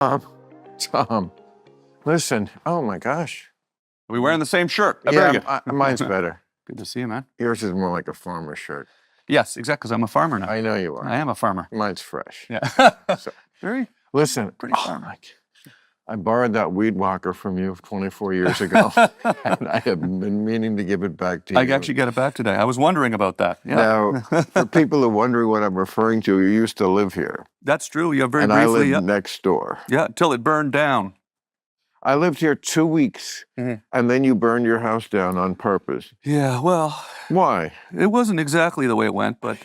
Tom, listen. Oh my gosh. Are we wearing the same shirt? Yeah, mine's better. Good to see you, man. Yours is more like a farmer shirt. Yes, exactly, because I'm a farmer now. I know you are. I am a farmer. Mine's fresh. Yeah. So, Very listen, pretty farmer. I borrowed that weed whacker from you 24 years ago, and I have been meaning to give it back to you. I actually get it back today. I was wondering about that. Yeah. Now, for people who are wondering what I'm referring to, you used to live here. That's true. Yeah, very and briefly. I lived next door. Yeah, until it burned down. I lived here 2 weeks, and then you burned your house down on purpose. Yeah, well. Why? It wasn't exactly the way it went, but.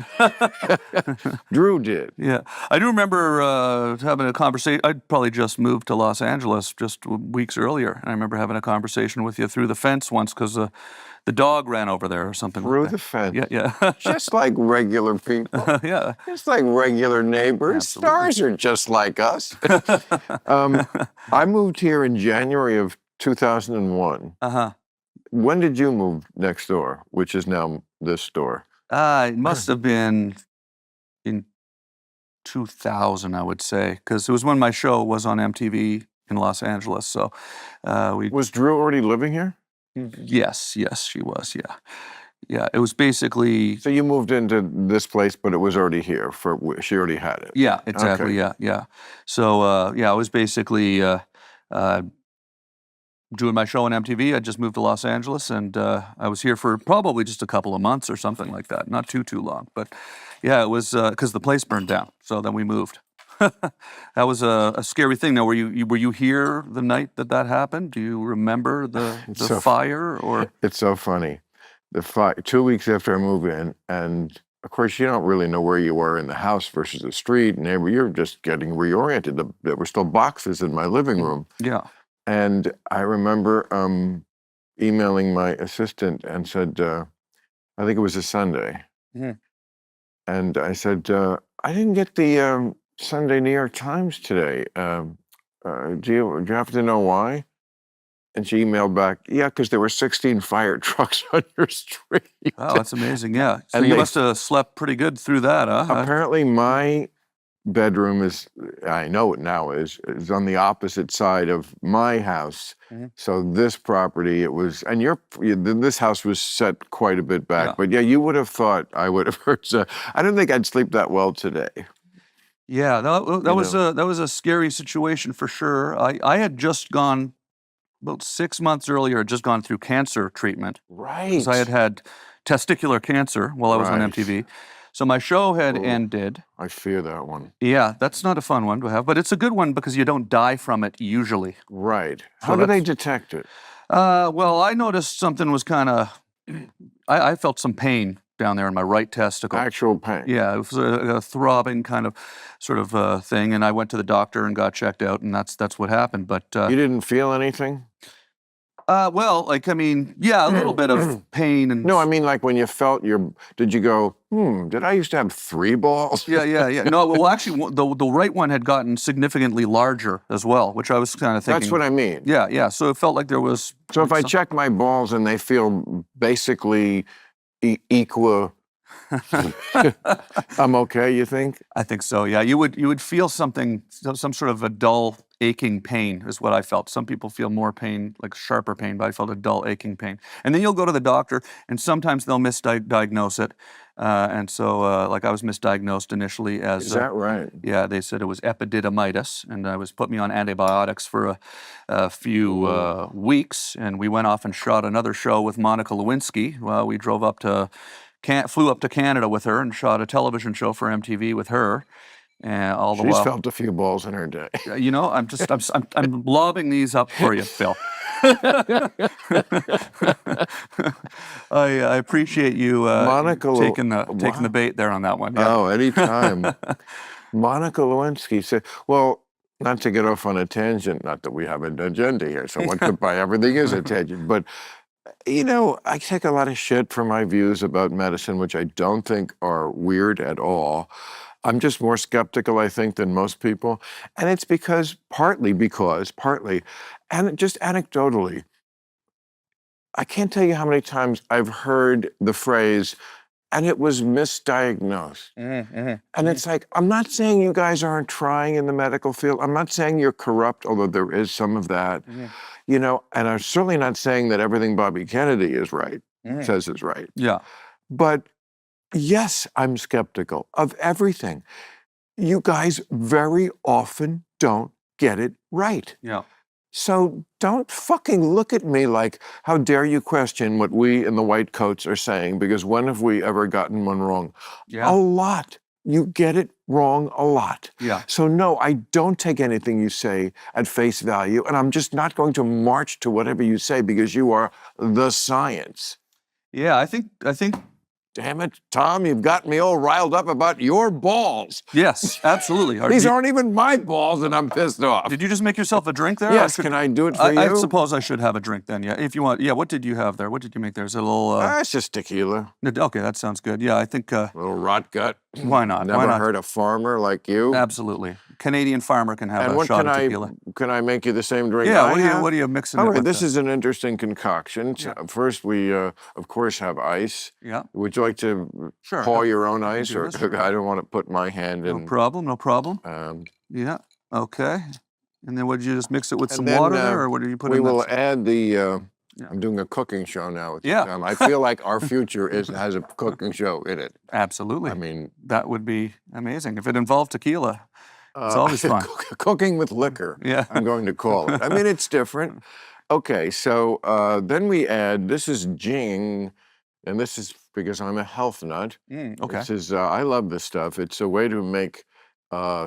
Drew did. Yeah. I do remember having a conversation. I'd probably just moved to Los Angeles just weeks earlier. And I remember having a conversation with you through the fence once because the dog ran over there or something. Through the fence? Yeah, yeah. Just like regular people. Yeah. Just like regular neighbors. Absolutely. Stars are just like us. I moved here in January of 2001. Uh-huh. When did you move next door, which is now this store? It must have been in 2000, I would say, because it was when my show was on MTV in Los Angeles. So Was Drew already living here? Yes, she was. Yeah, yeah. It was basically. So you moved into this place, but it was already here. She already had it. Yeah, exactly. Okay. Yeah, yeah. So yeah, I was basically doing my show on MTV. I just moved to Los Angeles, and I was here for probably just a couple of months or something like that. Not too long, but yeah, it was because the place burned down. So then we moved. That was a scary thing. Now, were you here the night that happened? Do you remember the fire? Or it's so funny. The fire 2 weeks after I moved in, and of course you don't really know where you were in the house versus the street. Neighbor, you're just getting reoriented. There were still boxes in my living room. Yeah. And I remember emailing my assistant and said, I think it was a Sunday, and I said, I didn't get the Sunday New York Times today. Do you happen to know why? And she emailed back, yeah, because there were 16 fire trucks on your street. Oh, that's amazing, yeah. So and you must have slept pretty good through that, huh? Apparently my bedroom is, I know it now is on the opposite side of my house. So this property, it was, and this house was set quite a bit back. Yeah. But yeah, you would have thought I would have heard, I don't think I'd sleep that well today. Yeah, that was a scary situation for sure. I had just gone, about 6 months earlier, just gone through cancer treatment. Right. Because I had testicular cancer while I was on MTV. So my show had ended. I fear that one. Yeah, that's not a fun one to have, but it's a good one because you don't die from it usually. Right. So how do they detect it? Well, I noticed something was kind of, I felt some pain down there in my right testicle. Actual pain? Yeah, it was a throbbing kind of sort of thing, and I went to the doctor and got checked out, and that's what happened. But you didn't feel anything? Well, like, I mean, yeah, a little bit of pain. And no, I mean, like when you felt did you go, did I used to have 3 balls? Yeah. No, well, actually, the right one had gotten significantly larger as well, which I was kind of thinking. That's what I mean. Yeah. So it felt like there was. So if I check my balls and they feel basically equal, I'm okay, you think? I think so, yeah. You would feel some sort of a dull, aching pain is what I felt. Some people feel more pain, like sharper pain, but I felt a dull, aching pain. And then you'll go to the doctor, and sometimes they'll misdiagnose it. And so, like, I was misdiagnosed initially as... Is that right? Yeah, they said it was epididymitis, and put me on antibiotics for a few weeks, and we went off and shot another show with Monica Lewinsky. Well, we drove up to... flew up to Canada with her and shot a television show for MTV with her. All the She's while, felt a few balls in her day. You know, I'm lobbing these up for you, Phil. I appreciate you taking the bait there on that one. Yeah. Oh, anytime. Monica Lewinsky said, well, not to get off on a tangent, not that we have an agenda here, so one could buy everything is a tangent, but you know, I take a lot of shit for my views about medicine, which I don't think are weird at all. I'm just more skeptical, I think, than most people. And it's partly, and just anecdotally, I can't tell you how many times I've heard the phrase, and it was misdiagnosed. And it's like, I'm not saying you guys aren't trying in the medical field. I'm not saying you're corrupt, although there is some of that. You know, and I'm certainly not saying that everything Bobby Kennedy is right, says is right. Yeah. But yes, I'm skeptical of everything. You guys very often don't get it right. Yeah. So don't fucking look at me like, how dare you question what we in the white coats are saying, because when have we ever gotten one wrong? Yeah. A lot. You get it wrong a lot. Yeah. So no, I don't take anything you say at face value, and I'm just not going to march to whatever you say because you are the science. Yeah, I think Damn it, Tom, you've got me all riled up about your balls. yes, absolutely. These aren't even my balls, and I'm pissed off. Did you just make yourself a drink there? Yes, can I do it for you? I suppose I should have a drink then, yeah. If you want, yeah, what did you have there? What did you make there? Is it a little... It's just tequila. Okay, that sounds good. Yeah, I think... A little rot gut. Why not? Never Why not? heard a farmer like you. Absolutely. Canadian farmer can have And a shot of tequila. Can I make you the same drink Yeah, I have? what are you mixing All it right, with? this is an interesting concoction. Yeah. First, we, of course, have ice. Yeah. Would you like to Sure. pour your own ice? do Or this. I don't want to put my hand in. No problem, no problem. Yeah, okay. And then would you just mix it with some water there, or what do you put in We that? will add the... I'm doing a cooking show now. With Yeah. Tom. I feel like our future has a cooking show in it. Absolutely. I mean... That would be amazing. If it involved tequila, it's always fun. Cooking with liquor, Yeah. I'm going to call it. I mean, it's different. Okay, so then we add, this is Jing, and this is because I'm a health nut. Okay. This is, I love this stuff. It's a way to make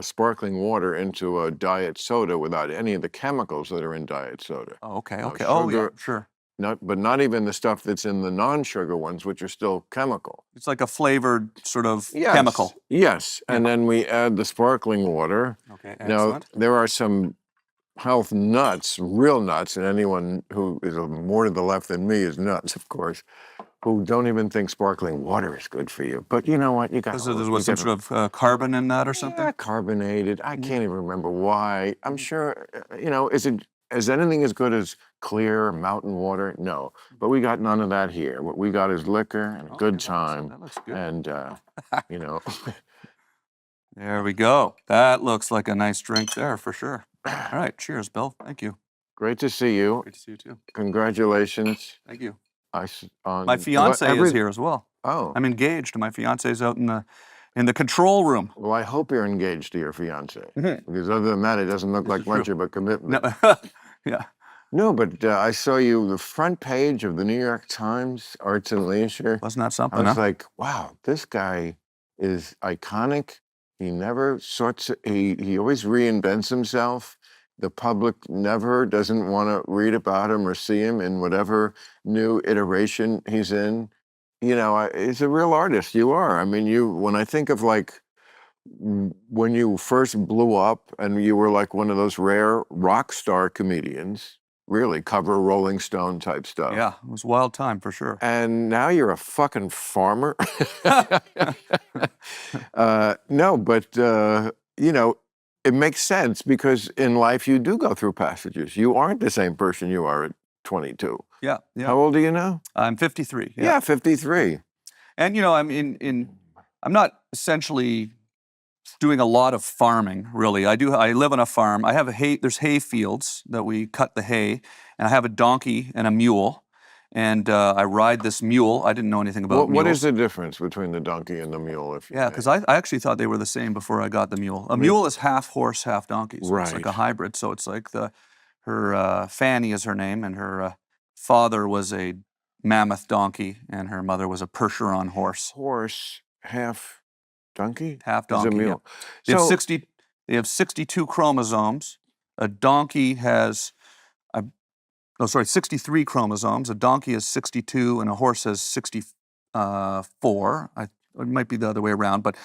sparkling water into a diet soda without any of the chemicals that are in diet soda. Oh, okay, Now, okay. Oh, yeah, sugar- sure. But not even the stuff that's in the non-sugar ones, which are still chemical. It's like a flavored sort of Yes, chemical. Yes, and then we add the sparkling water. Okay, Now, excellent. there are some health nuts, real nuts, and anyone who is more to the left than me is nuts, of course, who don't even think sparkling water is good for you. But you know what? You got There's some sort of carbon in that or something? Yeah, carbonated. I can't even remember why. I'm sure, you know, is anything as good as clear mountain water? No. But we got none of that here. What we got is liquor and a good time. That looks good. And, you know. There we go. That looks like a nice drink there for sure. All right, cheers, Bill. Thank you. Great to see you. Great to see you too. Congratulations. Thank you. On My fiance is here as well. Oh. I'm engaged. My fiance's out in the control room. Well, I hope you're engaged to your fiance. Because other than that, it doesn't look like much of a commitment. No, yeah. No, but I saw you, the front page of the New York Times, Arts and Leisure. Wasn't that I something? was Huh? like, wow, this guy is iconic. He never sorts, he always reinvents himself. The public never doesn't want to read about him or see him in whatever new iteration he's in. You know, he's a real artist. You are. I mean, when I think of like when you first blew up and you were like one of those rare rock star comedians, really cover Rolling Stone type stuff. Yeah, it was a wild time for sure. And now you're a fucking farmer. No, but, you know, it makes sense because in life you do go through passages. You aren't the same person you are at 22. Yeah, yeah. How old are you now? I'm 53. Yeah, 53. And you know, I'm I'm not essentially doing a lot of farming, really. I live on a farm. I have there's hay fields that we cut the hay, and I have a donkey and a mule, and I ride this mule. I didn't know anything about mules. What is the difference between the donkey and the mule? Yeah, because I actually thought they were the same before I got the mule. A mule is half horse, half donkey. So it's like a hybrid. So it's like her Fanny is her name, and her father was a mammoth donkey, and her mother was a Percheron horse. Horse, half donkey? Half Is a donkey. mule. Yeah. So, They have 62 chromosomes. A donkey has 63 chromosomes. A donkey has 62, and a horse has 64. It might be the other way around, but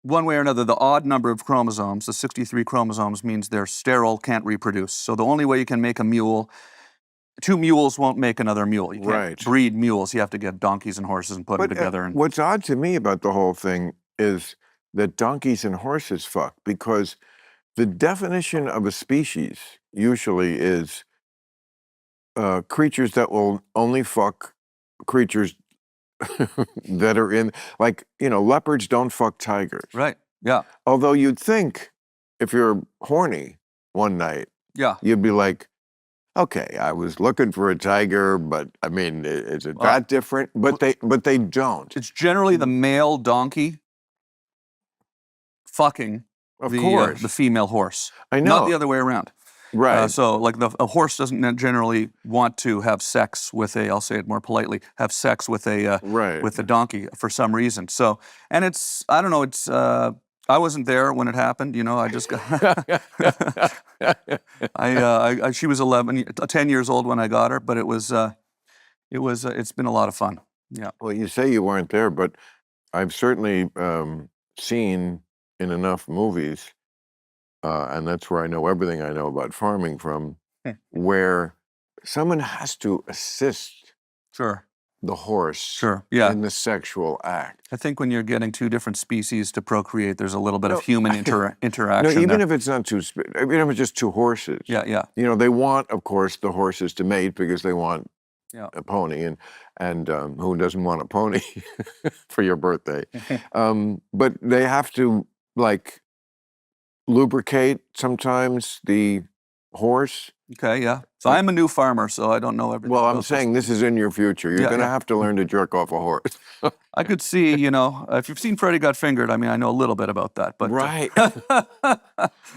one way or another, the odd number of chromosomes, the 63 chromosomes, means they're sterile, can't reproduce. So the only way you can make a mule, two mules won't make another mule. You can't breed mules. You have to get donkeys and horses and put them together. And what's odd to me about the whole thing is that donkeys and horses fuck, because the definition of a species usually is creatures that will only fuck creatures that are in, like, leopards don't fuck tigers. Right. Yeah. Although you'd think if you're horny one night, Yeah. you'd be like, okay, I was looking for a tiger, but I mean, is it that different? But they don't. It's generally the male donkey fucking Of the course. female horse. I know. Not the other way around. Right. So, like, a horse doesn't generally want to have sex with I'll say it more politely, have sex with Right. with a donkey for some reason. So, and I don't know, I wasn't there when it happened. I just got, she was 10 years old when I got her, but it's been a lot of fun. Yeah. Well, you say you weren't there, but I've certainly seen in enough movies, and that's where I know everything I know about farming from, where someone has to assist Sure. the horse Sure. Yeah. in the sexual act. I think when you're getting two different species to procreate, there's a little bit of human interaction. No, even there. if it's not even if it's just two horses. Yeah, yeah. They want, of course, the horses to mate because they want a pony, and who doesn't want a pony for your birthday? But they have to, like, lubricate sometimes the horse. Okay, yeah. So I'm a new farmer, so I don't know everything. Well, I'm about saying this is in your future. You're going to have to learn to jerk off a horse. I could see, if you've seen Freddy Got Fingered, I mean, I know a little bit about that. But right.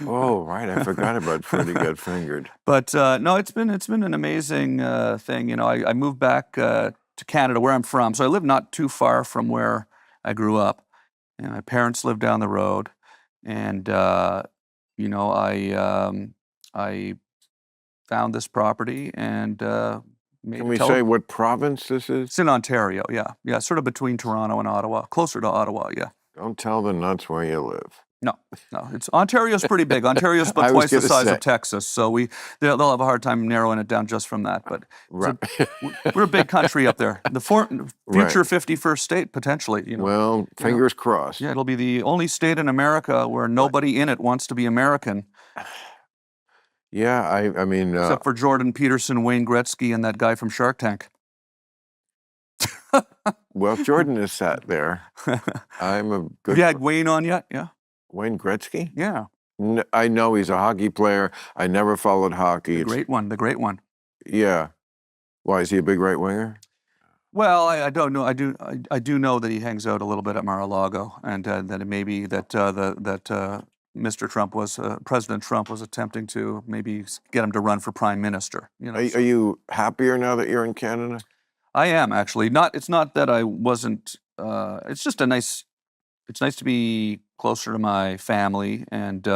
Oh, right. I forgot about Freddy Got Fingered. But no, it's been an amazing thing. I moved back to Canada, where I'm from. So I live not too far from where I grew up. And my parents lived down the road. And, I found this property and Can we say what province this is? It's in Ontario, yeah. Yeah, sort of between Toronto and Ottawa, closer to Ottawa, yeah. Don't tell the nuts where you live. No. Ontario's pretty big. Ontario's about twice the size of Texas, so they'll have a hard time narrowing it down just from that. But we're a big country up there. The future 51st state, potentially. Well, fingers crossed. Yeah, it'll be the only state in America where nobody in it wants to be American. Yeah, I mean... except for Jordan Peterson, Wayne Gretzky, and that guy from Shark Tank. Well, Jordan is sat there. I'm a good... Have you had Wayne on yet? Yeah. Wayne Gretzky? Yeah. I know he's a hockey player. I never followed hockey. The great one. Yeah. Why, is he a big right winger? Well, I don't know. I do know that he hangs out a little bit at Mar-a-Lago, and that it may be that President Trump was attempting to maybe get him to run for prime minister. Are you happier now that you're in Canada? I am, actually. It's not that I wasn't. It's just it's nice to be closer to my family, and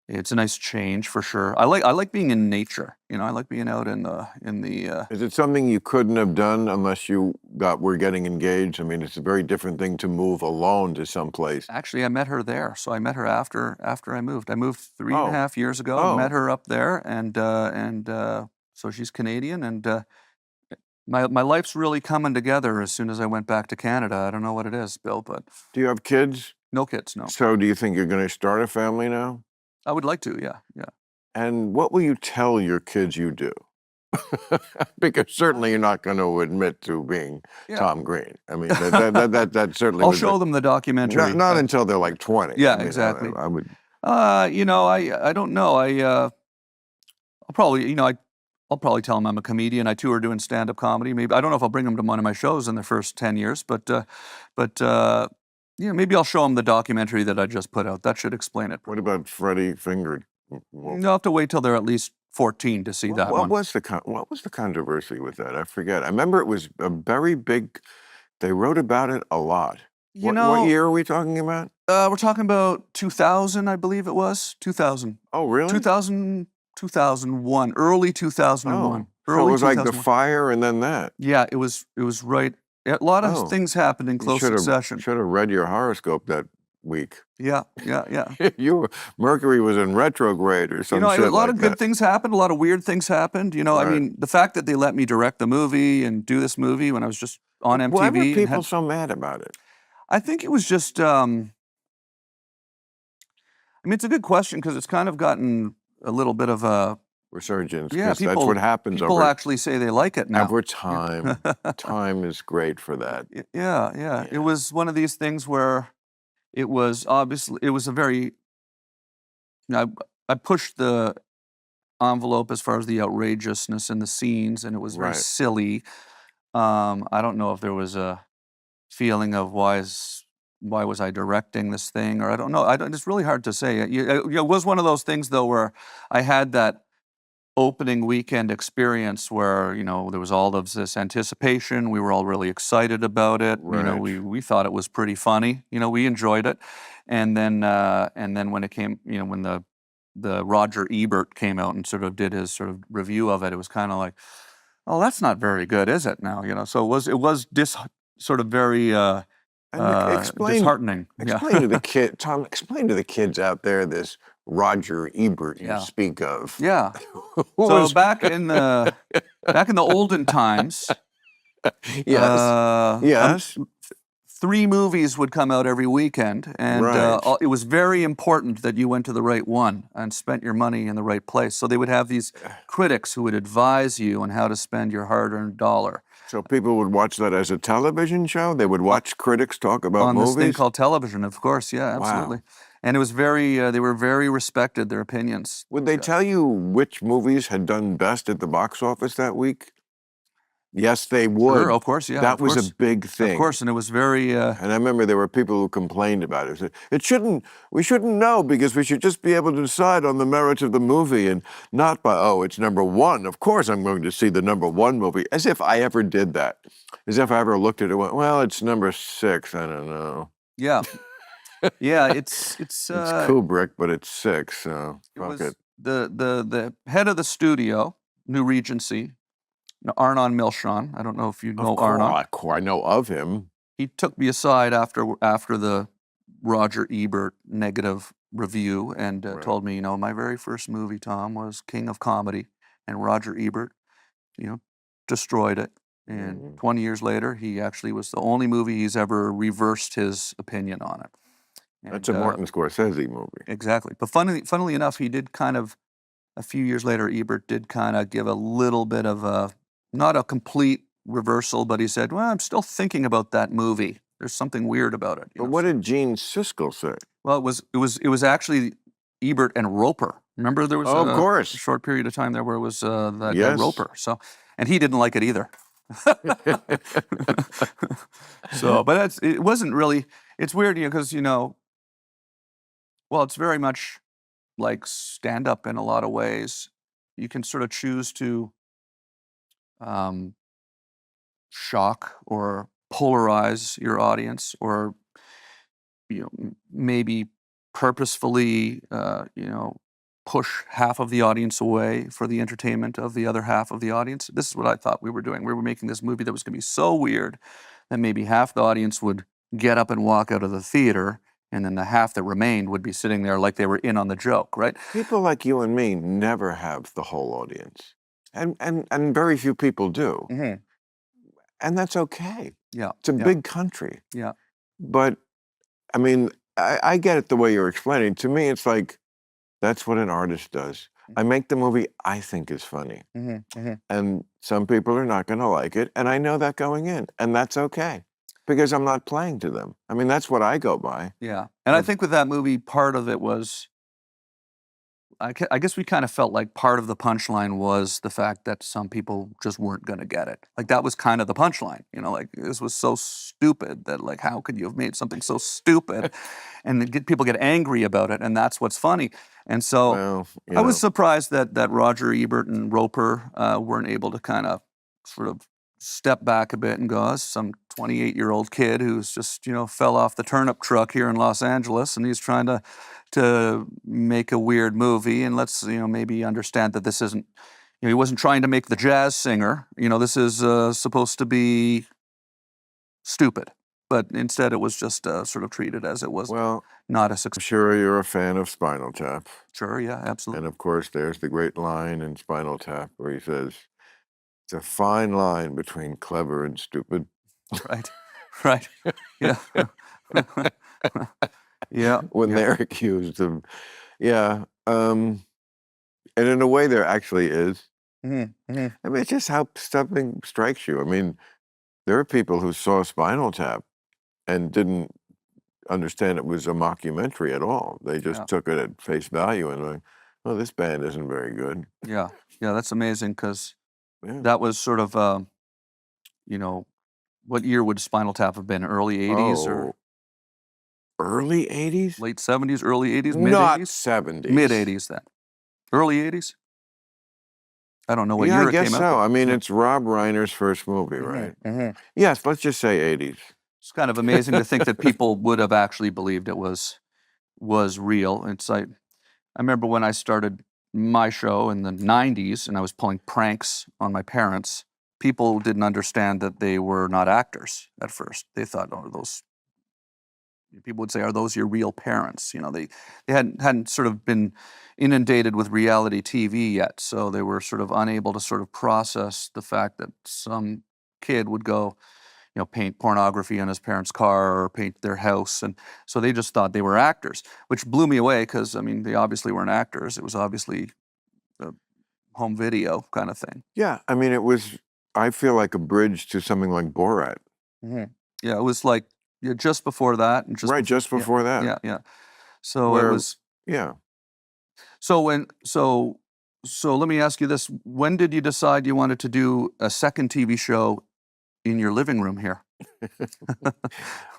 it's a nice change for sure. I like being in nature. I like being out in the. Is it something you couldn't have done unless you were getting engaged? I mean, it's a very different thing to move alone to someplace. Actually, I met her there, so I met her after I moved. I moved 3.5 years ago. Met her up there, and so she's Canadian, and my life's really coming together as soon as I went back to Canada. I don't know what it is, Bill, but. Do you have kids? No kids, no. So do you think you're going to start a family now? I would like to, yeah. And what will you tell your kids you do? Because certainly you're not going to admit to being Tom Green. I mean, that certainly. I'll show them the documentary. Not until they're like 20. Yeah, I mean, exactly. I would. I don't know. I'll probably, I'll probably tell them I'm a comedian. I tour doing stand-up comedy. Maybe I don't know if I'll bring them to one of my shows in the first 10 years, but maybe I'll show them the documentary that I just put out. That should explain it. What about Freddy Fingered? You'll have to wait till they're at least 14 to see that one. What was the controversy with that? I forget. I remember it was a very big. They wrote about it a lot. What year are we talking about? We're talking about 2000, I believe it was. 2000. Oh, really? 2001, early 2001. So it was like the fire and then that. Yeah, it was right. A lot of things happened in close succession. Should have read your horoscope that week. Yeah. Mercury was in retrograde or something. A lot of good things happened. A lot of weird things happened. I mean, the fact that they let me direct the movie and do this movie when I was just on MTV. Why were people so mad about it? I think it was just. I mean, it's a good question because it's kind of gotten a little bit of a resurgence, Yeah, because that's what happens people actually say they like it now. over time. Time is great for that. Yeah. Yeah. It was one of these things where it was a very, I pushed the envelope as far as the outrageousness in the scenes, and it was very Right. silly. I don't know if there was a feeling of why was I directing this thing, or I don't know. It's really hard to say. It was one of those things though where I had that opening weekend experience where there was all of this anticipation. We were all really excited about it. Right. We thought it was pretty funny. We enjoyed it, and then when it came, when the Roger Ebert came out and sort of did his sort of review of it, it was kind of like, oh, that's not very good, is it? Now. So it was sort of very And explain disheartening. explain to the kid, Tom. Explain to the kids out there this Roger Ebert you Yeah. speak of. Yeah. Who So was- back in the olden times, yes, yes, 3 movies would come out every weekend, and Right. it was very important that you went to the right one and spent your money in the right place. So they would have these critics who would advise you on how to spend your hard-earned dollar. So people would watch that as a television show. They would watch critics talk about On movies. this thing called television, of course. Yeah, Wow. absolutely. And it was they were very respected, their opinions. Would they tell you which movies had done best at the box office that week? Yes, they would. Sure, of course, yeah. That of was course. a big thing. Of course, and it was very... And I remember there were people who complained about it. Said, we shouldn't know because we should just be able to decide on the merits of the movie and not by, oh, it's number 1. Of course I'm going to see the number 1 movie. As if I ever did that. As if I ever looked at it and went, well, it's number 6. I don't know. Yeah. Yeah, it's It's Kubrick, but it's 6, so fuck it. The head of the studio, New Regency, Arnon Milchan. I don't know if you know Arnon. I know of him. He took me aside after the Roger Ebert negative review and told me, my very first movie, Tom, was King of Comedy, and Roger Ebert, destroyed it. And 20 years later, he actually was the only movie he's ever reversed his opinion on it. And, That's a Martin Scorsese movie. Exactly. But funnily enough, he did kind of, a few years later, Ebert did kind of give a little bit of not a complete reversal, but he said, well, I'm still thinking about that movie. There's something weird about it. But what did Gene Siskel say? Well, it was actually Ebert and Roper. Remember there was of course. a short period of time there where it was that Yes. Roper. So, and he didn't like it either. So, but it wasn't really, it's weird, because, well, it's very much like stand-up in a lot of ways. You can sort of choose to shock or polarize your audience, or maybe purposefully push half of the audience away for the entertainment of the other half of the audience. This is what I thought we were doing. We were making this movie that was going to be so weird that maybe half the audience would get up and walk out of the theater, and then the half that remained would be sitting there like they were in on the joke, right? People like you and me never have the whole audience. And very few people do. Mm-hmm. And that's okay. Yeah. It's a big country. Yeah. But, I mean, I get it the way you're explaining. To me, it's like, that's what an artist does. I make the movie I think is funny. Mm-hmm. Mm-hmm. And some people are not going to like it. And I know that going in. And that's okay. Because I'm not playing to them. I mean, that's what I go by. Yeah. And I think with that movie, part of it was, I guess we kind of felt like part of the punchline was the fact that some people just weren't going to get it. Like, that was kind of the punchline, like, this was so stupid that, like, how could you have made something so stupid? And people get angry about it, and that's what's funny. And so Well, I was surprised that Roger Ebert and Roper weren't able to kind of sort of step back a bit and go, some 28-year-old kid who's just, fell off the turnip truck here in Los Angeles, and he's trying to make a weird movie, and let's, maybe understand that this isn't, he wasn't trying to make The Jazz Singer. This is supposed to be stupid. But instead it was just sort of treated as it was not a success. I'm sure you're a fan of Spinal Tap. Sure, yeah, absolutely. And of course, there's the great line in Spinal Tap where he says, it's a fine line between clever and stupid. Right, right, yeah. Yeah. When they're accused of, And in a way, there actually is. Mm-hmm. I mean, it's just how something strikes you. I mean, there are people who saw Spinal Tap and didn't understand it was a mockumentary at all. They just Yeah. took it at face value and like, oh, this band isn't very good. Yeah. Yeah. That's amazing because Yeah. that was sort of, you know, what year would Spinal Tap have been? Early 80s or Oh, early 80s? late 70s, early 80s, mid Not 80s? 70s. Mid 80s then. Early 80s? I don't know what Yeah, year I it guess came out. so. I mean, Yeah. it's Rob Reiner's first movie, right? Mm-hmm. Yes, let's just say 80s. It's kind of amazing to think that people would have actually believed it was real. It's like I remember when I started my show in the 90s and I was pulling pranks on my parents, people didn't understand that they were not actors at first. They thought, oh, those people would say, are those your real parents? They hadn't sort of been inundated with reality TV yet, so they were sort of unable to sort of process the fact that some kid would go, paint pornography on his parents' car or paint their house. And so they just thought they were actors, which blew me away because, I mean, they obviously weren't actors. It was obviously a home video kind of thing. Yeah, I mean, it was, I feel like a bridge to something like Borat. Mm-hmm. Yeah, it was like just before that. And Right, just before that. Yeah. So Where, it was, yeah. so let me ask you this. When did you decide you wanted to do a second TV show in your living room here?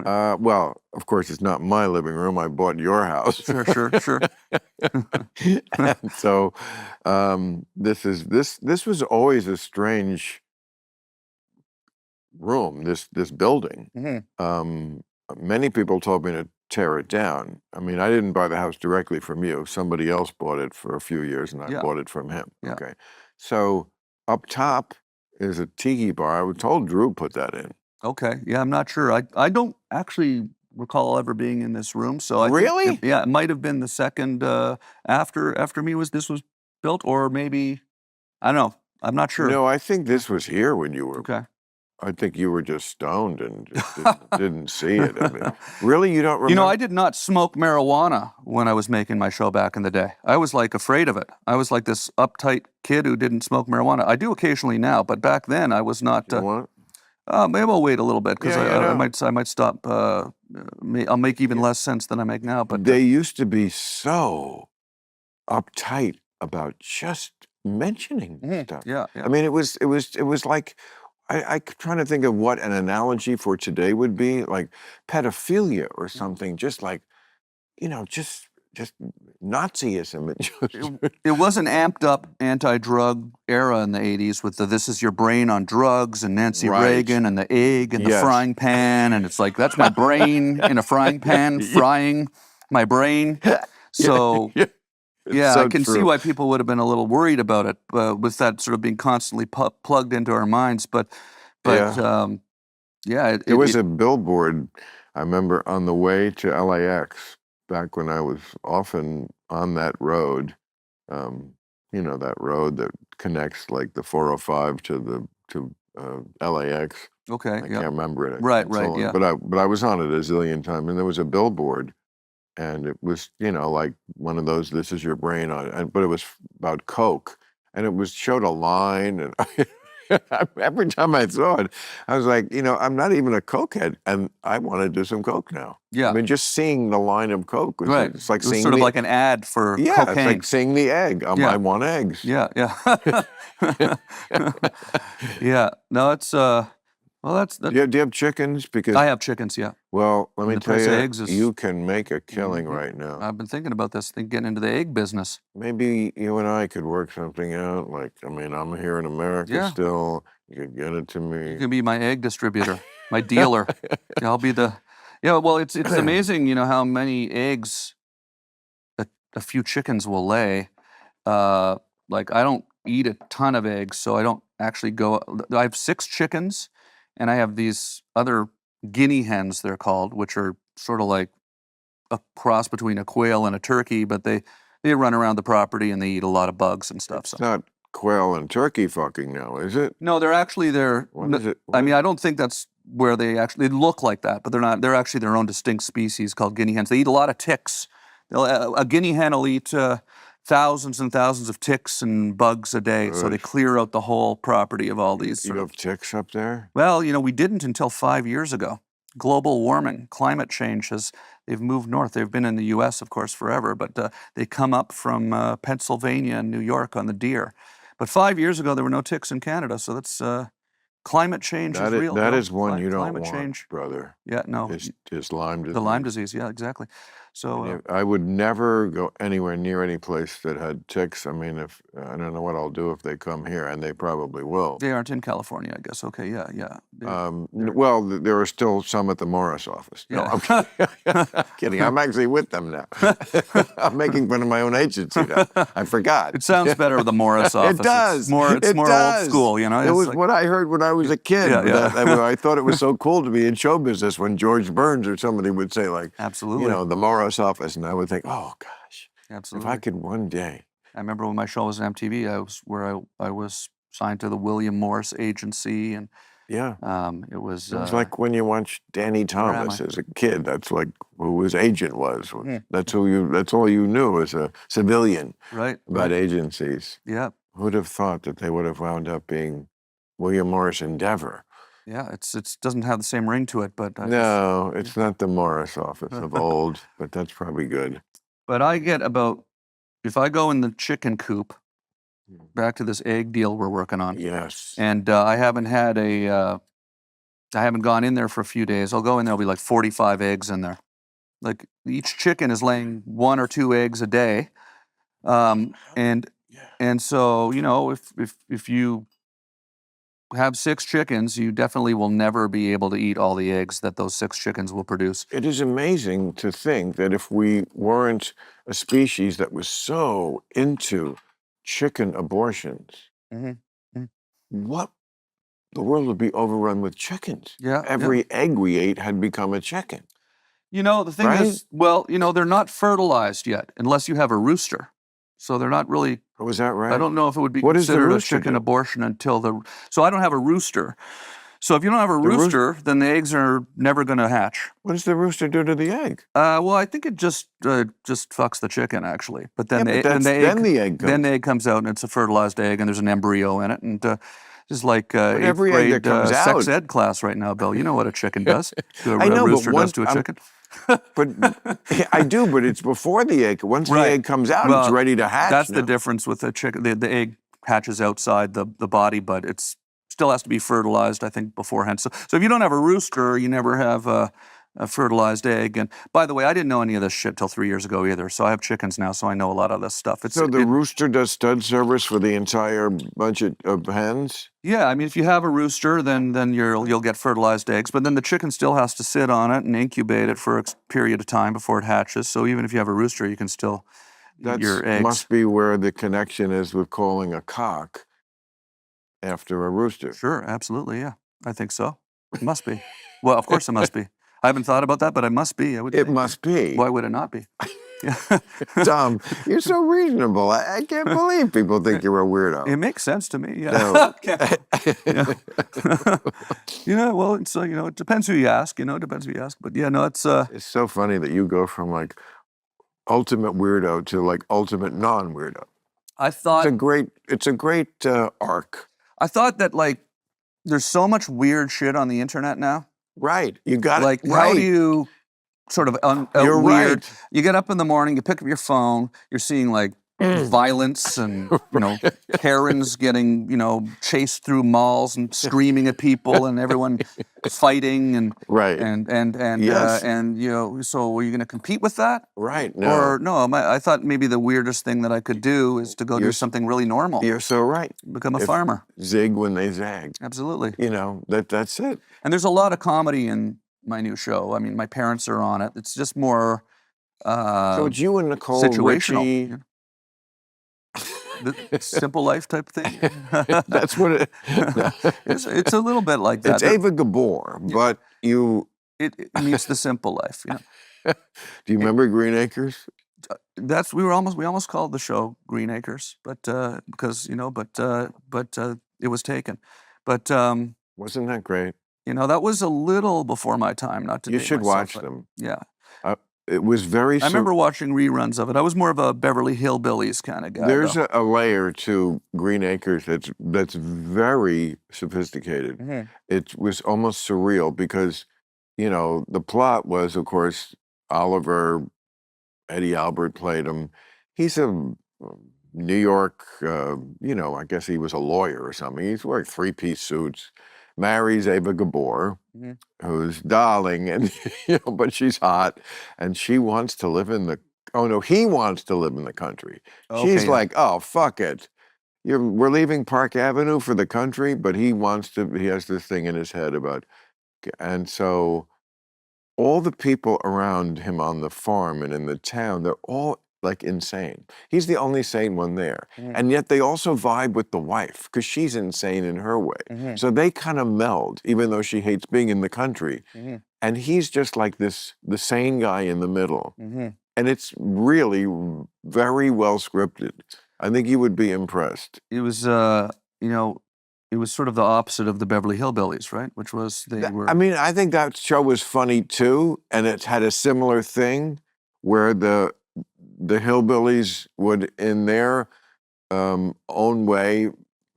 Well, of course, it's not my living room. I bought your house. Sure. And so this was always a strange room, this building. Mm-hmm. Many people told me to tear it down. I mean, I didn't buy the house directly from you. Somebody else bought it for a few years, and I bought it from him. Yeah. Okay. So up top is a tiki bar. I was told Drew put that in. Okay. Yeah, I'm not sure. I don't actually recall ever being in this room. So I Really? think it might have been the second after me was built, or maybe I don't know. I'm not sure. No, I think this was here when you were. Okay. I think you were just stoned and just didn't see it. I mean, really, you don't remember? I did not smoke marijuana when I was making my show back in the day. I was like afraid of it. I was like this uptight kid who didn't smoke marijuana. I do occasionally now, but back then I was not. You want? Maybe I'll wait a little bit because Yeah, I might stop. I'll make even less sense than I make now. But they used to be so uptight about just mentioning stuff. Yeah. I mean, it was like I'm trying to think of what an analogy for today would be, like pedophilia or something. Just like just Nazism. It was an amped up anti-drug era in the 80s with the "This is your brain on drugs" and Nancy Reagan and the egg and the frying pan, and it's like that's my brain in a frying pan frying my brain. So yeah, I can see why people would have been a little worried about it with that sort of being constantly plugged into our minds. But yeah, there was a billboard. I remember on the way to LAX. Back when I was often on that road, that road that connects like the 405 to LAX. Okay, I can't remember it. Right, so yeah. But I was on it a zillion times, and there was a billboard, and it was like one of those "This is your brain" but it was about Coke, and it showed a line, and every time I saw it, I was like, I'm not even a cokehead, and I want to do some coke now. Yeah. I mean, just seeing the line of Coke was it's like seeing sort of like an ad for cocaine. It's like seeing the egg. I want eggs. Yeah. Yeah. No, it's well, that's Do you have chickens? Because I have chickens. Yeah. Well, let me tell you, eggs you can make a killing right now. I've been thinking about this, getting into the egg business. Maybe you and I could work something out. Like, I mean, I'm here in America still. You could get it to me. You can be my egg distributor, my dealer. Yeah, I'll be the. Yeah, well, it's amazing, how many eggs a few chickens will lay. Like, I don't eat a ton of eggs, so I don't actually go. I have 6 chickens, and I have these other guinea hens, they're called, which are sort of like a cross between a quail and a turkey, but they run around the property and they eat a lot of bugs and stuff. It's not quail and turkey fucking now, is it? No, they're actually What is it? I mean, I don't think that's where they look like that, but they're not. They're actually their own distinct species called guinea hens. They eat a lot of ticks. A guinea hen will eat thousands and thousands of ticks and bugs a day. So they Good. clear out the whole property of all these You sort of. have ticks up there? Well, we didn't until 5 years ago. Global warming, climate change they've moved north. They've been in the U.S., of course, forever, but they come up from Pennsylvania and New York on the deer. But 5 years ago, there were no ticks in Canada, so that's climate change is real. That bro. is one you don't Climate want, change. brother. Yeah, no, Is Lyme disease. the Lyme disease. Yeah, exactly. So I would never go anywhere near any place that had ticks. I mean, I don't know what I'll do if they come here, and they probably will. they aren't in California, I guess. Okay, yeah. Well, there are still some at the Morris office. No, Yeah. I'm kidding. I'm kidding. I'm actually with them now. I'm making fun of my own agency now. I forgot. It sounds better with the Morris office. It does. It's more It old does. school, It It's was like- what I heard when I was a kid. Yeah. I thought it was so cool to be in show business when George Burns or somebody would say, like, Absolutely. the Morris office, and I would think, oh gosh, Absolutely. if I could one day. I remember when my show was on MTV, I was signed to the William Morris agency, and Yeah. it was. It's like when you watched Danny Thomas I? as a kid. That's like who his agent was. Yeah. That's all you knew as a civilian right. about agencies. Yeah. Who'd have thought that they would have wound up being William Morris Endeavor? Yeah. It doesn't have the same ring to it, but No, it's not the Morris office of old, but that's probably good. But I get about, if I go in the chicken coop, back to this egg deal we're working on. Yes. And I haven't gone in there for a few days. I'll go in, there'll be like 45 eggs in there. Like each chicken is laying 1 or 2 eggs a day. And so, if you have 6 chickens, you definitely will never be able to eat all the eggs that those 6 chickens will produce. It is amazing to think that if we weren't a species that was so into chicken abortions, what the world would be overrun with chickens. Yeah. Every egg we ate had become a chicken. The thing is, well, they're not fertilized yet unless you have a rooster. So they're not really. Oh, is that right? I don't know if it would be What does the considered a rooster chicken do? abortion until So I don't have a rooster. So if you don't have a rooster, then the eggs are never going to hatch. What does the rooster do to the egg? Well, I think it just fucks the chicken actually. But then then the egg comes. Then the egg comes out and it's a fertilized egg and there's an embryo in it, and it's like every 8th egg that grade comes sex out- ed class right now, Bill. You know what a chicken does. A I know, but rooster once does to a chicken. But I do, but it's before the egg. Once the egg comes out, it's ready to hatch. That's now. the difference with the chicken. The egg hatches outside the body, but it's still has to be fertilized, I think, beforehand. So if you don't have a rooster, you never have a fertilized egg. And by the way, I didn't know any of this shit till 3 years ago either. So I have chickens now, so I know a lot of this stuff. So the rooster does stud service for the entire bunch of hens? Yeah, I mean, if you have a rooster, then you'll get fertilized eggs. But then the chicken still has to sit on it and incubate it for a period of time before it hatches. So even if you have a rooster, you can still eat your eggs. Must be where the connection is with calling a cock after a rooster. Sure, absolutely, yeah. I think so. It must be. Well, of course it must be. I haven't thought about that, but it must be. It must be. Why would it not be? Tom, you're so reasonable. I can't believe people think you're a weirdo. It makes sense to me. Yeah. No. Well, it's it depends who you ask. It depends who you ask. But yeah, no, it's It's so funny that you go from like ultimate weirdo to like ultimate non-weirdo. I thought It's a great arc. I thought that like there's so much weird shit on the internet now. Right. You got it. Like, Right. how do you sort of You're weird? right. You get up in the morning, you pick up your phone, you're seeing like violence and Karens getting chased through malls and screaming at people and everyone fighting and Right. and Yes. so were you going to compete with that? Right. No. Or no? I thought maybe the weirdest thing that I could do is to go do something really normal, You're so right. become a farmer. Zig when they zag. Absolutely. That's it. And there's a lot of comedy in my new show. I mean, my parents are on it. It's just more So it's you and Nicole situational. Richie. The simple life type thing. That's what it. It's a little bit like that. It's Ava Gabor, but you. It meets the simple life. Do you remember Green Acres? We almost called the show Green Acres, but because it was taken. But Wasn't that great? that was a little before my time. Not to You date should myself, watch but them. Yeah. it was very. I remember watching reruns of it. I was more of a Beverly Hillbillies kind of guy. There's though. a layer to Green Acres that's very sophisticated. Mhm. It was almost surreal because, the plot was, of course, Oliver, Eddie Albert played him. He's a New York, I guess he was a lawyer or something. He's wearing three-piece suits, marries Ava Gabor, Mhm. who's darling, and but she's hot, and she wants to live in the. Oh no, he wants to live in the country. She's Okay, yeah. like, oh fuck it, we're leaving Park Avenue for the country, but he wants to. He has this thing in his head about, and so all the people around him on the farm and in the town, they're all like insane. He's the only sane one there. Mhm. And yet they also vibe with the wife because she's insane in her way. Mhm. So they kind of meld, even though she hates being in the country. Mhm. And he's just like the sane guy in the middle. Mhm. And it's really very well scripted. I think you would be impressed. It was, it was sort of the opposite of the Beverly Hillbillies, right? Which was they were. I mean, I think that show was funny too, and it had a similar thing where the hillbillies would, in their own way,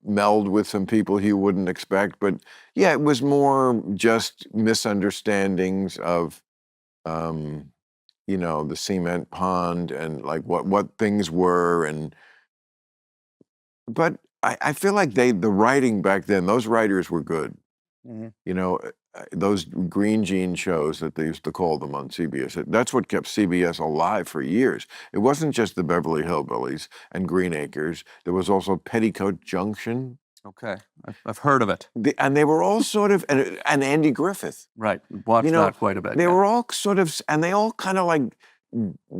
meld with some people he wouldn't expect. But yeah, it was more just misunderstandings of, the cement pond and like what things were, but I feel like the writing back then, those writers were good. Mhm. Those green jean shows that they used to call them on CBS, that's what kept CBS alive for years. It wasn't just the Beverly Hillbillies and Green Acres. There was also Petticoat Junction. Okay, I've heard of it. And they were all sort of, and Andy Griffith. Right, watched that quite a bit. They yeah. were all sort of, and they all kind of like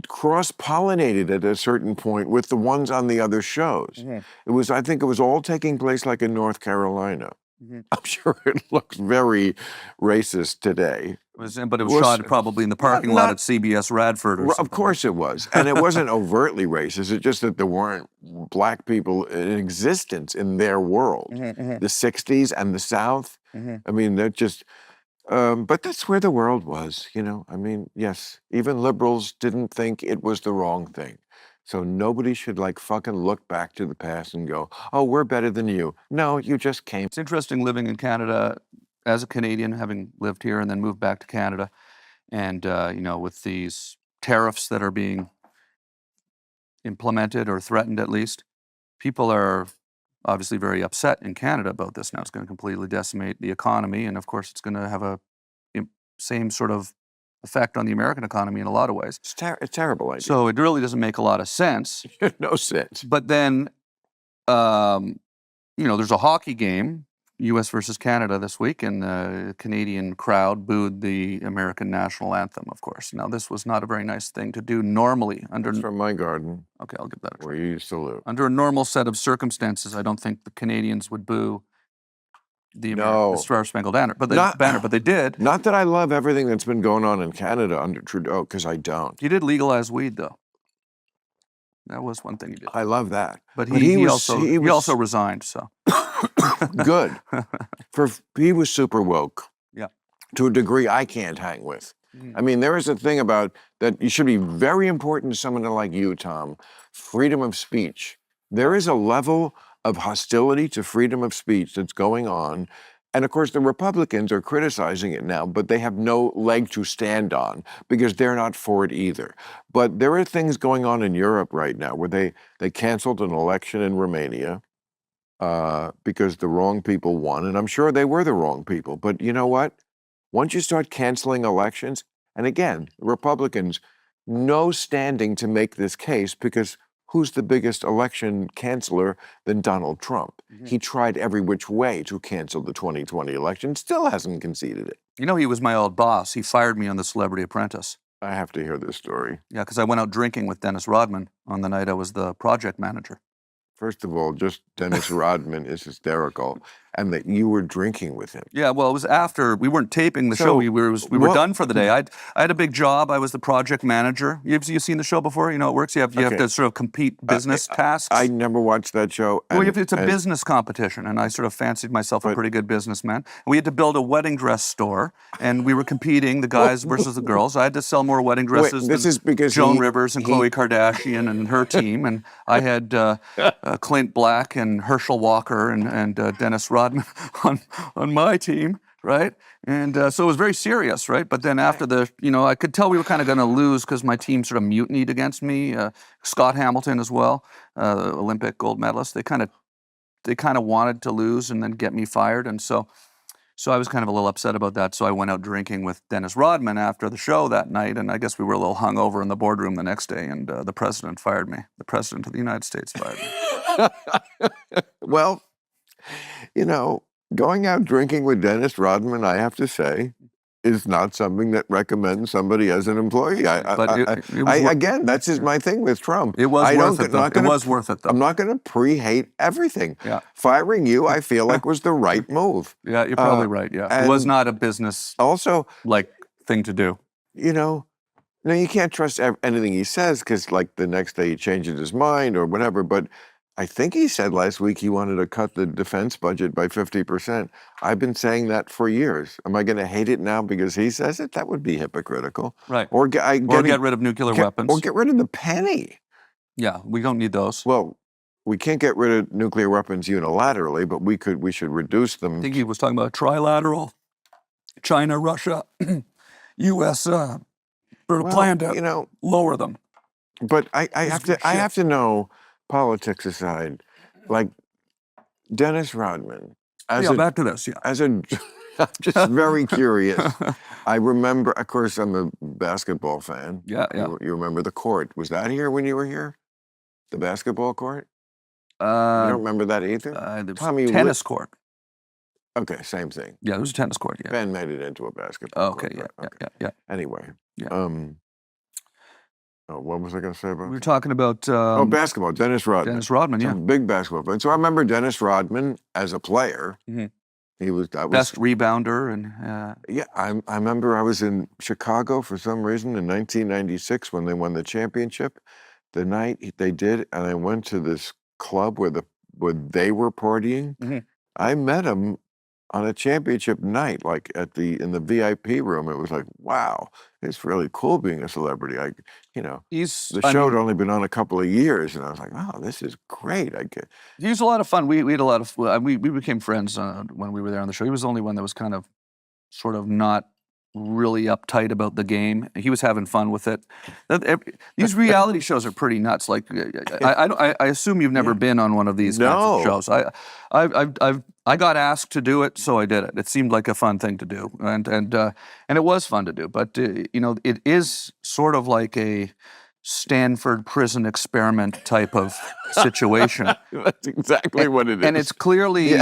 cross-pollinated at a certain point with the ones on the other shows. Mhm. I think it was all taking place like in North Carolina. Mhm. I'm sure it looks very racist today. But it was shot probably in the parking lot at CBS Radford or something. Of course it was. And it wasn't overtly racist. It's just that there weren't black people in existence in their world. Mhm. The 60s and the South. Mhm. I mean, they're just, but that's where the world was, I mean, yes, even liberals didn't think it was the wrong thing. So nobody should like fucking look back to the past and go, oh, we're better than you. No, you just came. It's interesting living in Canada as a Canadian, having lived here and then moved back to Canada. And, with these tariffs that are being implemented or threatened at least, people are obviously very upset in Canada about this now. It's going to completely decimate the economy. And of course, it's going to have a same sort of effect on the American economy in a lot of ways. It's a terrible idea. So it really doesn't make a lot of sense. No sense. But then, there's a hockey game, U.S. versus Canada this week, and the Canadian crowd booed the American national anthem, of course. Now, this was not a very nice thing to do normally. It's from my garden. Okay, I'll give that a try. Where you used to live. Under a normal set of circumstances, I don't think the Canadians would boo the Star Spangled Banner, but they did. Not that I love everything that's been going on in Canada under Trudeau, because I don't. He did legalize weed, though. That was one thing he did. I love that. But he also resigned. So good. He was super woke. Yeah. To a degree I can't hang with. I mean, there is a thing about that you should be very important to someone like you, Tom. Freedom of speech. There is a level of hostility to freedom of speech that's going on. And of course, the Republicans are criticizing it now, but they have no leg to stand on because they're not for it either. But there are things going on in Europe right now where they canceled an election in Romania because the wrong people won. And I'm sure they were the wrong people. But you know what? Once you start canceling elections, and again, Republicans, no standing to make this case because who's the biggest election canceller than Donald Trump? He tried every which way to cancel the 2020 election, still hasn't conceded it. He was my old boss. He fired me on The Celebrity Apprentice. I have to hear this story. Yeah, because I went out drinking with Dennis Rodman on the night I was the project manager. First of all, just Dennis Rodman is hysterical. and that you were drinking with him. Yeah, well, it was after we weren't taping the show. We were done for the day. I had a big job. I was the project manager. You've seen the show before? You know, it works. You have to sort of compete business tasks. I never watched that show. Well, it's a business competition, and I sort of fancied myself a pretty good businessman. We had to build a wedding dress store, and we were competing, the guys versus the girls. I had to sell more wedding dresses than Joan Rivers and Khloe Kardashian and her team, and I had Clint Black and Herschel Walker and Dennis Rodman on my team, right? And so it was very serious, right? But then after I could tell we were kind of going to lose because my team sort of mutinied against me. Scott Hamilton as well, Olympic gold medalist. They kind of wanted to lose and then get me fired, and so I was kind of a little upset about that. So I went out drinking with Dennis Rodman after the show that night, and I guess we were a little hungover in the boardroom the next day, and the president fired me. The president of the United States fired me. Well, going out drinking with Dennis Rodman, I have to say, is not something that recommends somebody as an employee. Again, that's just my thing with Trump. It was worth it, though. It was worth it, though. I'm not going to pre-hate everything. Yeah. Firing you, I feel like, was the right move. Yeah, you're probably right, yeah. It was not a business also thing to do. No, you can't trust anything he says because, like, the next day he changes his mind or whatever, but I think he said last week he wanted to cut the defense budget by 50%. I've been saying that for years. Am I going to hate it now because he says it? That would be hypocritical. Right. Or get rid of nuclear weapons. Or get rid of the penny. Yeah, we don't need those. Well, we can't get rid of nuclear weapons unilaterally, but we should reduce them. I think he was talking about trilateral, China, Russia, U.S. Plan to lower them. But I have to know, politics aside, like Dennis Rodman. Back to this. Yeah. I'm just very curious. I remember, of course, I'm a basketball fan. Yeah. You remember the court? Was that here when you were here? The basketball court? You don't remember that either? Tommy, tennis court. Okay, same thing. Yeah, there was a tennis court. Yeah. Ben made it into a basketball court. Okay, Right? yeah. Anyway. Yeah. What was I going to say about? We were talking about basketball. Dennis Rodman. Dennis Rodman, yeah, big basketball fan. So I remember Dennis Rodman as a player. Mm-hmm. He was best rebounder, and yeah. I remember I was in Chicago for some reason in 1996 when they won the championship. The night they did, and I went to this club where they were partying. Mm-hmm. I met him on a championship night, like in the VIP room. It was like, wow, it's really cool being a celebrity. The show had only been on a couple of years, and I was like, oh, this is great. He was a lot of fun. We had a lot of we became friends when we were there on the show. He was the only one that was kind of sort of not really uptight about the game. He was having fun with it. These reality shows are pretty nuts. Like I assume you've never been on one of these kinds of shows. I got asked to do it, so I did it. It seemed like a fun thing to do, and it was fun to do. But it is sort of like a Stanford prison experiment type of situation. That's exactly what it is. And it's clearly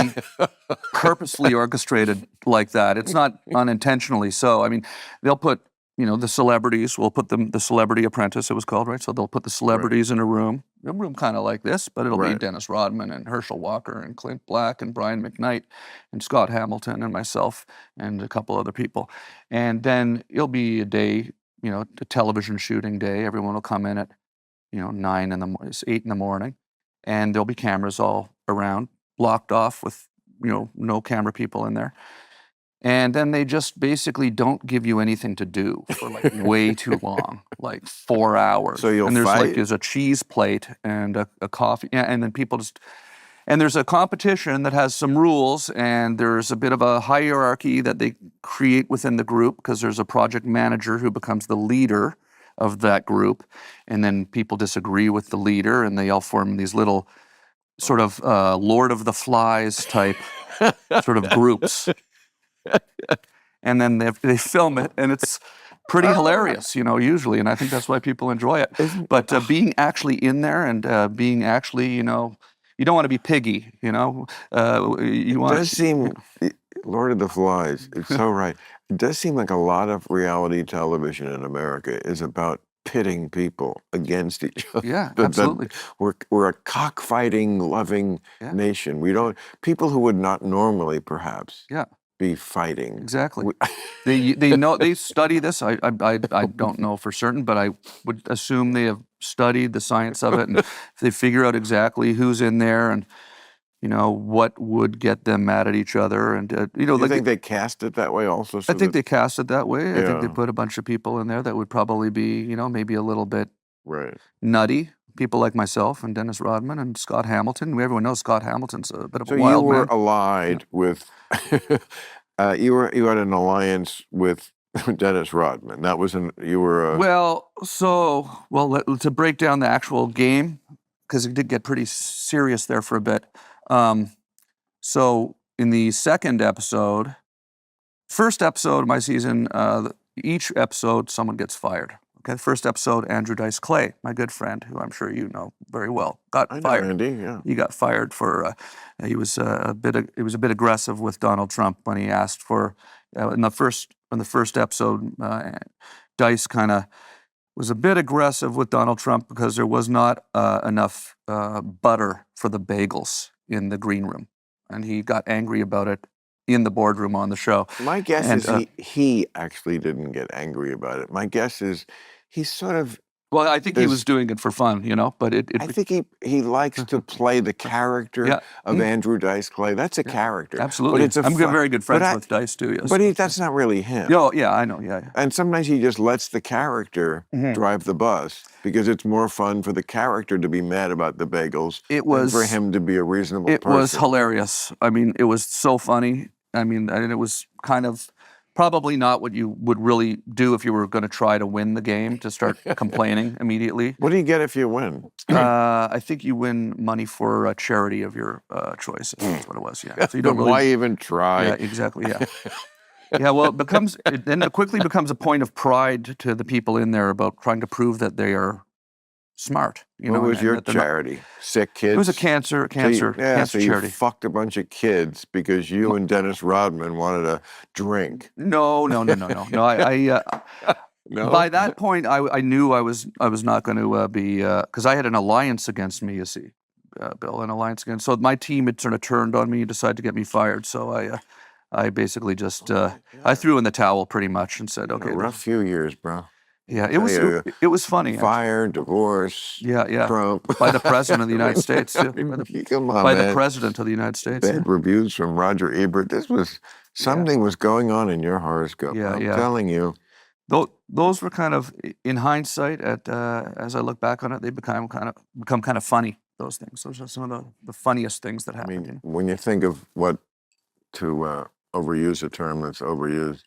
purposely orchestrated like that. It's not unintentionally so. I mean, they'll put, the celebrities, the Celebrity Apprentice, it was called, right? So they'll put the celebrities in a room kind of like this, but it'll be Dennis Rodman and Herschel Walker and Clint Black and Brian McKnight and Scott Hamilton and myself and a couple other people. And then it'll be a day, a television shooting day. Everyone will come in at, 8 in the morning, and there'll be cameras all around, blocked off with, no camera people in there. And then they just basically don't give you anything to do for like way too long, like 4 hours. So you'll and there's fight? There's a cheese plate and a coffee, and then people just. And there's a competition that has some rules, and there's a bit of a hierarchy that they create within the group because there's a project manager who becomes the leader of that group, and then people disagree with the leader, and they all form these little sort of Lord of the Flies type sort of groups. And then they film it, and it's pretty hilarious, usually, and I think that's why people enjoy it. But being actually in there and being actually, you don't want to be piggy, you want. It does seem, Lord of the Flies, it's so right. It does seem like a lot of reality television in America is about pitting people against each other. Yeah, That absolutely. we're a cockfighting, loving Yeah. nation. We don't people who would not normally perhaps Yeah, be fighting. exactly. We- They study this. I don't know for certain, but I would assume they have studied the science of it, and they figure out exactly who's in there and what would get them mad at each other, and Do you like think they cast it that way also? I So think that, they cast it that way. I think they yeah, put a bunch of people in there that would probably be maybe a little bit right. nutty. People like myself and Dennis Rodman and Scott Hamilton. Everyone knows Scott Hamilton's a bit of So a you wild were man. allied with, you had an alliance with Dennis Rodman. That was you were To break down the actual game, because it did get pretty serious there for a bit. So in the first episode of my season, each episode someone gets fired. Okay, the first episode, Andrew Dice Clay, my good friend, who I'm sure you know very well, got I know fired. Andy, yeah. He got fired for he was a bit aggressive with Donald Trump when he asked for in the first episode. Dice kind of was a bit aggressive with Donald Trump because there was not enough butter for the bagels in the green room, and he got angry about it in the boardroom on the show. My guess And, is he actually didn't get angry about it. My guess is he's sort of Well, I think he There's- was doing it for fun, but I think he likes to play the character Yeah. of Andrew Dice Clay. That's a character. absolutely. But it's I'm very good friends with Dice too. Yes. But that's not really him. Oh, yeah, I know. Yeah. And sometimes he just lets the character Mhm. drive the bus because it's more fun for the character to be mad about the bagels It than was for him to be a reasonable It person. was hilarious. I mean, it was so funny. I mean, and it was kind of probably not what you would really do if you were going to try to win the game, to start complaining immediately. What do you get if you win? I think you win money for a charity of your choice. That's what it was. Yeah. So you don't Then really. why even try? Yeah, exactly. Yeah. Yeah. Well, it quickly becomes a point of pride to the people in there about trying to prove that they are smart. What was and your that they're not- charity? Sick kids? It was a cancer so you charity. fucked a bunch of kids because you and Dennis Rodman wanted to drink. No. I No? By that point, I knew I was not going to be, because I had an alliance against me. You see, Bill, an alliance against. So my team had sort of turned on me and decided to get me fired. So I basically just I threw in the towel pretty much and said, okay, A rough few years, bro. yeah, Yeah. it was funny. actually. Fire, divorce, Yeah. Trump. By the president of the United States, too. Come on, By man. the president of the United States. Bad reviews from Roger Ebert. Something was going on in your horoscope. Yeah, I'm yeah. telling you. Those were kind of, in hindsight, as I look back on it, they become kind of funny. Those things. Those are some of the funniest things that I happened. mean, when you think of what, to overuse a term that's overused,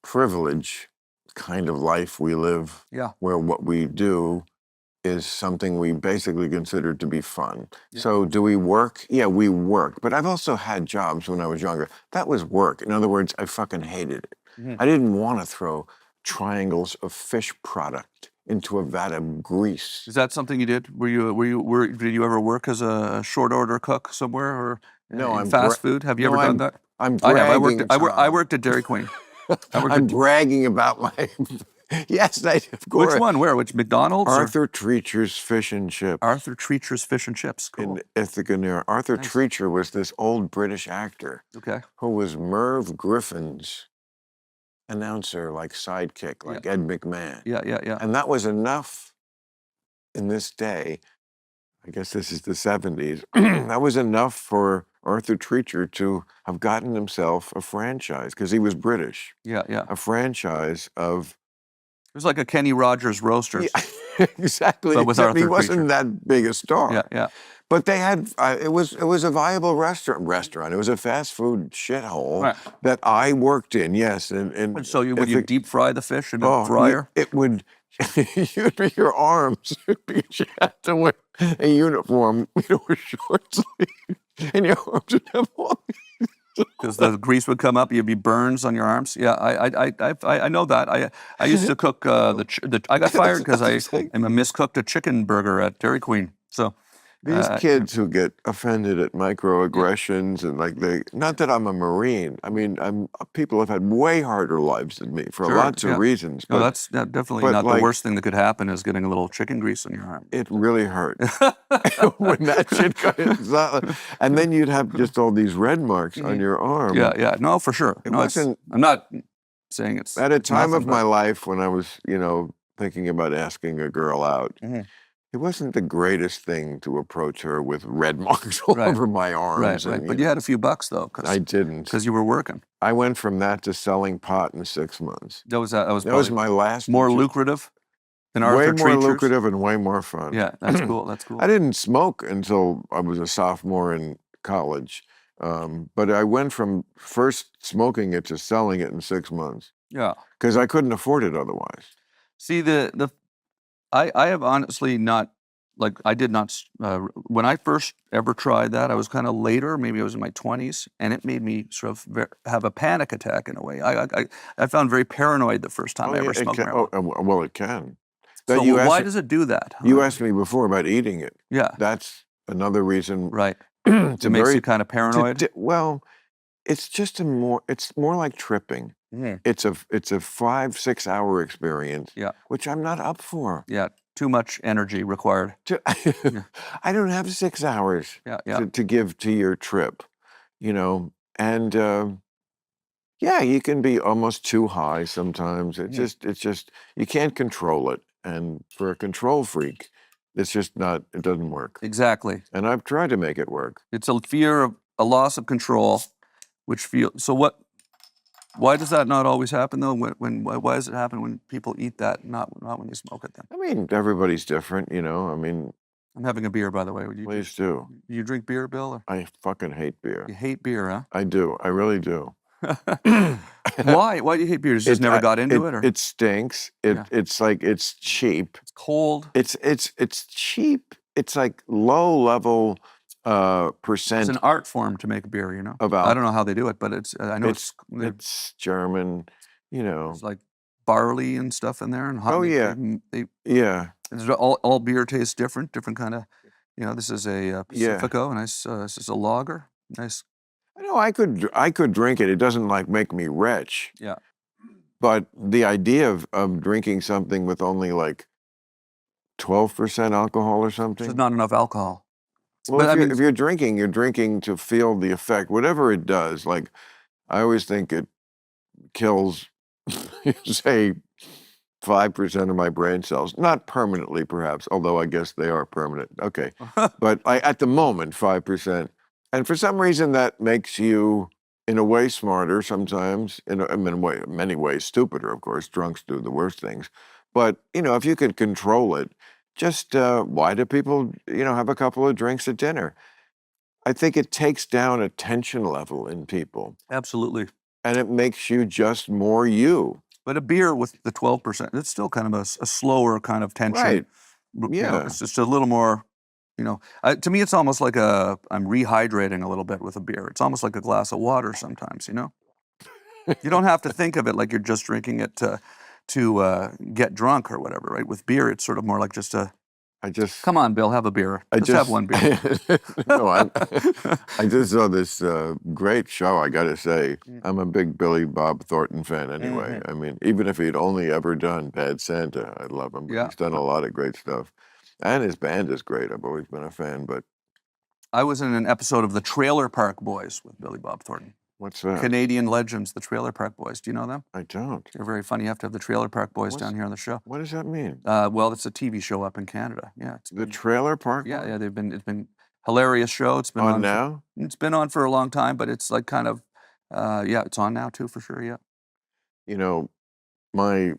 privilege kind of life we live, Yeah. where what we do is something we basically consider to be fun. Yeah. So do we work? Yeah, we work. But I've also had jobs when I was younger. That was work. In other words, I fucking hated it. Mhm. I didn't want to throw triangles of fish product into a vat of grease. Is that something you did? Did you ever work as a short order cook somewhere or No, in I'm fast food? Have you no, ever done that? I'm I have. bragging, I worked at Dairy Queen. I'm bragging about my. Yes, of course. Which one? Where? Which McDonald's? or Arthur Treacher's Fish and Chips Arthur Treacher's Fish and Chips. Cool. in Ithaca, New York. Arthur Nice. Treacher was this old British actor Okay. who was Merv Griffin's announcer, like sidekick, like Ed McMahon. Yeah. And that was enough in this day. I guess this is the 70s. That was enough for Arthur Treacher to have gotten himself a franchise because he was British. Yeah. A franchise of. It was like a Kenny Rogers Roasters. Yeah, exactly. But with except he Arthur wasn't Treacher. that big a star. Yeah. But they had it was a viable restaurant. It was a fast food shithole Right. that I worked in. Yes, and So would you deep fry the fish in a oh, fryer? It would. Your arms because you had to wear a uniform, with short sleeves, and your arms would have all. Because the grease would come up, you'd be burns on your arms. Yeah, I know that. I used to cook I got fired because I miscooked a chicken burger at Dairy Queen. So These kids who get offended at microaggressions and like not that I'm a Marine. I mean, people have had way harder lives than me for lots of reasons. No, But that's definitely not the worst thing that could happen is getting a little chicken grease on your arm. it really hurt when that shit got and then you'd have just all these red marks on your arm. Yeah. No, for sure. It no, wasn't. I'm not saying it's at a time nothing, of my life when I was, thinking about asking a girl out. It wasn't the greatest thing to approach her with red marks all over my arms. Right. But you had a few bucks though. I didn't. Because you were working. I went from that to selling pot in 6 months. That was my last. More lucrative than Arthur Way more Treacher's? Lucrative and way more fun. Yeah, that's cool. That's cool. I didn't smoke until I was a sophomore in college. But I went from first smoking it to selling it in 6 months. Yeah. Because I couldn't afford it otherwise. See, I have honestly not, like, I did not, when I first ever tried that, I was kind of later, maybe I was in my 20s, and it made me sort of have a panic attack in a way. I found very paranoid the first time I ever smoked marijuana. Well, it can. So why does it do that? You asked me before about eating it. Yeah. That's another reason. Right. It makes you kind of paranoid? Well, it's just it's more like tripping. It's a 5-6 hour experience. Yeah. Which I'm not up for. Yeah. Too much energy required. I don't have 6 hours to give to your trip, and you can be almost too high sometimes. It's just you can't control it, and for a control freak, it's just not. It doesn't work. Exactly. And I've tried to make it work. It's a fear of a loss of control, which feels. So what? Why does that not always happen though? Why does it happen when people eat that, not when they smoke it then? I mean, everybody's different, I mean. I'm having a beer, by the way. Please do. You drink beer, Bill? Or? I fucking hate beer. You hate beer, huh? I do. I really do. Why? Why do you hate beer? You just never got into it? Or? It stinks. It's like, it's cheap. It's cold. It's cheap. It's like low level percent. It's an art form to make beer, I don't know how they do it, but I know it's German, It's like barley and stuff in there, and hot. Oh yeah, all beer tastes different kind of. This is a Pacifico, nice. This is a lager, nice. I know I could drink it. It doesn't like make me rich. Yeah. But the idea of drinking something with only like 12% alcohol or something. There's not enough alcohol. Well, if you're drinking to feel the effect, whatever it does. Like, I always think it kills, say, 5% of my brain cells. Not permanently, perhaps, although I guess they are permanent. Okay. But at the moment, 5%. And for some reason, that makes you, in a way, smarter sometimes. In many ways, stupider, of course. Drunks do the worst things. But, if you could control it, just why do people, have a couple of drinks at dinner? I think it takes down a tension level in people. Absolutely. And it makes you just more you. But a beer with the 12%, it's still kind of a slower kind of tension. Right. Yeah. It's just a little more, to me, it's almost like I'm rehydrating a little bit with a beer. It's almost like a glass of water sometimes, You don't have to think of it like you're just drinking it to get drunk or whatever, right? With beer, it's sort of more like just come on, Bill, have a beer. Just have one beer. No, I just saw this great show, I got to say. I'm a big Billy Bob Thornton fan anyway. I mean, even if he'd only ever done Bad Santa, I love him. Yeah. He's done a lot of great stuff. And his band is great. I've always been a fan, but... I was in an episode of The Trailer Park Boys with Billy Bob Thornton. What's that? Canadian legends, the Trailer Park Boys. Do you know them? I don't. They're very funny. You have to have the Trailer Park Boys down here on the show. What does that mean? Well, it's a TV show up in Canada. Yeah. The Trailer Park? Yeah. It's been hilarious show. It's been on now? It's been on for a long time, but it's like kind of, it's on now too for sure. Yeah. My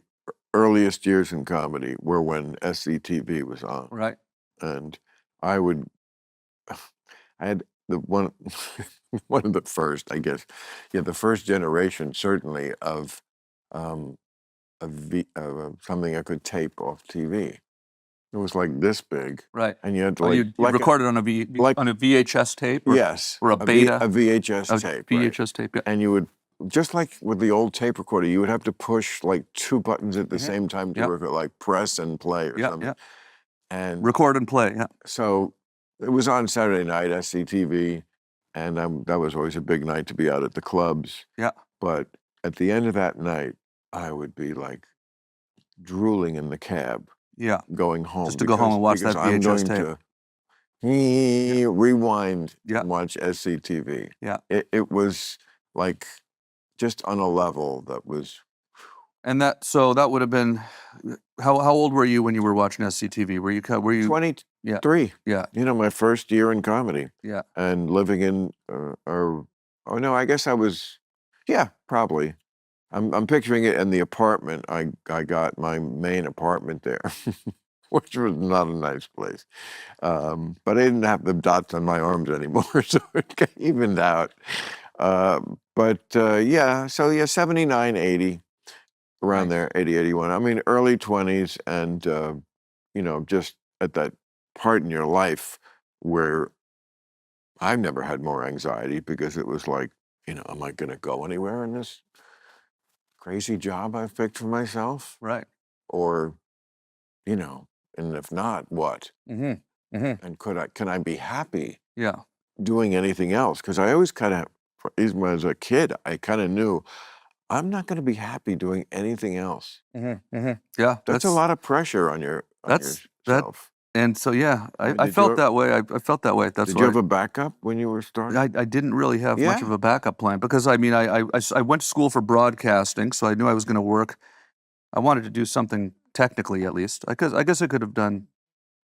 earliest years in comedy were when SCTV was on. Right. And I had the one of the first, I guess, the first generation certainly of something I could tape off TV. It was like this big, right? And you had to you record it on a VHS tape, yes, or a beta, a VHS tape, VHS tape, yeah. And you would, just like with the old tape recorder, you would have to push like 2 buttons at the same time to work it, like press and play or something. Yeah. And record and play, yeah. So it was on Saturday night, SCTV, and that was always a big night to be out at the clubs. Yeah. But at the end of that night, I would be like drooling in the cab Yeah. going home Just to go home and watch that I'm VHS going tape. to rewind Yeah. and watch SCTV. Yeah. It was like just on a level that was And so that would have been, how old were you when you were watching SCTV? Were you 23. Yeah. You know, my first year in comedy. Yeah. And living in, oh no, I guess I was, yeah, probably. I'm picturing it in the apartment. I got my main apartment there, which was not a nice place. But I didn't have the dots on my arms anymore, so it got evened out. Yeah, so yeah, 79, 80, around Nice. there, 80, 81. I mean, early 20s, and you know, just at that part in your life where I've never had more anxiety, because it was like, you know, am I going to go anywhere in this crazy job I've picked for myself? Right. Or, you know, and if not, what? Mm-hmm. Mm-hmm. And can I be happy Yeah. doing anything else? Because I always kind of, even as a kid, I kind of knew I'm not going to be happy doing anything else. Mm-hmm. Mm-hmm. Yeah. That's a lot of pressure on That. yourself. And so, yeah, I mean, I felt that way. I felt that way. That's did you why have a backup when you were starting? I didn't really have much of Yeah. a backup plan, because I mean, I went to school for broadcasting, so I knew I was going to work. I wanted to do something technically, at least. I guess I could have done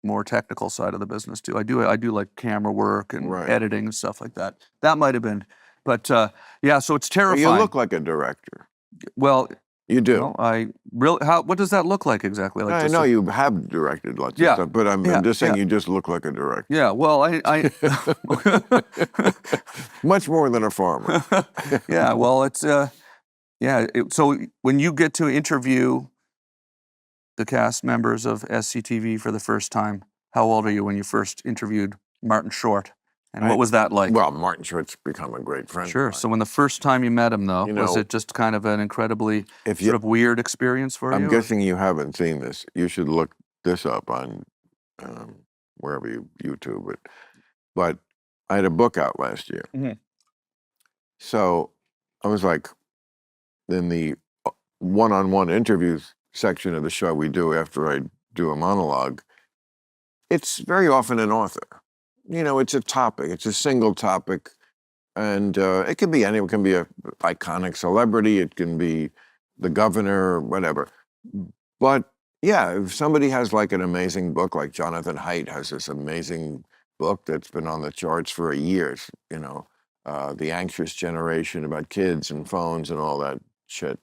more technical side of the business too. I do like camera work and Right. editing and stuff like that. That might have been, but yeah. So it's Well, terrifying. you look like a director. Well, You do. no, I really. What does that look like exactly? Like I know you have directed lots Yeah. of stuff, but I'm Yeah, just saying yeah. you just look like a director. Yeah. Well, I Much more than a farmer. yeah. Well, it's yeah. So when you get to interview the cast members of SCTV for the first time, how old are you when you first interviewed Martin Short? And what was that like? Well, Martin Short's become a great friend. Sure. So when the first time you met him, though, You was know, it just kind of an incredibly if sort of weird experience for you? I'm or- guessing you haven't seen this. You should look this up on wherever you YouTube it. But I had a book out last year. Mhm. So I was like, in the one-on-one interviews section of the show we do after I do a monologue, it's very often an author. You know, it's a topic. It's a single topic. And it can be anyone. It can be a iconic celebrity. It can be the governor or whatever. But yeah, if somebody has like an amazing book, like Jonathan Haidt has this amazing book that's been on the charts for years, you know, The Anxious Generation, about kids and phones and all that shit.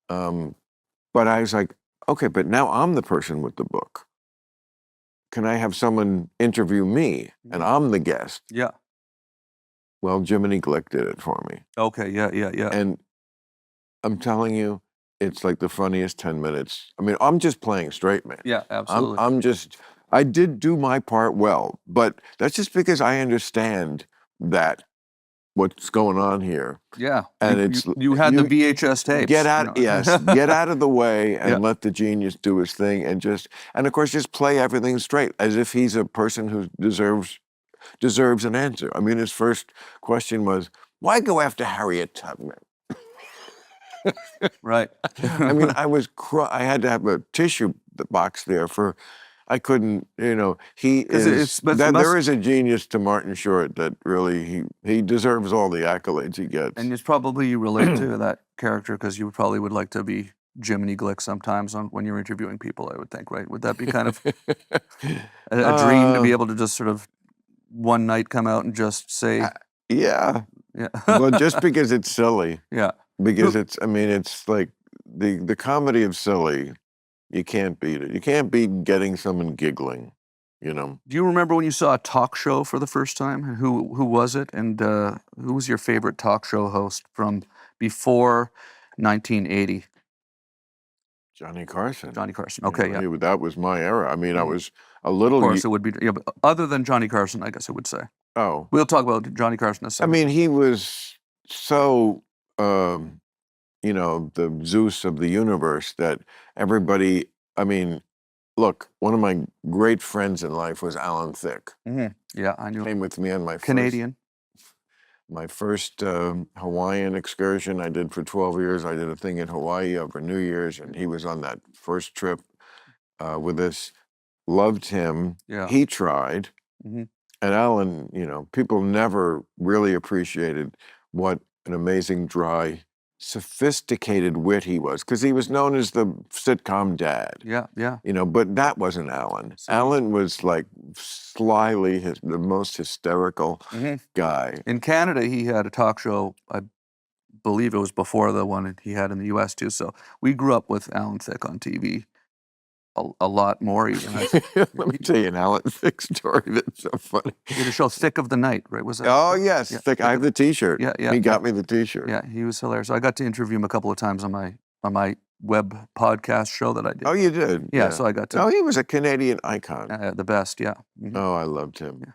But I was like, okay, but now I'm the person with the book. Can I have someone interview me and I'm the guest? Yeah. Well, Jiminy Glick did it for me. Okay. Yeah. Yeah. Yeah. And I'm telling you, it's like the funniest 10 minutes. I mean, I'm just playing straight man. Yeah. Absolutely. I did do my part well, but that's just because I understand that what's going on here. Yeah. And you had the VHS tapes. Get out, yes, get out of the way and Yeah. let the genius do his thing, and of course, just play everything straight as if he's a person who deserves an answer. I mean, his first question was, why go after Harriet Tubman? Right. I mean, I had to have a tissue box there I couldn't, you know, there is a genius to Martin Short that really, he deserves all the accolades he gets. And it's probably you relate to that character because you probably would like to be Jiminy Glick sometimes when you're interviewing people, I would think, right? Would that be kind of a dream to be able to just sort of one night come out and just say, yeah. yeah. Well, just because it's silly. Yeah. Because it's like the comedy of silly, you can't beat it. You can't beat getting someone giggling, you know. Do you remember when you saw a talk show for the first time? Who was it? And who was your favorite talk show host from before 1980? Johnny Carson. Johnny Carson. Okay, yeah. That was my era. I mean, I was a little... Of course, it would be... Yeah, but other than Johnny Carson, I guess I would say. Oh. We'll talk about Johnny Carson in a second. I mean, he was so, you know, the Zeus of the universe that everybody... I mean, look, one of my great friends in life was Alan Thicke. Yeah, I knew. Came with me on my Canadian. first Hawaiian excursion I did for 12 years. I did a thing in Hawaii over New Year's, and he was on that first trip with us. Loved him. Yeah. He tried. Mhm. And Alan, you know, people never really appreciated what an amazing, dry, sophisticated wit he was, because he was known as the sitcom dad. Yeah, yeah. You know, but that wasn't Alan. So Alan was like slyly the most hysterical guy. in Canada, he had a talk show. I believe it was before the one he had in the U.S. too. So we grew up with Alan Thicke on TV a lot more even. Let me tell you an Alan Thicke story that's so funny. He had a show, Thick of the Night, right? Was that? Oh, yes. Yeah, Thicke. I have the T-shirt. Yeah, yeah. He got me the T-shirt. Yeah, he was hilarious. I got to interview him a couple of times on my web podcast show that I did. Oh, you did? Yeah, so I got to. Oh, he was a Canadian icon. The best, yeah. Oh, I loved him.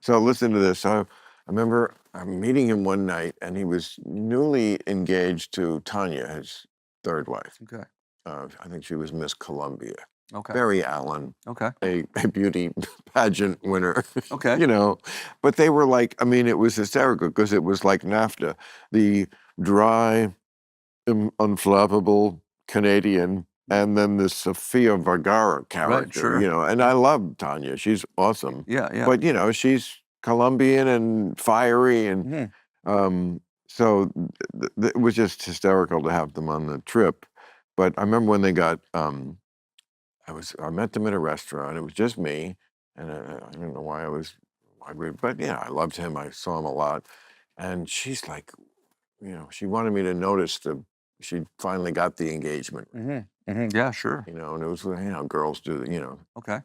So listen to this. So I remember meeting him one night, and he was newly engaged to Tanya, his third wife. Okay. I think she was Miss Columbia. Okay. Barry Allen. Okay. A beauty pageant winner. Okay. You know, but they were like, I mean, it was hysterical because it was like NAFTA, the dry, unflappable Canadian, and then the Sofia Vergara character, Right, sure. you know, and I love Tanya. She's awesome. Yeah, yeah. But, you know, she's Colombian and fiery. And so it was just hysterical to have them on the trip. But I remember when they got, I met them at a restaurant. It was just me. And I don't know why but yeah, I loved him. I saw him a lot. And she's like, you know, she wanted me to notice she finally got the engagement. Yeah, sure. You know, and it was, you know, girls do, you know. Okay.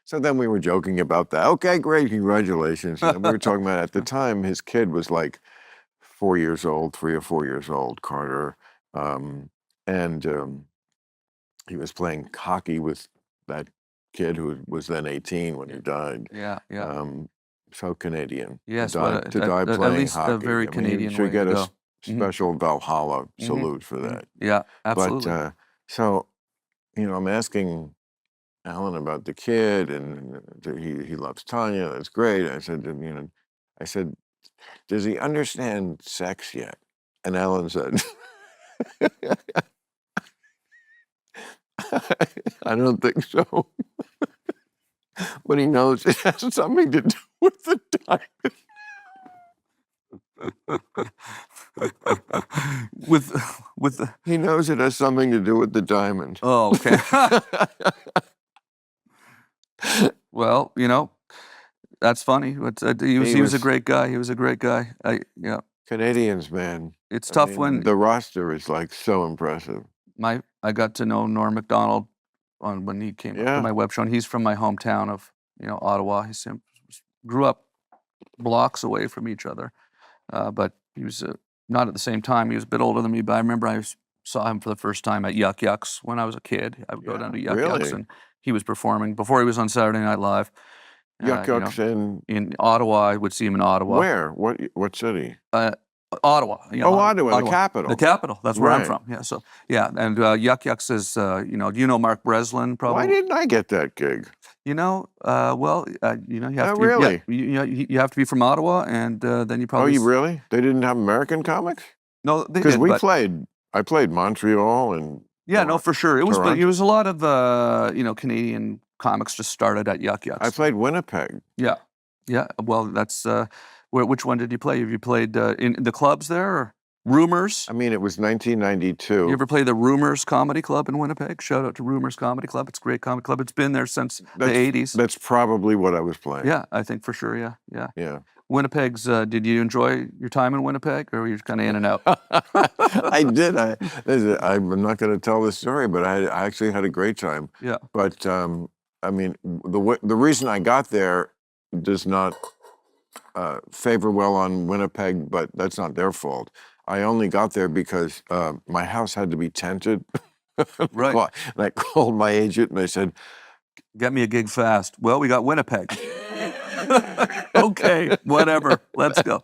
So then we were joking about that. Okay, great, congratulations. And we were talking about at the time, his kid was like 4 years old, 3 or 4 years old, Carter. And he was playing hockey with that kid who was then 18 when he died. Yeah, yeah. So Canadian. Yes, to but die playing at least hockey. a very I mean, Canadian you should way get to a go. special Valhalla salute for that. Yeah, absolutely. But so, you know, I'm asking Alan about the kid, and he loves Tanya. That's great. I said, you know, does he understand sex yet? And Alan said, I don't think so. But he knows it has something to do with the diamond. with the He knows it has something to do with the diamond. Oh, okay. Well, you know, that's funny. He was a great guy. He was a great guy. Yeah. Canadians, man. It's tough when the roster is like so impressive. I got to know Norm Macdonald when he came up to my web show, and he's from my hometown of, you know, Ottawa. He grew up blocks away from each other, but he was not at the same time. He was a bit older than me, but I remember I saw him for the first time at Yuck Yucks when I was a kid. I would go down to Yuck Yucks, and he was performing before he was on Saturday Night Live. Yuck Yucks in Ottawa. I would see him in Ottawa. Where? What city? Ottawa. You know, Ottawa, the capital. The capital. That's where I'm from. Yeah. So yeah, and Yuck Yucks is you know, do you know Mark Breslin? Probably. Why didn't I get that gig? You know, well, you know, you have to really. You have to be from Ottawa, and then you probably. Oh, you really? They didn't have American comics? No, they did. Because I played Montreal and. Yeah, no, for sure. It was a lot of you know, Canadian comics just started at Yuck Yucks. I played Winnipeg. Yeah, yeah. Well, that's which one did you play? Have you played in the clubs there? Or Rumors? I mean, it was 1992. You ever play the Rumors Comedy Club in Winnipeg? Shout out to Rumors Comedy Club. It's a great comedy club. It's been there since the 80s. That's probably what I was playing. Yeah, I think for sure. Yeah, yeah. Yeah. Winnipeg's. Did you enjoy your time in Winnipeg, or were you kind of in and out? I did. I'm not going to tell this story, but I actually had a great time. Yeah. But I mean, the reason I got there does not favor well on Winnipeg, but that's not their fault. I only got there because my house had to be tented. Right. And I called my agent and I said, "Get me a gig fast." Well, we got Winnipeg. Okay, whatever. Let's go.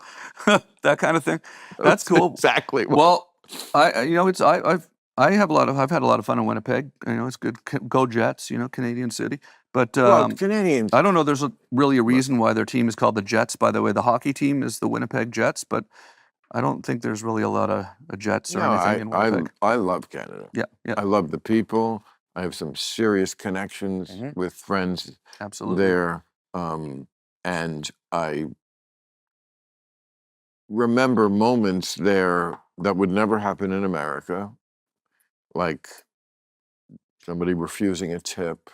That kind of thing. That's cool. Exactly. Well, you know, I've I've had a lot of fun in Winnipeg. You know, it's good. Go Jets, you know, Canadian city. But Well, Canadians. I don't know. There's really a reason why their team is called the Jets. By the way, the hockey team is the Winnipeg Jets, but I don't think there's really a lot of Jets or No, anything in Winnipeg. I love Canada. Yeah, yeah, I love the people. I have some serious connections with friends absolutely. there, and I remember moments there that would never happen in America, like somebody refusing a tip.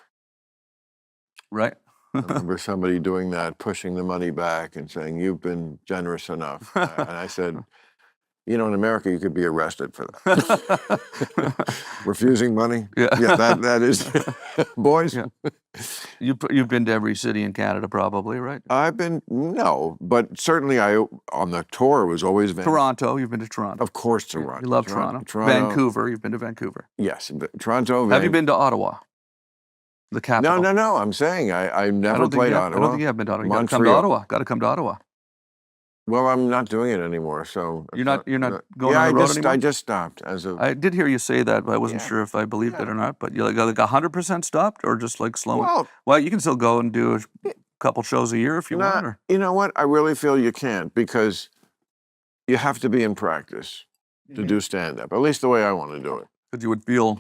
Right. I remember somebody doing that, pushing the money back and saying, "You've been generous enough." And I said, "You know, in America, you could be arrested for that." Refusing money? Yeah. Yeah, that is, boys. Yeah. You've been to every city in Canada, probably, right? No, but certainly on the tour was always Toronto. You've been to Toronto. Of course, Toronto. You love Toronto. Vancouver. You've been to Vancouver. Yes, Toronto. Have you been to Ottawa, the capital? No. I'm saying I never played Ottawa. I don't think you have been to Ottawa. You gotta come to Montreal. Ottawa. Got to come to Ottawa. Well, I'm not doing it anymore, so You're not going on the road anymore? I just stopped as of. I did hear you say that, but I wasn't sure if I believed it or not. But you like 100% stopped, or just like slowing? Well, you can still go and do a couple shows a year if you want. Or? You know what? I really feel you can't, because you have to be in practice to do stand-up. At least the way I want to do it. Because you would feel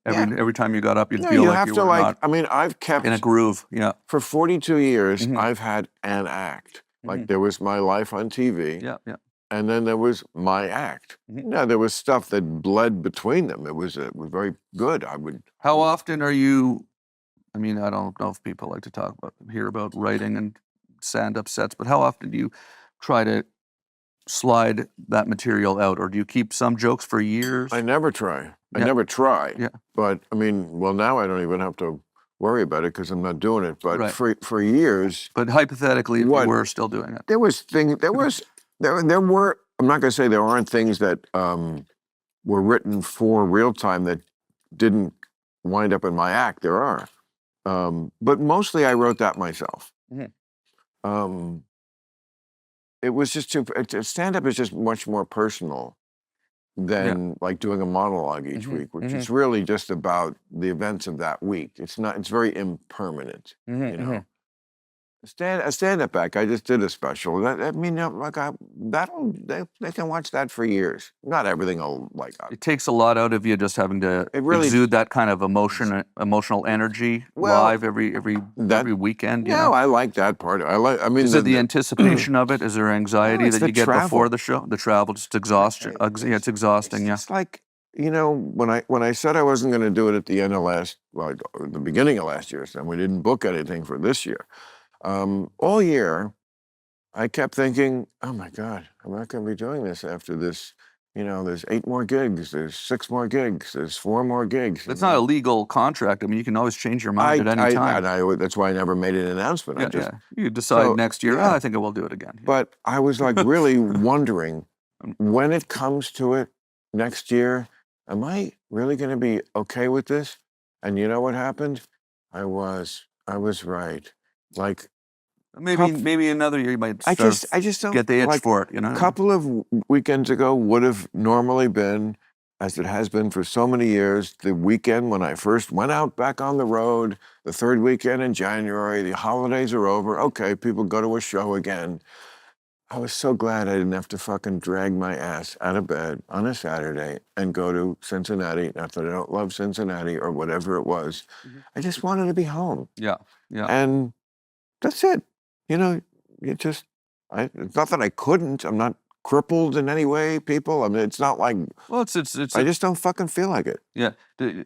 every time you got up, you'd feel you like have you to were not I mean, I've kept in a groove. Yeah. For 42 years. I've had an act. Like there was my life on TV. Yeah, yeah. And then there was my act. Now there was stuff that bled between them. It was very good. How often are you? I mean, I don't know if people like to hear about writing and stand-up sets, but how often do you try to slide that material out, or do you keep some jokes for years? I never try. I never try. Yeah. But I mean, well, now I don't even have to worry about it because I'm not doing it. But for years. But hypothetically, if you were still doing it, there were. I'm not going to say there aren't things that were written for real time that didn't wind up in my act. There are, but mostly I wrote that myself. It was just stand-up is just much more personal than like doing a monologue each week, which is really just about the events of that week. It's very impermanent, you know. A stand-up act. I just did a special. I mean, they can watch that for years. Not everything will like. It takes a lot out of you just having to exude that kind of emotional energy live every weekend. You know? I like that part. I mean, is it the anticipation of it? Is there anxiety that you get before the show? The travel, just exhaustion. Right. It's exhausting. It's like, you know, when I said I wasn't going to do it at the end of the beginning of last year, and we didn't book anything for this year. All year, I kept thinking, oh my God, I'm not going to be doing this after this. You know, there's 8 more gigs, there's 6 more gigs, there's 4 more gigs. It's not a legal contract. I mean, you can always change your mind at any time. That's why I never made an announcement. You decide next year, I think I will do it again. But I was like really wondering, when it comes to it next year, am I really going to be okay with this? And you know what happened? I was right. Like maybe another year you might I just don't get the itch for it, you know. A couple of weekends ago would have normally been, as it has been for so many years, the weekend when I first went out back on the road, the 3rd weekend in January, the holidays are over, okay, people go to a show again. I was so glad I didn't have to fucking drag my ass out of bed on a Saturday and go to Cincinnati. Not that I don't love Cincinnati or whatever it was. I just wanted to be home. Yeah. And that's it. You know, it's not that I couldn't. I'm not crippled in any way, people. I mean, it's not like. Well, it's. I just don't fucking feel like it. Yeah. Did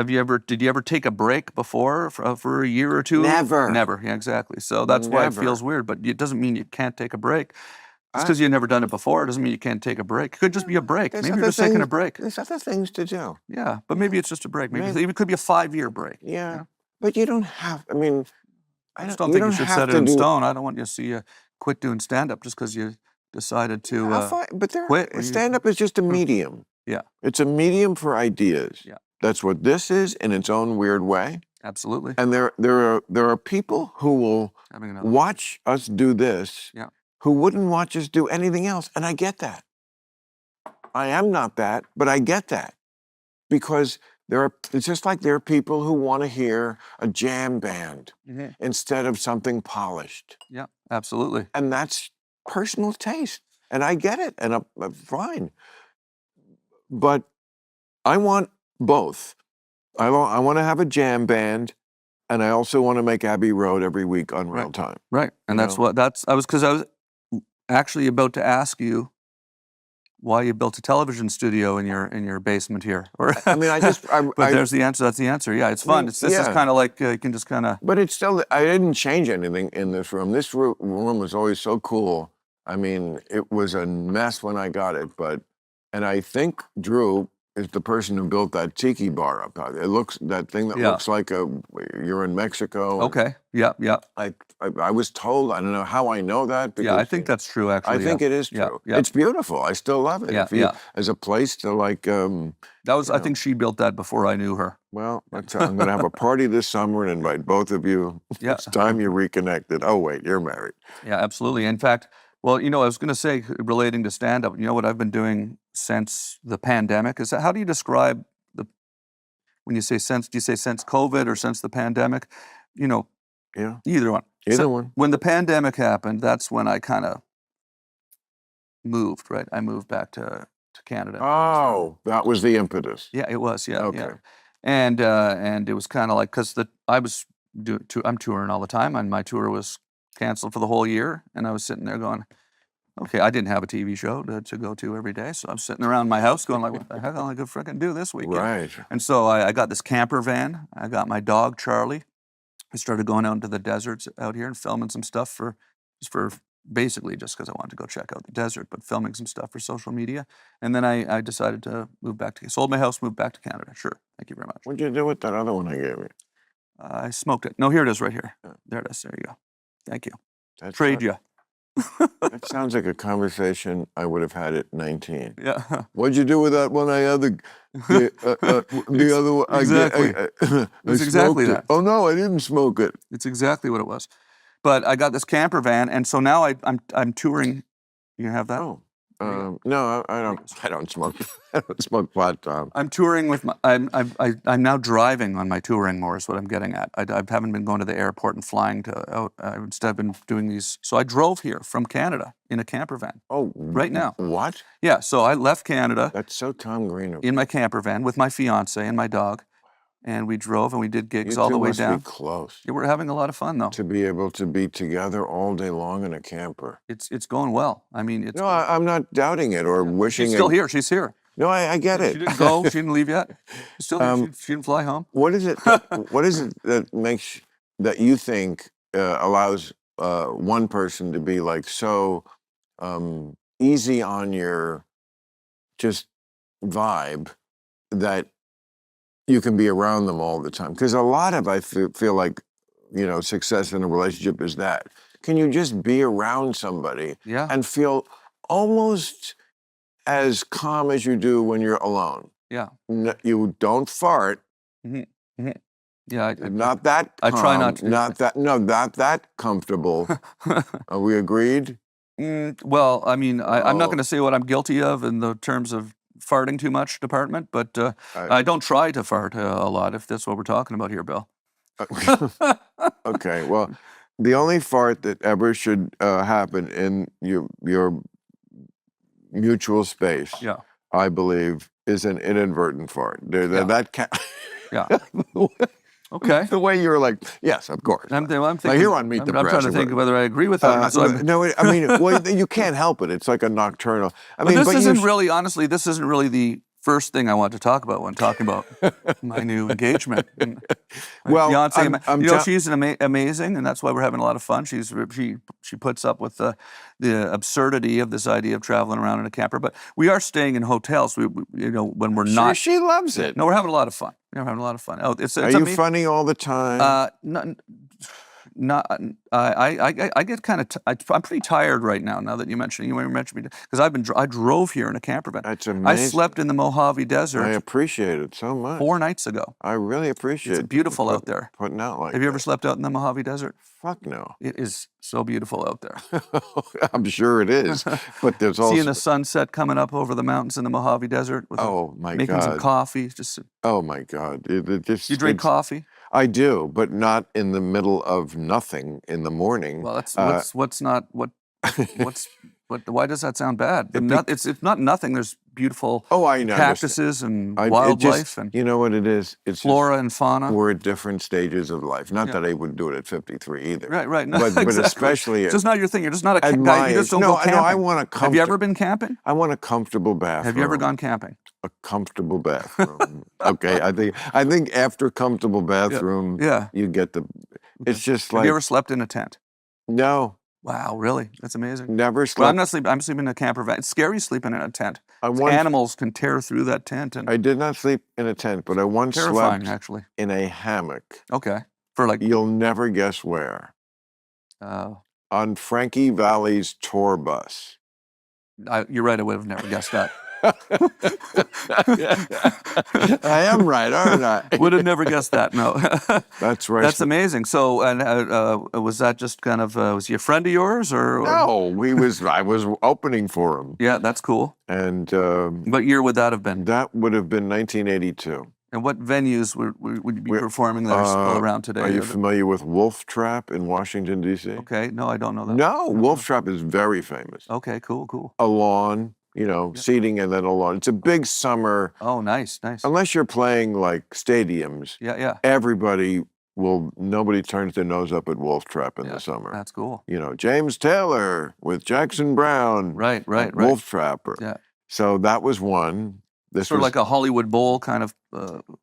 you ever take a break before for a year or two? Never. Yeah, exactly. So that's why it feels weird. But it doesn't mean you can't take a break. Just because you've never done it before, it doesn't mean you can't take a break. It could just be a break. Maybe you're just taking a break. There's other things to do. Yeah, but maybe it's just a break. Maybe it could be a 5-year break. Yeah. But you don't have. I mean. I just don't think you should set it in stone. I don't want you to see you quit doing stand-up just because you decided to quit. Stand-up is just a medium. Yeah. It's a medium for ideas. Yeah. That's what this is in its own weird way. Absolutely. And there are people who will watch us do this who wouldn't watch us do anything else. And I get that. I am not that, but I get that. because it's just like there are people who want to hear a jam band instead of something polished. Yeah, absolutely. And that's personal taste. And I get it, and I'm fine. But I want both. I want to have a jam band, and I also want to make Abbey Road every week on real time. Right, and You that's know? what I was actually about to ask you why you built a television studio in your basement here. Or I mean, but there's the answer. That's the answer. Yeah, it's fun. This is kind of like you can just kind of. But it's still, I didn't change anything in this room. This room was always so cool. I mean, it was a mess when I got it, and I think Drew is the person who built that tiki bar up. It looks, that thing that looks like you're in Mexico. Okay. Yeah. I was told, I don't know how I know that. Yeah, I think that's true, actually. I think it is true. Yeah. It's beautiful. I still love it. As a place to like... that was, I think she built that before I knew her. Well, I'm going to have a party this summer and invite both of you. Yeah. It's time you reconnected. Oh, wait, you're married. Yeah, absolutely. In fact, well, I was going to say, relating to stand-up, what I've been doing since the pandemic is, how do you describe when you say since, do you say since COVID or since the pandemic? Yeah. Either one. Either one. When the pandemic happened, that's when I kind of moved, right? I moved back to Canada. Oh, that was the impetus. Yeah, it was. Yeah. Okay. Yeah. And it was kind of like, because I'm touring all the time, and my tour was canceled for the whole year, and I was sitting there going, okay, I didn't have a TV show to go to every day, so I'm sitting around my house going like, what the heck am I going to frickin' do this weekend? Right. And so I got this camper van. I got my dog, Charlie. I started going out into the deserts out here and filming some stuff for basically just because I wanted to go check out the desert, but filming some stuff for social media. And then I decided to move back sold my house, moved back to Canada. Sure. Thank you very much. What'd you do with that other one I gave you? I smoked it. No, here it is right here. There it is. There you go. Thank you. Trade you. That sounds like a conversation I would have had at 19. Yeah. What'd you do with that one? The other one. Exactly. It's exactly that. Oh no, I didn't smoke it. It's exactly what it was. But I got this camper van, and so now I'm touring. You have that? Oh. No, I don't smoke. I don't smoke pot, Tom. I'm touring with I'm now driving on my touring more is what I'm getting at. I haven't been going to the airport and flying to out. Instead, I've been doing these. So I drove here from Canada in a camper van. Oh, right now. What? Yeah. So I left Canada. That's so Tom Green. In my camper van with my fiance and my dog, and we drove and we did gigs all the way down. Be close. Yeah, we're having a lot of fun though. To be able to be together all day long in a camper. It's going well. I mean, it's. No, I'm not doubting it or wishing. She's still here. She's here. No, I get it. She didn't go. She didn't leave yet. She's still here. She didn't fly home. What is it? What is it that you think allows one person to be like so easy on your just vibe that you can be around them all the time? Because a lot of I feel like success in a relationship is that. Can you just be around somebody and feel almost as calm as you do when you're alone? Yeah. You don't fart. Mm-hmm. Yeah. Not that calm. I try not to. Not that comfortable. Are we agreed? Well, I mean, I'm not going to say what I'm guilty of in the terms of farting too much department, but I don't try to fart a lot, if that's what we're talking about here, Bill. Okay, well, the only fart that ever should happen in your mutual space, I believe, is an inadvertent fart. Yeah. Okay. The way you're like, yes, of course. I'm thinking, here on Meet the Press. I'm trying to think whether I agree with that. No, I mean, well, you can't help it. It's like a nocturnal. But this isn't really, honestly, this isn't really the first thing I want to talk about when talking about my new engagement. Well, Beyonce, she's amazing, and that's why we're having a lot of fun. She puts up with the absurdity of this idea of traveling around in a camper. But we are staying in hotels. When we're not. She loves it. No, we're having a lot of fun. We're having a lot of fun. Oh, Are you funny all the time? not. I get kind of. I'm pretty tired right now. Now that you mentioned, you mentioned me because I drove here in a camper van. That's I amazing. slept in the Mojave I Desert appreciate it so much. 4 nights ago. I really appreciate It's beautiful out there. putting out like Have you ever that. slept out in the Mojave Desert? Fuck no. It is so beautiful out there. I'm sure it is, but there's also Seeing the sunset coming up over the mountains in the Mojave Desert. With making some coffee. Just oh my God! you drink coffee? I do, but not in the middle of nothing in the morning. Well, that's why does that sound bad? It's not nothing. There's beautiful I know cactuses and wildlife and you know what it is? It's flora and fauna. We're at different stages of life. Not that I would do it at 53 either. Right. No, but exactly. especially it's just not your thing. You're just not a guy. You just don't go camping. No, I want a Have you ever been camping? I want a comfortable bathroom. Have you ever gone camping? A comfortable bathroom. Okay, I think after comfortable bathroom, you get the. It's just like. Have you ever slept in a tent? No. Wow, really? That's amazing. Never slept. Well, I'm not sleeping. I'm sleeping in a camper van. It's scary sleeping in a tent. Animals can tear through that tent. And I did not sleep in a tent, but I once slept actually in a hammock. Okay, for like you'll never guess where. On Frankie Valli's tour bus. You're right. I would have never guessed that. I am right, aren't I? Would have never guessed that. No, that's right. That's amazing. So, and was that just kind of was he a friend of yours, or? No, I was opening for him. Yeah, that's cool. And what year would that have been? That would have been 1982. And what venues would you be performing that are still around today? Are you familiar with Wolf Trap in Washington, D.C.? Okay, no, I don't know that. No, Wolf Trap is very famous. Okay, cool. A lawn. Seating and then a lawn. It's a big summer. Oh, nice. Unless you're playing like stadiums. Yeah. Nobody turns their nose up at Wolf Trap in the summer. That's cool. James Taylor with Jackson Brown. Right. Wolf Trapper. Yeah. So that was one. This sort of like a Hollywood Bowl kind of.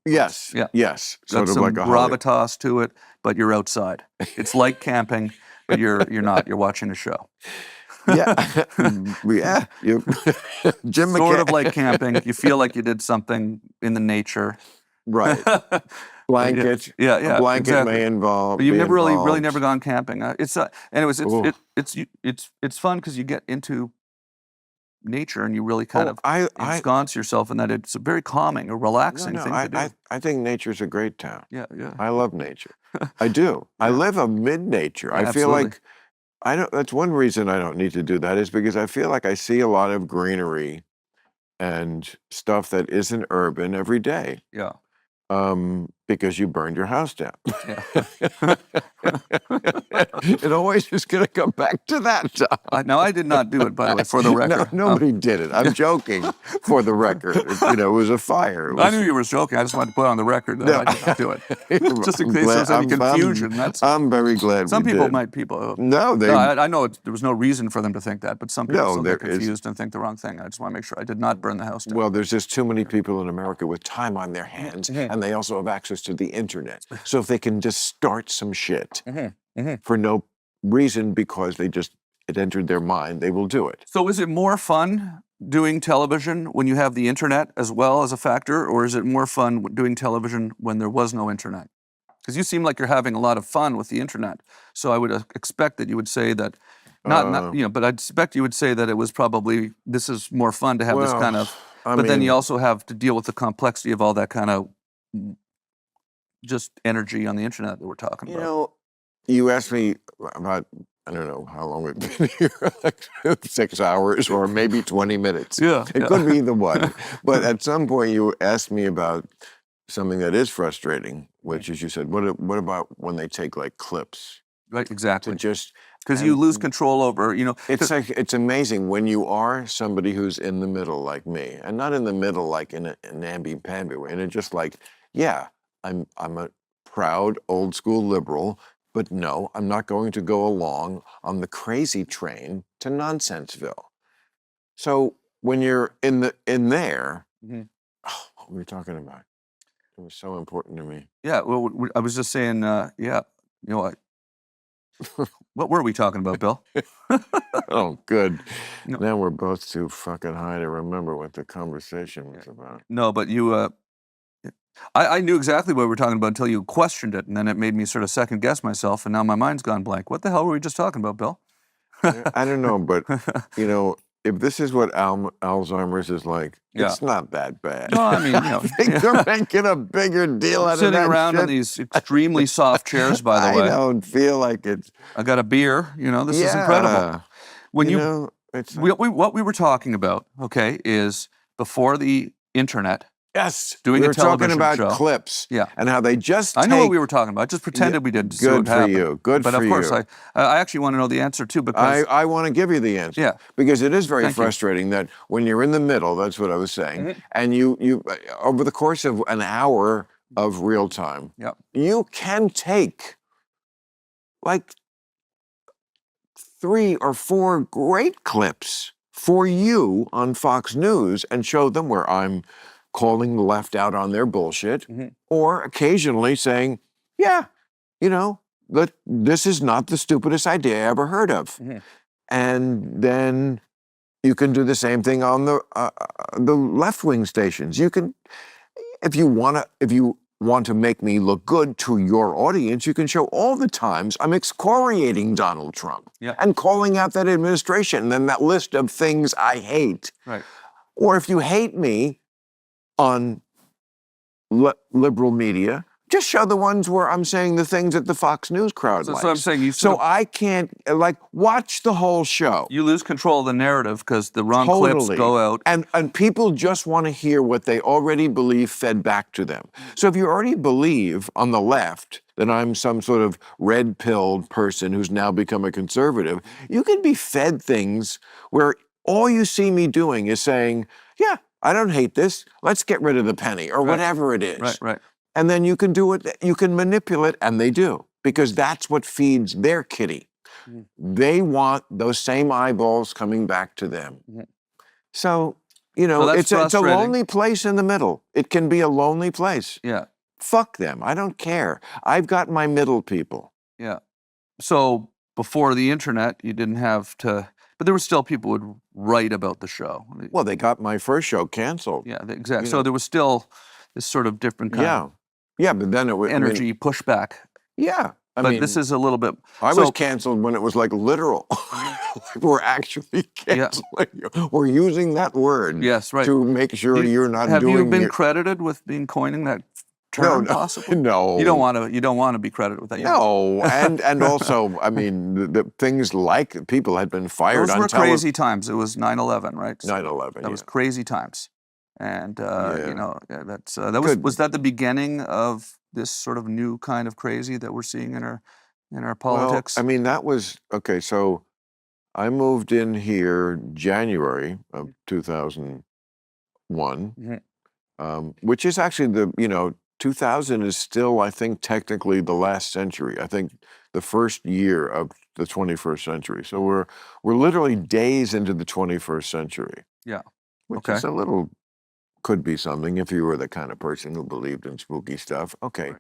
Yes. Yeah. Yes. Sort of like a gravitas to it, but you're outside. It's like camping, but you're not. You're watching a show. Yeah. Jim McCann. Sort of like camping. You feel like you did something in the nature. Right. Blanket. Yeah. A blanket exactly. may involve. But you've never really never gone camping. Anyways, it's fun because you get into nature and you really kind of ensconce yourself in that. It's a very calming, a relaxing thing to do. I think nature's a great town. Yeah. I love nature. I do. I live amid nature. I feel like. That's one reason I don't need to do that is because I feel like I see a lot of greenery and stuff that isn't urban every day. Yeah. Because you burned your house down. Yeah. It always is going to come back to that. No, I did not do it, by the way, for the record. No, nobody did it. I'm joking for the record. It was a fire. I knew you were joking. I just wanted to put it on the record that I did not do it. Just in case there's any confusion. I'm very glad some we people did. might people. No, I know there was no reason for them to think that, but some people get confused is. and think the wrong thing. I just want to make sure I did not burn the house down. Well, there's just too many people in America with time on their hands, and they also have access to the internet. So if they can just start some shit for no reason because it entered their mind, they will do it. So is it more fun doing television when you have the internet as well as a factor, or is it more fun doing television when there was no internet? Because you seem like you're having a lot of fun with the internet. So I would expect that you would say that, but I'd expect you would say that it was probably, this is more fun to have this kind of, then you also have to deal with the complexity of all that kind of just energy on the internet that we're talking about. You asked me about, I don't know how long we've been here, like 6 hours or maybe 20 minutes. Yeah. It could be either one. But at some point you asked me about something that is frustrating, which is you said, what about when they take like clips? Right, exactly. Because you lose control over, It's amazing when you are somebody who's in the middle like me, and not in the middle like in an namby-pamby way, and it's just like, yeah, I'm a proud old school liberal, but no, I'm not going to go along on the crazy train to Nonsenseville. So when you're in there, what were we talking about? It was so important to me. Yeah, well, I was just saying, what were we talking about, Bill? Oh, good. No. Now we're both too fucking high to remember what the conversation was about. No, but you, I knew exactly what we were talking about until you questioned it, and then it made me sort of second guess myself, and now my mind's gone blank. What the hell were we just talking about, Bill? I don't know, but you know, if this is what Alzheimer's is like, Yeah. it's not that bad. No, I mean, you know, I think they're making a bigger deal out of sitting that around in shit. these extremely soft chairs, by the I way. don't feel like it's. I got a beer. You know, this is incredible. When you know, it's what we were talking about, okay, is before the internet. yes, doing we a were talking television about show. clips, Yeah. and how they just. I know what we were talking about. Just pretended we didn't. See Good what for happened. you. Good but for you. But of course, I actually want to know the answer too, because I want to give you the answer. Yeah. Because it is very Thank you. frustrating that when you're in the middle, that's what I was saying, and you over the course of an hour of real time, Yep. you can take like 3 or 4 great clips for you on Fox News and show them where I'm calling the left out on their bullshit, or occasionally saying, yeah, you know, this is not the stupidest idea I ever heard of. And then you can do the same thing on the left-wing stations. You can, if you want to make me look good to your audience, you can show all the times I'm excoriating Donald Trump and calling out that administration and then that list of things I hate. Right. Or if you hate me on liberal media, just show the ones where I'm saying the things that the Fox News crowd likes. So I'm saying so I can't, watch the whole show. You lose control of the narrative because the wrong clips go out. And people just want to hear what they already believe fed back to them. So if you already believe on the left that I'm some sort of red-pilled person who's now become a conservative, you can be fed things where all you see me doing is saying, yeah, I don't hate this. Let's get rid of the penny or whatever it is. Right. And then you can do it, you can manipulate, and they do, because that's what feeds their kitty. They want those same eyeballs coming back to them. So, you know, it's a lonely place in the middle. It can be a lonely place. Yeah. Fuck them. I don't care. I've got my middle people. Yeah. So before the internet, you didn't have to, but there were still people who would write about the show. Well, they got my first show canceled. Yeah, exactly. So there was still this sort of different kind of but then it was energy pushback. Yeah. I mean, this is a little bit. I was canceled when it was like literal. We're actually canceling you. We're using that word to make sure you're not doing. Have you been credited with coining that term? Possibly? No. You don't want to be credited with that. No, and also, I mean, the things like people had been fired on. Those were crazy times. It was 9/11, right? 9/11. That was crazy times. And you know, was that the beginning of this sort of new kind of crazy that we're seeing in our politics? Well, I mean, that was okay. So I moved in here January of 2001, which is actually 2000 is still, I think, technically the last century. I think the first year of the 21st century. So we're literally days into the 21st century. Yeah. Which is a little. Could be something if you were the kind of person who believed in spooky stuff. Okay.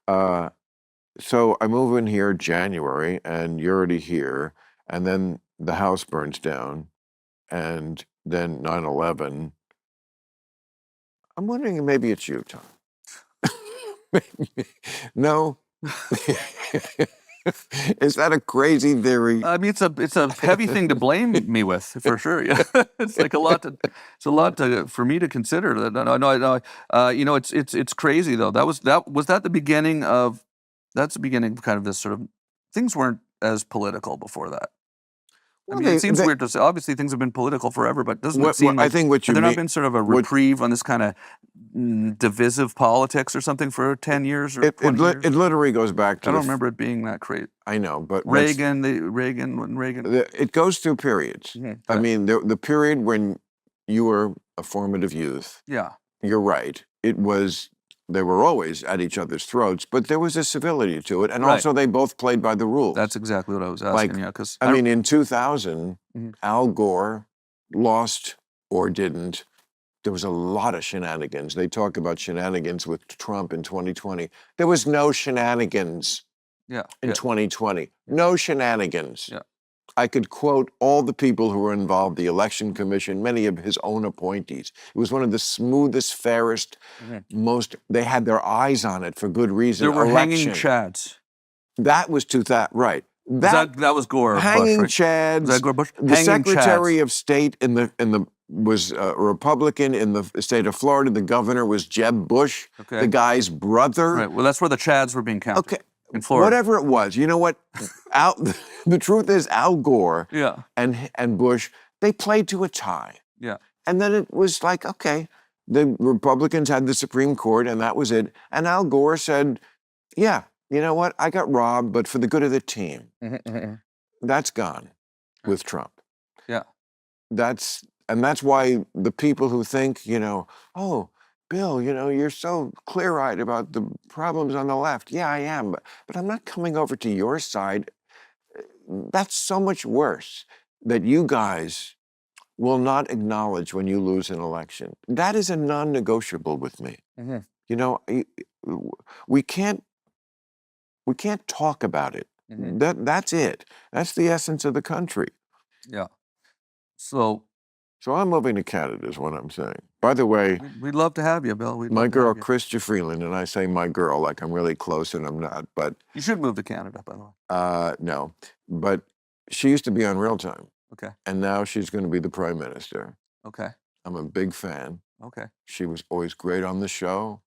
So I move in here January, and you're already here, and then the house burns down, and then 9/11. I'm wondering if maybe it's you, Tom. No? Is that a crazy theory? I mean, it's a heavy thing to blame me with, for sure. Yeah, it's like a lot for me to consider. You know, it's crazy though. Was that the beginning of? That's the beginning of kind of this sort of. Things weren't as political before that. Well, I mean, it seems weird to say. Obviously, things have been political forever, but doesn't it seem like there not been sort of a reprieve on this kind of divisive politics or something for 10 years or 20 years? It literally goes back to. I don't remember it being that crazy. I know, but Reagan. It goes through periods. I mean, the period when you were a formative youth. Yeah, you're right. It was. They were always at each other's throats, but there was a civility to it, and also they both played by the rules. That's exactly what I was asking. Because I mean, in 2000, Al Gore lost or didn't. There was a lot of shenanigans. They talk about shenanigans with Trump in 2020. There was no shenanigans in 2020. No shenanigans. Yeah. I could quote all the people who were involved, the election commission, many of his own appointees. It was one of the smoothest, fairest, they had their eyes on it for good reason. There were hanging election. chads. That was 2000, right. That was Gore or Bush, hanging right? chads. Was that Gore Bush? The Hanging Secretary chads. of State was a Republican in the state of Florida. The governor was Jeb Bush, Okay. the guy's brother. Right. Well, that's where the chads were being counted. Okay. In Florida. Whatever it was, you know what? The truth is, Al Gore Yeah. and Bush, they played to a tie. Yeah. And then it was like, okay, the Republicans had the Supreme Court, and that was it. And Al Gore said, yeah, you know what? I got robbed, but for the good of the team. That's gone with Trump. Yeah. That's why the people who think, you know, oh, Bill, you know, you're so clear-eyed about the problems on the left. Yeah, I am, but I'm not coming over to your side. That's so much worse that you guys will not acknowledge when you lose an election. That is a non-negotiable with me. You know, we can't talk about it. That's it. That's the essence of the country. Yeah. So I'm moving to Canada is what I'm saying. By the way, we'd love to have you, Bill. my girl, Christia Freeland, and I say my girl like I'm really close and I'm not, but... You should move to Canada, by the way. No, but she used to be on Real Time. Okay. And now she's going to be the Prime Minister. Okay. I'm a big fan. Okay. She was always great on the show.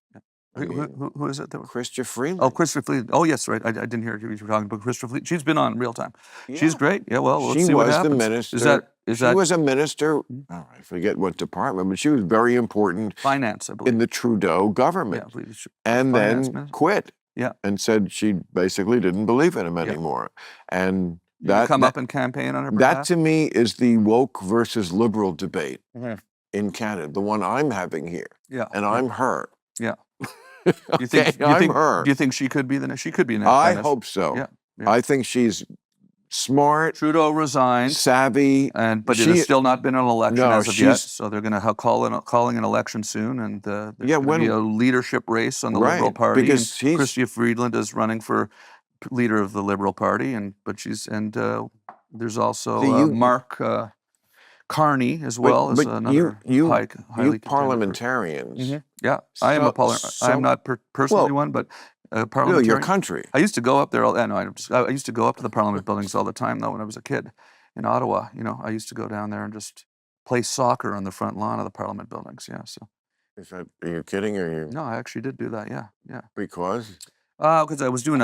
Who is it? Christia Freeland. Oh, Christopher Freeland. Oh, yes, right. I didn't hear you were talking about Christopher Freeland. She's been on Real Time. Yeah. She's great. Yeah, well, let's see what happens. She was the minister. She was a minister. Oh, I forget what department, but she was very important. Finance, I believe. In the Trudeau government. Yeah, I believe and then minister. quit. Yeah. And said she basically didn't believe in him anymore. And you come up and campaign on her behalf? That to me is the woke versus liberal debate in Canada, the one I'm having here. Yeah. And I'm her. Yeah. Do you think she could be she could be an I hope so. Yeah. I think she's smart. Trudeau resigned. Savvy. But it has still not been an election as of yet. So they're going to calling an election soon. And there's going to be a leadership race on the Liberal Party. Because Christia Freeland is running for leader of the Liberal Party. There's also Mark Carney as well as another highly parliamentarians. Yeah, I am a parliamentarian. I'm not personally one, but parliamentarian. Your country. I used to go up there. I used to go up to the Parliament buildings all the time, though, when I was a kid in Ottawa. You know, I used to go down there and just play soccer on the front lawn of the Parliament buildings. Yeah. So. Are you kidding? Or you? No, I actually did do that. Yeah. Yeah. Because? Because I was doing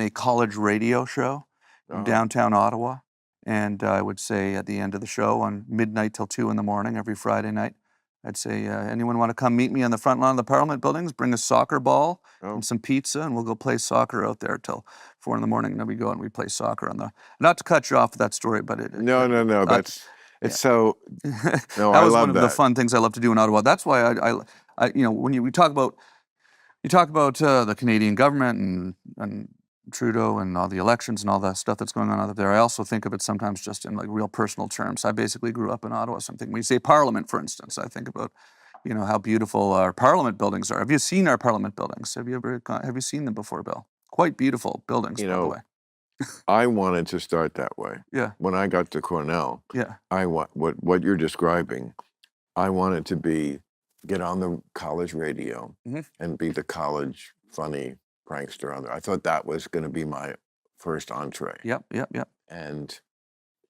a college radio show in downtown Ottawa. And I would say at the end of the show on midnight till 2 in the morning every Friday night, I'd say, anyone want to come meet me on the front lawn of the Parliament buildings, bring a soccer ball and some pizza, and we'll go play soccer out there till 4 in the morning. And then we go and we play soccer not to cut you off with that story, but No. It's so, that was one of the fun things I love to do in Ottawa. That's why I when we talk about, the Canadian government and Trudeau and all the elections and all that stuff that's going on out there, I also think of it sometimes just in like real personal terms. I basically grew up in Ottawa. Something when you say Parliament, for instance, I think about, how beautiful our Parliament buildings are. Have you seen our Parliament buildings? Have you seen them before, Bill? Quite beautiful buildings, by the way. I wanted to start that way. Yeah. When I got to Cornell. Yeah. I want what you're describing. I wanted to get on the college radio and be the college funny prankster on there. I thought that was going to be my first entree. Yep. And it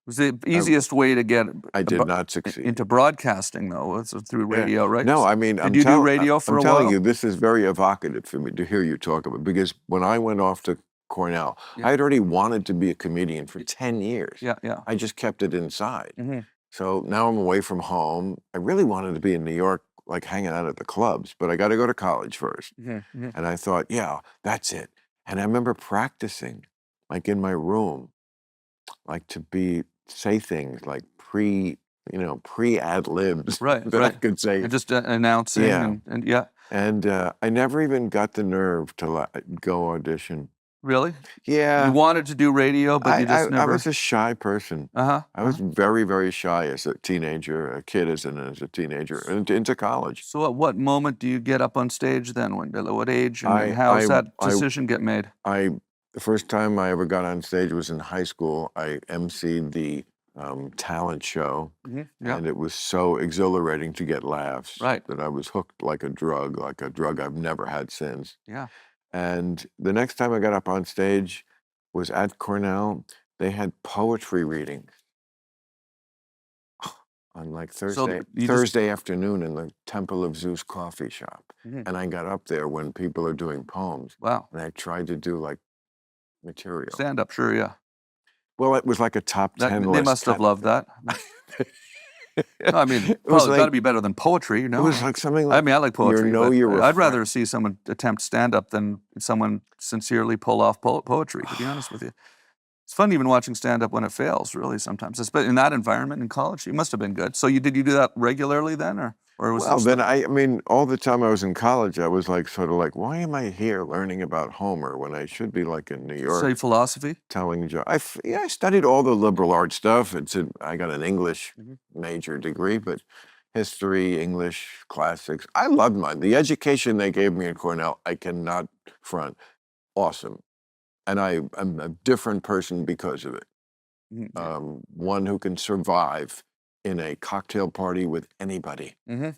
was the easiest way to get. I did not succeed into broadcasting, though. It's through radio, right? No, I mean, did you do radio for a while? I'm telling you, this is very evocative for me to hear you talk about it, because when I went off to Cornell, I had already wanted to be a comedian for 10 years. Yeah. I just kept it inside. So now I'm away from home. I really wanted to be in New York, like hanging out at the clubs, but I got to go to college first. And I thought, yeah, that's it. And I remember practicing, like in my room, like to say things like pre-ad libs that I could say. And just announcing. And I never even got the nerve to go audition. Really? Yeah. You wanted to do radio, but you just never... I was a shy person. I was very, very shy as a teenager, a teenager, and into college. So at what moment do you get up on stage then? At what age? And how does that decision get made? The first time I ever got on stage was in high school. I emceed the talent show, Yeah. and it was so exhilarating to get laughs Right. that I was hooked like a drug I've never had since. Yeah. And the next time I got up on stage was at Cornell. They had poetry readings on like So you just Thursday afternoon in the Temple of Zeus coffee shop. Mhm. And I got up there when people are doing poems, Wow. and I tried to do like material. Stand up, sure, yeah. Well, it was like a top 10 They list. must have loved that. No, I mean, It was probably got to like be better than poetry, you it know? was like something I like, mean, I like poetry, know but you're a I'd friend. rather see someone attempt stand-up than someone sincerely pull off poetry, to be honest with you. It's fun even watching stand-up when it fails, really, sometimes. But in that environment in college, it must have been good. So did you do that regularly then, or was it Well, just then I mean, all the time I was in college, I was like, sort of like, why am I here learning about Homer when I should be like in New York say philosophy? telling jokes? I studied all the liberal arts stuff. I got an English Mhm. major degree, but history, English, classics. I loved mine. The education they gave me at Cornell, I cannot front. Awesome. And I'm a different person because of it. Yeah. One who can survive in a cocktail party with anybody. Yeah,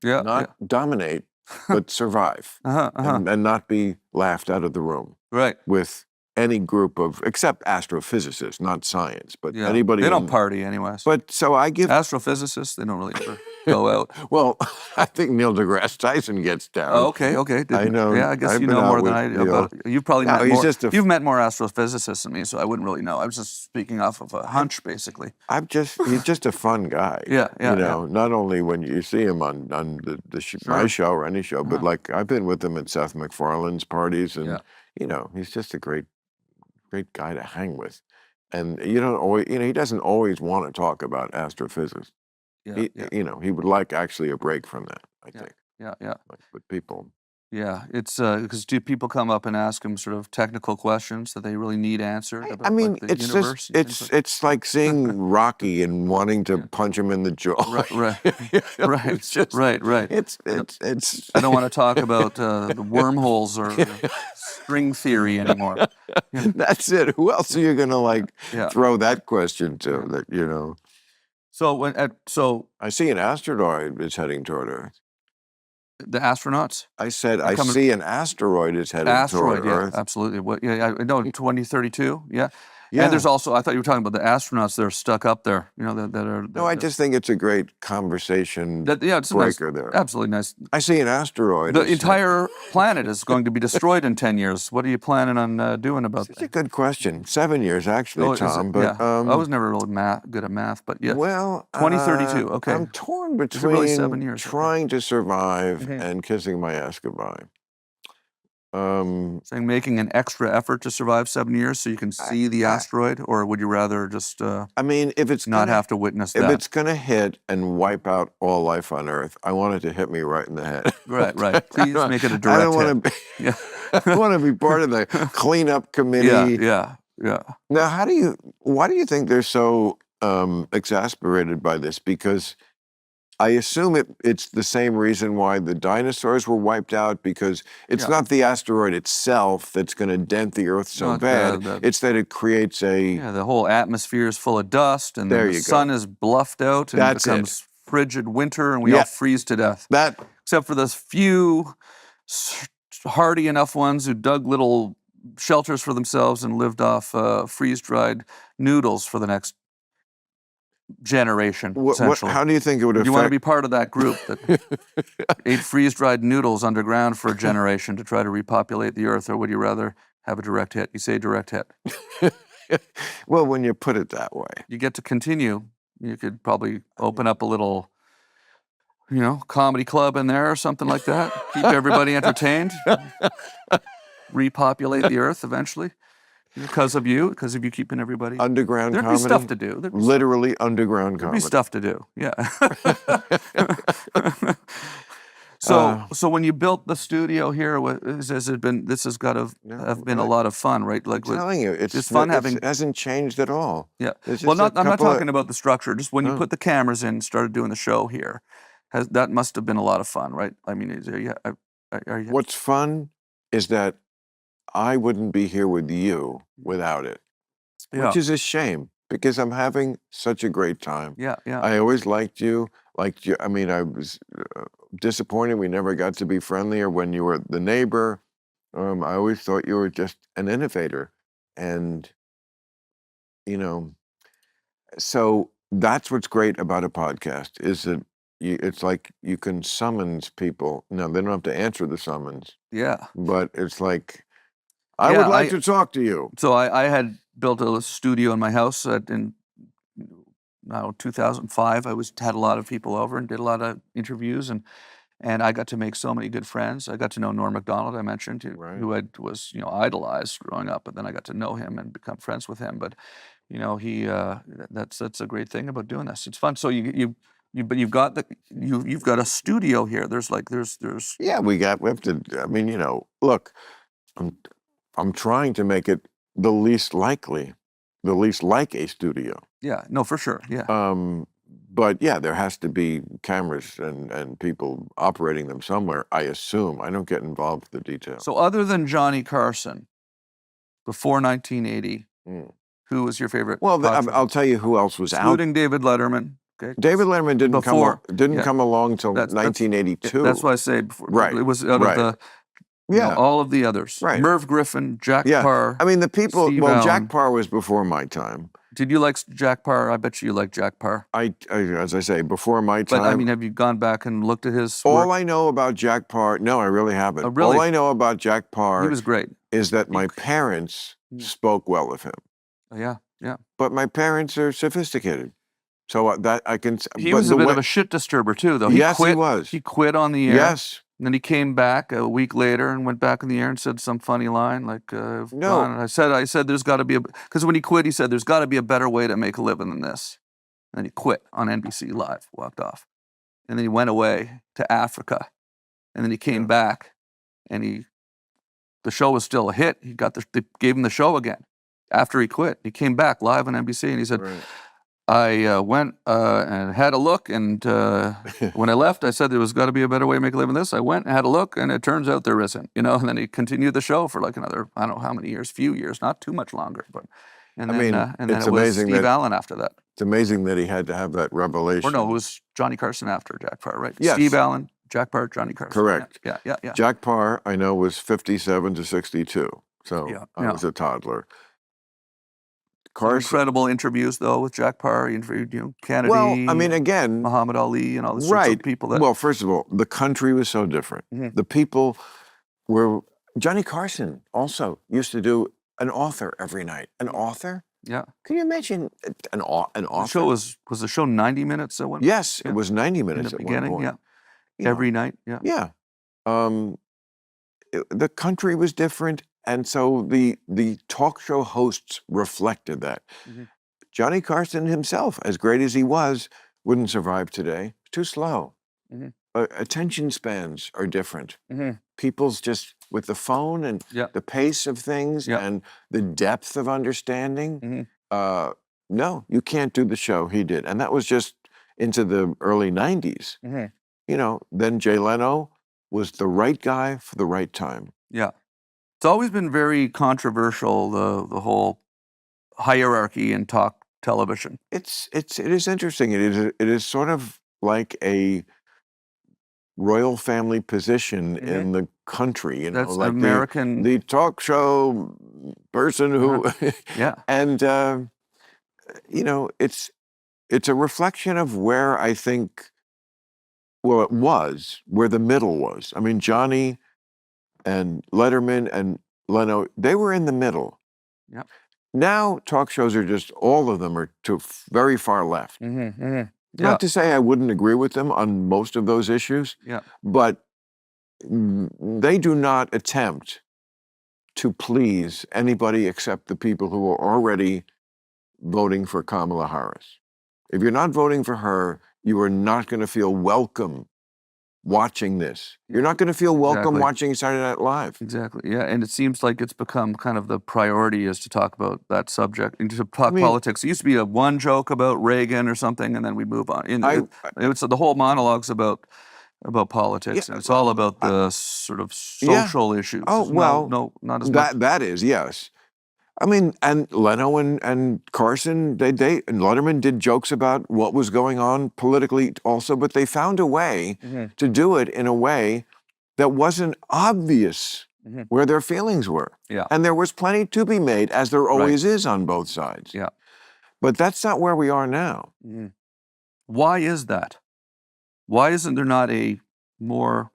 yeah. Not dominate, but survive. And not be laughed out of the room Right. with any group except astrophysicists, not science, but Yeah. anybody. They don't party anyways. But so I give, Astrophysicists, they don't really ever go out. well, I think Neil deGrasse Tyson gets down. Oh, okay. I know. Yeah, I guess I've you been know out more than with I do Neil. about. You've probably No, met he's more. just You've met more astrophysicists than me, so I wouldn't really know. I was just speaking off of a hunch, basically. He's just a fun guy. Yeah, yeah, You know, not only when you see him on my Sure. show or any show, but like I've been with him at Seth MacFarlane's parties, and Yeah. you know, he's just a great guy to hang with. And you don't always, he doesn't always want to talk about astrophysics. Yeah, yeah, He would like actually a break from that, I think. yeah. Like, but people, Yeah, it's because do people come up and ask him sort of technical questions that they really need answered I about mean, like the it's universe? just it's like seeing Rocky and wanting to punch him in the jaw. Right, right, right, It's just right. it's I don't want to talk about the wormholes or string theory anymore. That's it. Who else are you gonna like Yeah. throw that question to? That So I see an asteroid is heading toward Earth. the astronauts, I said I coming- see an asteroid is heading asteroid, toward yeah, Earth. absolutely. What? Yeah, I know 2032. Yeah. Yeah. And there's also, I thought you were talking about the astronauts that are stuck up there. You know that are. No, I just think it's a great conversation yeah, it's a nice, breaker there. absolutely nice. I see an asteroid. The entire planet is going to be destroyed in 10 years. What are you planning on doing about It's that? a good question. 7 years actually, Oh, is it? Tom. But yeah. I was never really good at math, but yeah. well, 2032. Okay. I'm torn Is it really between 7 years? Okay. trying to survive Mhm. and kissing my ass goodbye. Saying making an extra effort to survive 7 years so you can see the asteroid, or would you rather just I mean, if it's not gonna, have to witness if that? it's going to hit and wipe out all life on Earth, I want it to hit me right in the head. Right, right. Please make it a I direct don't hit. want to be. Yeah. I want to be part of the cleanup committee. Yeah. Now, why do you think they're so exasperated by this? Because I assume it's the same reason why the dinosaurs were wiped out, because it's Yeah. not the asteroid itself that's going to dent the Earth so No, bad. It's that it creates Yeah, the whole atmosphere is full of dust, and There then the you go. sun is bluffed out, and That's it it. becomes frigid winter, and we all Yeah. freeze to death. that. Except for those few hardy enough ones who dug little shelters for themselves and lived off freeze-dried noodles for the next generation, essentially. How do you think it would Do you want to affect? be part of that group that ate freeze-dried noodles underground for a generation to try to repopulate the Earth, or would you rather have a direct hit? You say direct hit. Well, when you put it that way. You get to continue. You could probably open up a little, comedy club in there or something like that. Keep everybody entertained. Repopulate the Earth eventually because of you keeping everybody. Underground There'd comedy. be stuff to do. Literally underground There'd be comedy. stuff to do. Yeah. So when you built the studio here, has it been? This has got to have been a lot of fun, right? Like, I'm telling you, it's fun having. It hasn't changed at all. Yeah. It's Well, just I'm not couple of- talking about the structure. Just when you put the cameras in, and started doing the show here, that must have been a lot of fun, right? I mean, are you? What's fun is that I wouldn't be here with you without it, Yeah. which is a shame because I'm having such a great time. Yeah. Yeah. I always liked you. I mean, I was disappointed we never got to be friendlier when you were the neighbor. I always thought you were just an innovator. And, you know, so that's what's great about a podcast is that it's like you can summons people. No, they don't have to answer the summons, Yeah. but it's like, I Yeah, would like to talk to you. So I had built a studio in my house in 2005. I had a lot of people over and did a lot of interviews, and I got to make so many good friends. I got to know Norm Macdonald, I mentioned, Right. who I was idolized growing up, but then I got to know him and become friends with him. But he that's a great thing about doing this. It's fun. So but you've got you've got a studio here. There's Yeah, we have to. I mean, look, I'm trying to make it the least like a studio. Yeah, no, for sure. Yeah. But yeah, there has to be cameras and people operating them somewhere, I assume. I don't get involved with the details. So other than Johnny Carson, before 1980, who was your favorite? Well, I'll tell you who else was including David Letterman. Okay. David Letterman didn't come along till That's 1982. That's why I say before. Right. It was out of the all of the others. Right. Merv Griffin, Jack Parr. I mean, the people. Steve Jack Allen. Parr was before my time. Did you like Jack Parr? I bet you liked Jack Parr. As I say, before my time. But I mean, have you gone back and looked at his All work? I know about Jack Parr, no, I really haven't. Oh, really? All I know about Jack Parr He was great. is that my parents spoke well of him. Oh, yeah, yeah. But my parents are sophisticated. So that I can. He was a bit of a shit disturber too, though. Yes, he was. He quit on the air. Yes. And then he came back a week later and went back in the air and said some funny line like, No. I said there's got to be because when he quit, he said there's got to be a better way to make a living than this. And then he quit on NBC Live, walked off. And then he went away to Africa. And then he came back and the show was still a hit. They gave him the show again after he quit. He came back live on NBC and he said, Right. I went and had a look, and when I left, I said there was got to be a better way to make a living this. I went and had a look, and it turns out there isn't, and then he continued the show for like another, I don't know how many years, few years, not too much longer, but, and then it's it was amazing Steve Allen after that. It's amazing that he had to have that revelation. Or no, it was Johnny Carson after Jack Parr, right? Yes. Steve Allen, Jack Parr, Johnny Carson. Correct. Yeah. Jack Parr, I know, was 57 to 62, so I was a toddler. Carson. Incredible interviews, though, with Jack Parr. He interviewed Kennedy. Well, I mean, again, Muhammad Ali, and all the sorts of people that. Well, first of all, the country was so different. The people were. Johnny Carson also used to do an author every night. An author? Yeah. Can you imagine an author? The show was the show 90 minutes at one point? Yes, it was 90 minutes in the at beginning. one point. Yeah. Every night. Yeah. Yeah. The country was different. And so the talk show hosts reflected that. Johnny Carson himself, as great as he was, wouldn't survive today. Too slow. Attention spans are different. People's just with the phone and the pace of things and the depth of understanding. No, you can't do the show he did. And that was just into the early 90s. Then Jay Leno was the right guy for the right time. Yeah. It's always been very controversial, the whole hierarchy in talk television. It is interesting. It is sort of like a royal family position in the country. That's like American. The talk show person who. And it's a reflection of where I think. Well, it was where the middle was. I mean, Johnny and Letterman and Leno, they were in the middle. Yep. Now talk shows are just, all of them are to very far left. Not to say I wouldn't agree with them on most of those issues, but they do not attempt to please anybody except the people who are already voting for Kamala Harris. If you're not voting for her, you are not going to feel welcome watching this. You're not going to feel welcome watching Saturday Night Live. Exactly. Yeah, and it seems like it's become kind of the priority is to talk about that subject and to talk politics. It used to be one joke about Reagan or something, and then we move on. It's the whole monologues about about politics. Yeah, And it's all about the sort of yeah. social issues. Oh, well, no, not as much. that is, yes. I mean, and Leno and Carson, and Letterman did jokes about what was going on politically also, but they found a way to do it in a way that wasn't obvious where their feelings were. Yeah. And there was plenty to be made, as there Right. always is on both sides. Yeah. But that's not where we are now. Why is that? Why isn't there not a more,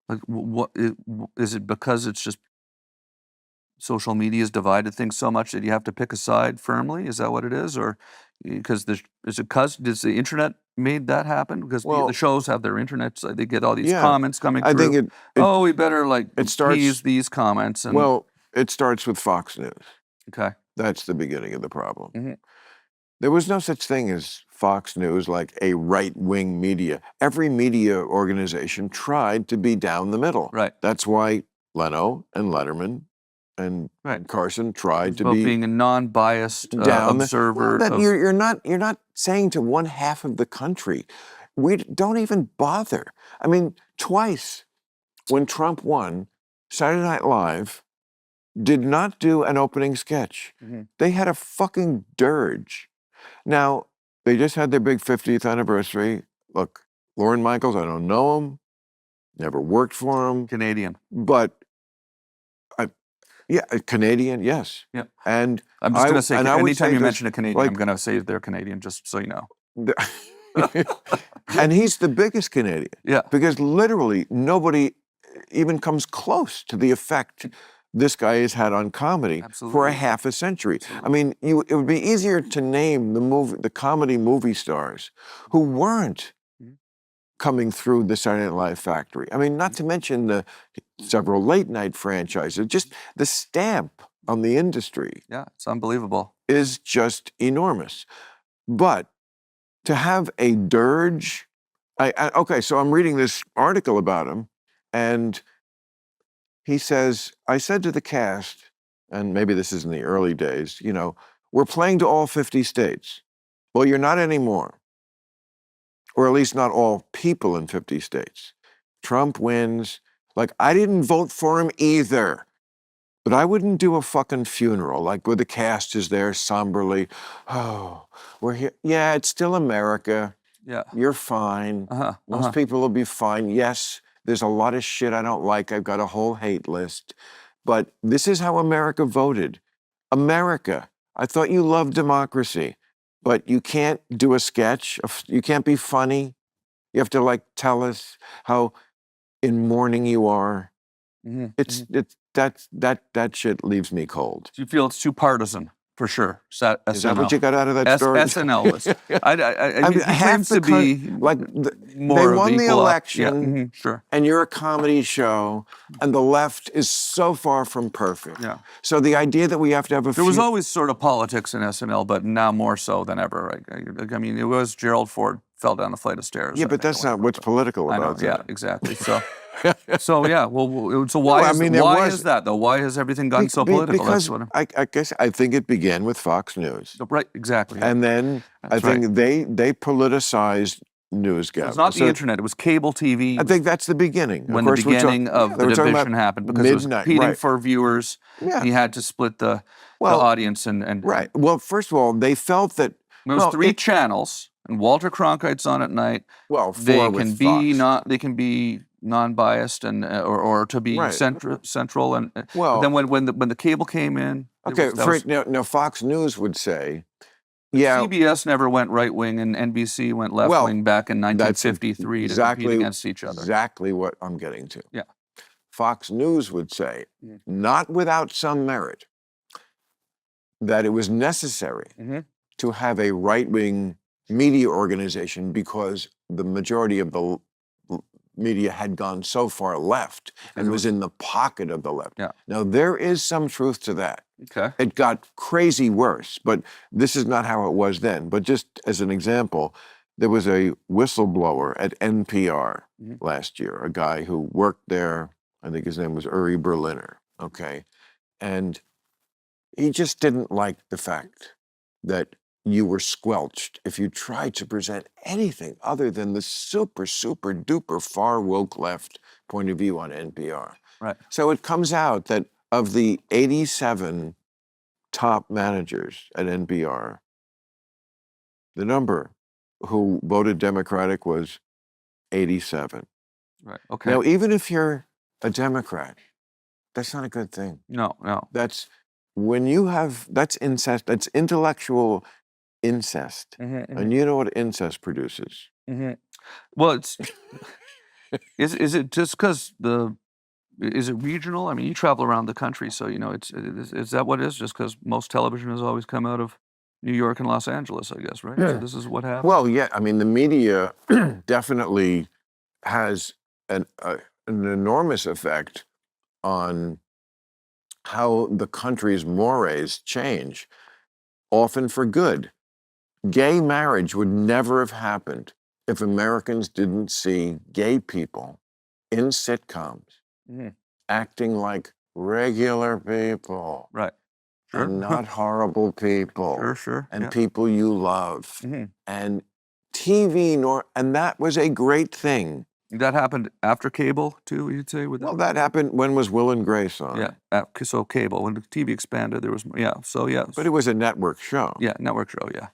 like, what is it, because it's just social media has divided things so much that you have to pick a side firmly? Is that what it is? Or because does the internet made that happen? Because Well, the shows have their internet, so they get all these yeah, comments coming I through. think Oh, we better like it starts- appease these comments. And well, it starts with Fox News. okay. That's the beginning of the problem. Mhm. There was no such thing as Fox News, like a right-wing media. Every media organization tried to be down the middle. Right. That's why Leno and Letterman and Right. Carson tried It's to about be being a non-biased down observer. that of, you're not saying to one half of the country, we don't even bother. I mean, twice when Trump won, Saturday Night Live did not do an opening sketch. They had a fucking dirge. Now, they just had their big 50th anniversary. Look, Lorne Michaels, I don't know him, never worked for him, Canadian. but yeah, a Canadian, yes. Yeah. And I'm just going to say, and I would anytime say you this, mention a Canadian, like- I'm going to say they're Canadian, just so you know. and he's the biggest Canadian. Yeah. Because literally nobody even comes close to the effect this guy has had on comedy for Absolutely. a half a century. I mean, it would be easier to name the comedy movie stars who weren't coming through the Saturday Night Live factory. I mean, not to mention the several late night franchises, just the stamp on the industry Yeah, it's unbelievable. is just enormous. But to have a dirge, okay, so I'm reading this article about him, and he says, I said to the cast, and maybe this is in the early days, we're playing to all 50 states. Well, you're not anymore. Or at least not all people in 50 states. Trump wins. Like, I didn't vote for him either. But I wouldn't do a fucking funeral, like where the cast is there somberly. Oh, we're here. Yeah, it's still America. Yeah. You're fine. Uh-huh. Most people will be fine. Yes, there's a lot of shit I don't like. I've got a whole hate list. But this is how America voted. America, I thought you loved democracy, but you can't do a sketch. You can't be funny. You have to tell us how in mourning you are. That shit leaves me cold. Do you feel it's too partisan? For sure. Is that what you got out of that story? SNL was. I mean, half claims to be more they of won the equal election, Yeah, sure. and you're a comedy show, and the left is so far from perfect. Yeah. So the idea that we have to have There was always sort of politics in SNL, but now more so than ever. Right? I mean, it was Gerald Ford fell down a flight of stairs. Yeah, but that's not what's political I know. about Yeah, that. exactly. So. So yeah, so why is that though? Why has everything gotten so political? Because That's what I think it began with Fox News, right, exactly. and then I think they politicized newsgathering. It's not the internet; it was cable TV. I think that's the beginning. When the beginning of the division happened, because it was competing for viewers, Yeah. he had to split the audience and right. Well, first of all, they felt that there was three channels, and Walter Cronkite's on at night. Well, they can be non-biased and or to be central and then when the cable came in. Now Fox News would say, yeah, CBS never went right wing and NBC went left wing back in 1953 to compete against each other. Exactly what I'm getting to. Yeah, Fox News would say, not without some merit, that it was necessary to have a right-wing media organization because the majority of the media had gone so far left and was in the pocket of the left. Yeah. Now, there is some truth to that. Okay. It got crazy worse, but this is not how it was then. But just as an example, there was a whistleblower at NPR last year, a guy who worked there. I think his name was Uri Berliner, okay? And he just didn't like the fact that you were squelched if you tried to present anything other than the super, super duper far woke left point of view on NPR. Right. So it comes out that of the 87 top managers at NPR, the number who voted Democratic was 87. Right. Okay. Now, even if you're a Democrat, that's not a good thing. No. That's when you have, that's incest, that's intellectual incest. And you know what incest produces? Well, it's is it just because is it regional? I mean, you travel around the country, so you know is that what it is? Just because most television has always come out of New York and Los Angeles, I guess, right? So this is what happens. Well, yeah, I mean, the media definitely has an enormous effect on how the country's mores change, often for good. Gay marriage would never have happened if Americans didn't see gay people in sitcoms acting like regular people. Right. Sure. And not horrible people. Sure. And people you love. And TV, and that was a great thing. That happened after cable too, you'd say? Well, that happened, when was Will and Grace on? Yeah, so cable. When the TV expanded, there was, But it was a network show. Yeah, network show, yeah.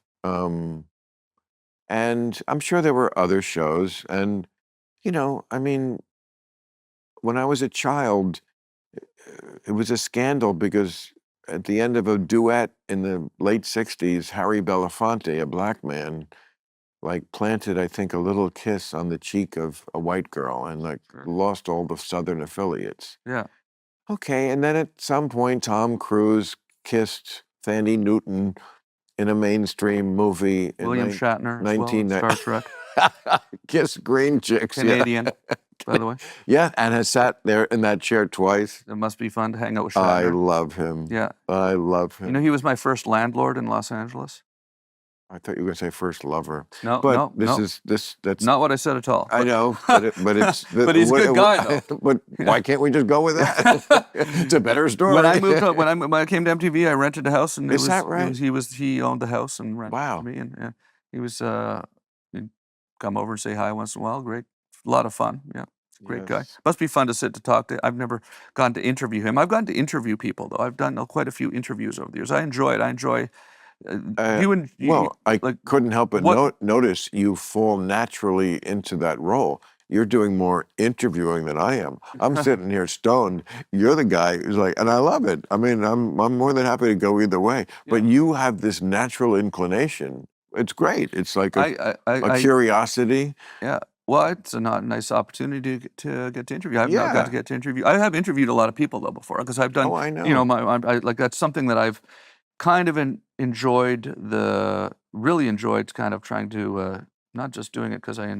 And I'm sure there were other shows. And, you know, I mean, when I was a child, it was a scandal because at the end of a duet in the late 60s, Harry Belafonte, a black man, like planted, I think, a little kiss on the cheek of a white girl and like lost all the Southern affiliates. Yeah. Okay, and then at some point, Tom Cruise kissed Thandie Newton in a mainstream movie. William Shatner, as well, Star Trek. Kiss green chicks. Canadian, by the way. Yeah, and has sat there in that chair twice. It must be fun to hang out with Shatner. I love him. Yeah. I love him. You know, he was my first landlord in Los Angeles. I thought you were going to say first lover. No, but no. That's not what I said at all. I know, but it's but he's a good guy though. But why can't we just go with that? It's a better story. When I moved up, when I came to MTV, I rented a house, and is that right? He owned the house and rented wow. to me, and he was he'd come over and say hi once in a while. Great, a lot of fun. Yeah, great guy. Must be fun to sit to talk to. I've never gotten to interview him. I've gotten to interview people though. I've done quite a few interviews over the years. I enjoy it. I enjoy. I couldn't help but notice you fall naturally into that role. You're doing more interviewing than I am. I'm sitting here stoned. You're the guy who's like, and I love it. I mean, I'm more than happy to go either way. But you have this natural inclination. It's great. It's like a curiosity. Yeah. Well, it's a nice opportunity to get to interview. I've not got to get to interview. I have interviewed a lot of people though before because I've done. Oh, I know. You know, like that's something that I've kind of really enjoyed kind of trying to, not just doing it because I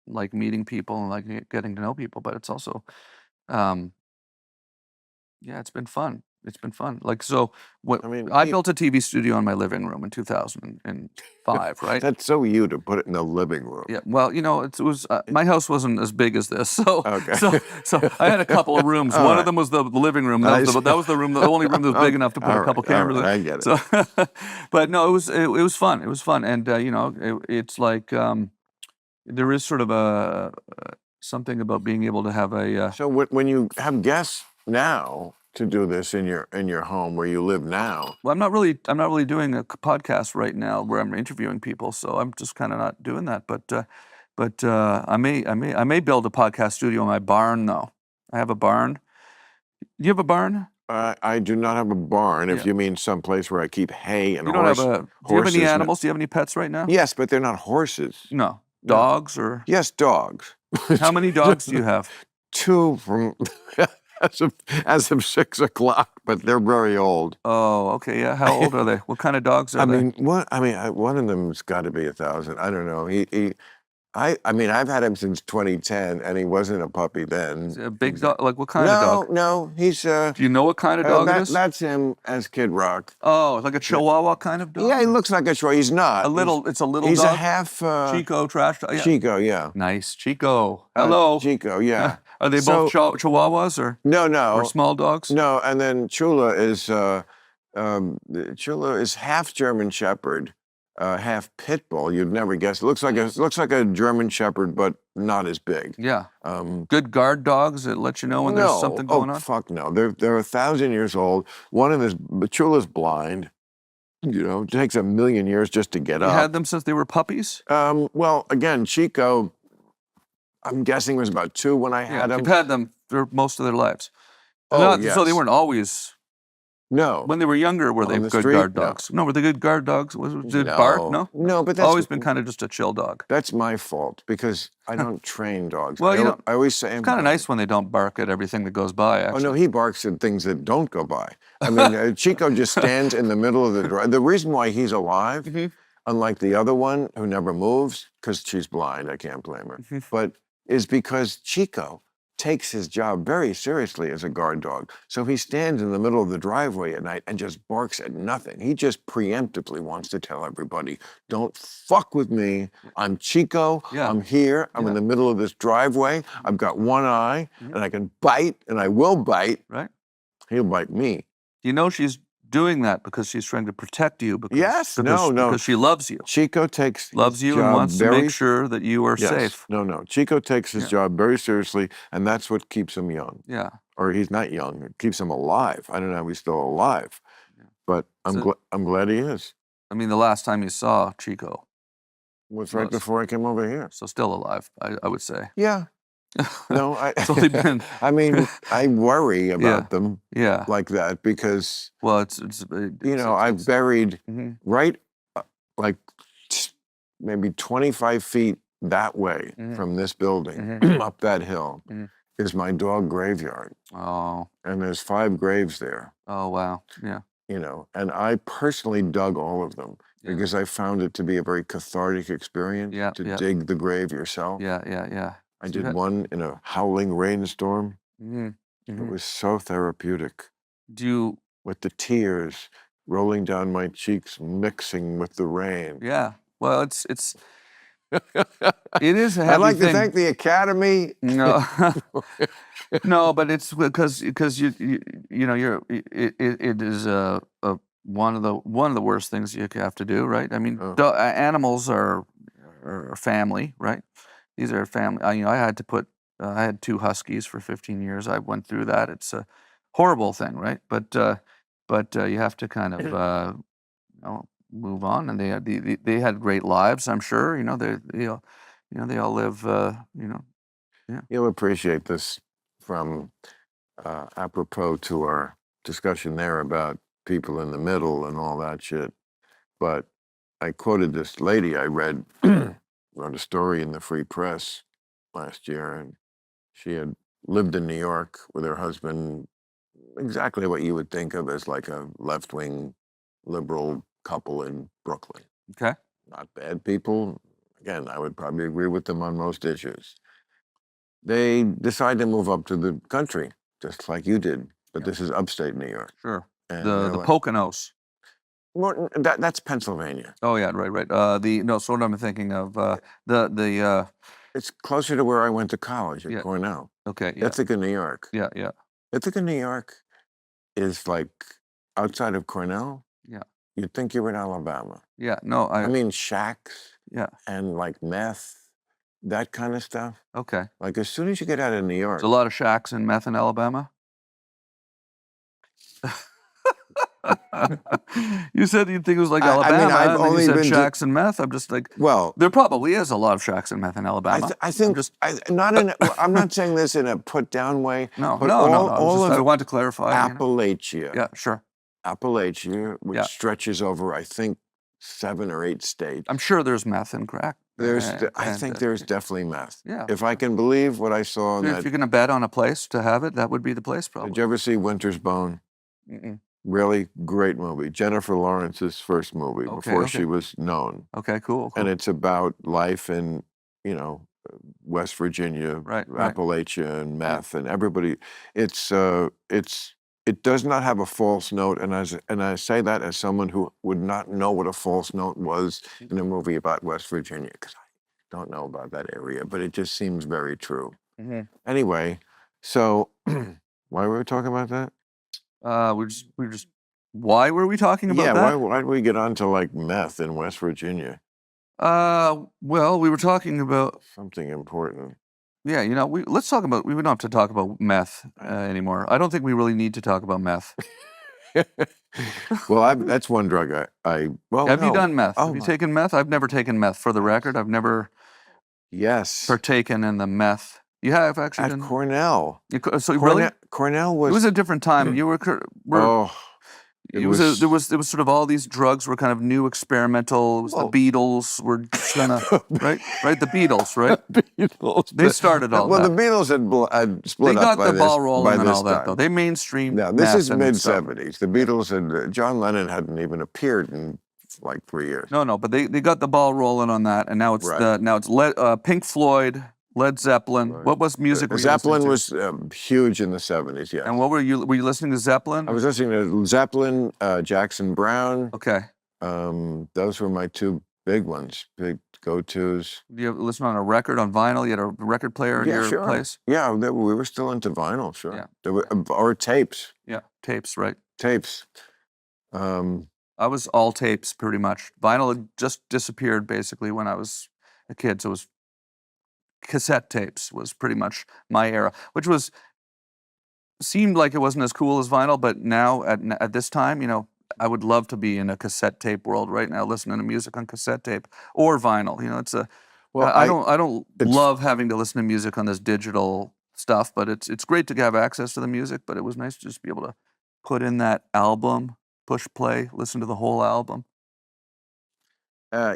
like meeting people and like getting to know people, but it's also, it's been fun. It's been fun. Like, so I built a TV studio in my living room in 2005, right? That's so you to put it in the living room. Yeah. Well, you know, it was my house wasn't as big as this, so okay. so I had a couple of rooms. One of them was the living room. That was the room, the only room that was big enough to put a couple cameras in. I get it. So, but no, it was fun. It was fun, and you know, it's like there is sort of something about being able to have a. So when you have guests now to do this in your home where you live now. Well, I'm not really doing a podcast right now where I'm interviewing people, so I'm just kind of not doing that. But I may build a podcast studio in my barn though. I have a barn. Do you have a barn? I do not have a barn. If you mean some place where I keep hay and horses. Do you have any animals? Do you have any pets right now? Yes, but they're not horses. No, dogs or. Yes, dogs. How many dogs do you have? 2 from. As of 6 o'clock, but they're very old. Oh, okay, yeah. How old are they? What kind of dogs are they? One of them's got to be 1,000. I don't know. I've had him since 2010, and he wasn't a puppy then. Is it a big dog? Like what kind of dog? No, he's. Do you know what kind of dog it is? That's him as Kid Rock. Oh, like a Chihuahua kind of dog. Yeah, he looks like a Chihuahua. He's not. It's a little he's dog. He's a half. Chico trash dog. Yeah. Chico, yeah. Nice, Chico. Hello. Chico, yeah. Are they both Chihuahuas or? No. Or small dogs? No, and then Chula is The Chula is half German Shepherd, half pit bull. You'd never guess. It looks like a German Shepherd, but not as big. Yeah. Um, Good guard dogs that let you know when there's something going on? fuck no. They're 1,000 years old. One of his Chula's blind. It takes 1,000,000 years just to get You up. had them since they were puppies? Well, again, Chico, I'm guessing was about 2 when I Yeah, had him. you've had them for most of their lives. Oh, So they yes. weren't always. No. When they were younger, were they On the good street? guard No. dogs? No, were they good guard dogs? Did it bark? No? No, but that's Always been kind of just a chill dog. That's my fault because I don't train dogs. Well, I always say it's kind of nice when they don't bark at everything that goes by, Oh actually. no, he barks at things that don't go by. I mean, Chico just stands in the middle of the drive. The reason why he's alive, unlike the other one who never moves, because she's blind, I can't blame her, but is because Chico takes his job very seriously as a guard dog. So he stands in the middle of the driveway at night and just barks at nothing. He just preemptively wants to tell everybody, don't fuck with me. I'm Chico. Yeah. I'm here. I'm in the middle of this driveway. I've got one eye and I can bite and I will bite. Right. He'll bite me. You know she's doing that because she's trying to protect you because, Yes, because she loves you. Chico takes Loves his you and job wants to very make sure that you are safe. No. Chico takes his job very seriously, and that's what keeps him young. Yeah. Or he's not young; it keeps him alive. I don't know how he's still alive, but I'm glad he is. I mean, the last time you saw Chico Was right before I came over here. so still alive, I would say. Yeah. No, It's only been. I mean, I worry about them Yeah. like that because Well, I've buried Mhm. right like maybe 25 feet that way from this building up that hill is my dog graveyard. Oh. And there's 5 graves there, Oh, wow. Yeah. and I personally dug all of them because I found it to be a very cathartic experience to dig the grave yourself. Yeah. I did one in a howling rainstorm. Mhm. It was so therapeutic. Do you? With the tears rolling down my cheeks, mixing with the rain. Yeah. Well, it is a heavy I'd like thing. to thank the Academy. No, no, but it's because it is one of the worst things you have to do, right? I mean, animals are family, right? These are family. I had 2 huskies for 15 years. I went through that. It's a horrible thing, right? But you have to kind of move on, and they had great lives. I'm sure. They all live. Yeah. You'll appreciate this from apropos to our discussion there about people in the middle and all that shit. But I quoted this lady I read, wrote a story in the Free Press last year, and she had lived in New York with her husband, exactly what you would think of as like a left-wing liberal couple in Brooklyn. Okay. Not bad people. Again, I would probably agree with them on most issues. They decide to move up to the country, just like you did, but this is upstate New York. Sure. And The Poconos. Well, that's Pennsylvania. Oh yeah, right. So what I'm thinking of It's closer to where I went to college at Cornell. Okay. Yeah. Ithaca, New York. Yeah. Ithaca, New York is like outside of Cornell. Yeah. You'd think you were in Alabama. Yeah. No, I mean shacks. Yeah. And like meth, that kind of stuff. Okay. Like as soon as you get out of New York. There's a lot of shacks and meth in Alabama. You said you'd think it was like Alabama. I've only you said been shacks and meth. I'm just like, well, there probably is a lot of shacks and meth in Alabama. I think I'm not saying this in a put down way. No. But I want to clarify. Appalachia. Yeah, sure. Appalachia, which stretches over, I think, 7 or 8 states. I'm sure there's meth and crack. I think there's definitely meth. Yeah. If I can believe what I saw in If you're going to bet on a place to have it, that would be the place, probably. Did you ever see Winter's Bone? Mm-mm. Really great movie. Jennifer Lawrence's first movie before she was known. Okay, cool. And it's about life in, West Virginia, Appalachia, and meth, and everybody. It does not have a false note, and I say that as someone who would not know what a false note was in a movie about West Virginia, because I don't know about that area, but it just seems very true. Mm-hmm. Anyway, so why were we talking about that? We're just Why were we talking about Yeah, that? why did we get onto like meth in West Virginia? Well, we were talking about, Something important. yeah, let's talk about, we don't have to talk about meth anymore. I don't think we really need to talk about meth. Well, that's one drug well, Have you no. done meth? Oh, Have you my. taken meth? I've never taken meth, for the record. I've never Yes. partaken in the meth. You have actually At done. Cornell. So really, Cornell it was a different time. You were. Oh, It was there was sort of all these drugs were kind of new experimental. It was Well- the Beatles were kind of right. The Beatles, right? Beatles. They started all well, that. the Beatles had They split got up by the ball by rolling and this all that, time. though. They mainstreamed. Now, this is meth and mid stuff. '70s. The Beatles and John Lennon hadn't even appeared in like 3 years. No, but they got the ball rolling on that, and now it's Right. Pink Floyd, Led Zeppelin. Right. What was music? were you Zeppelin listening to? was huge in the '70s. Yeah. And what were you listening to Zeppelin? I was listening to Zeppelin, Jackson Brown. Okay. Those were my two big ones, big go-tos. Do you listen on a record, on vinyl? You had a record player in your sure. place? Yeah, we were still into vinyl, sure. Yeah. There were, or tapes. Yeah, tapes, right. Tapes. I was all tapes, pretty much. Vinyl had just disappeared, basically, when I was a kid, so it was cassette tapes was pretty much my era, which seemed like it wasn't as cool as vinyl, but now, at this time, I would love to be in a cassette tape world right now, listening to music on cassette tape or vinyl. Well, I don't love having to listen to music on this digital stuff, but it's great to have access to the music. But it was nice to just be able to put in that album, push play, listen to the whole album.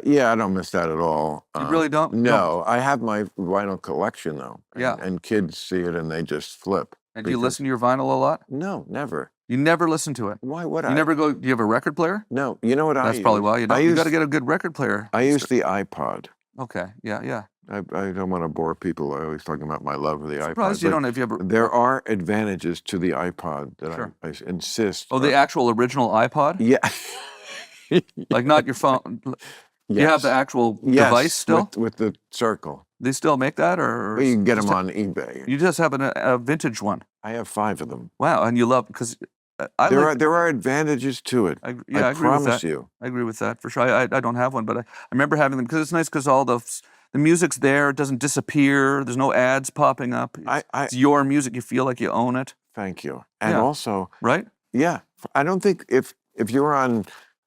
Yeah, I don't miss that at all. You really don't? No, I have my vinyl collection though. Yeah. And kids see it and they just flip. And do you listen to your vinyl a lot? No, never. You never listen to it? Why would I? You never go, do you have a record player? No, you know what I That's use? probably why you don't. You got to use- get a good record player. I use the iPod. Okay, yeah. I don't want to bore people. I always talking about my love of the Surprised iPod. you but don't if you ever. There are advantages to the iPod that Sure. I insist. Oh, the actual original iPod? Yeah. Like not your phone. You have the actual device still? with the circle. They still make that, or Well, you can get them just on eBay. You just have a vintage one? I have 5 of them. Wow, and you love because There are advantages to it. I I agree with promise that. you. I agree with that for sure. I don't have one, but I remember having them because it's nice because all the music's there. It doesn't disappear. There's no ads popping up. It's your music. You feel like you own it. Thank you. And Yeah. also, Right? yeah, I don't think if you're on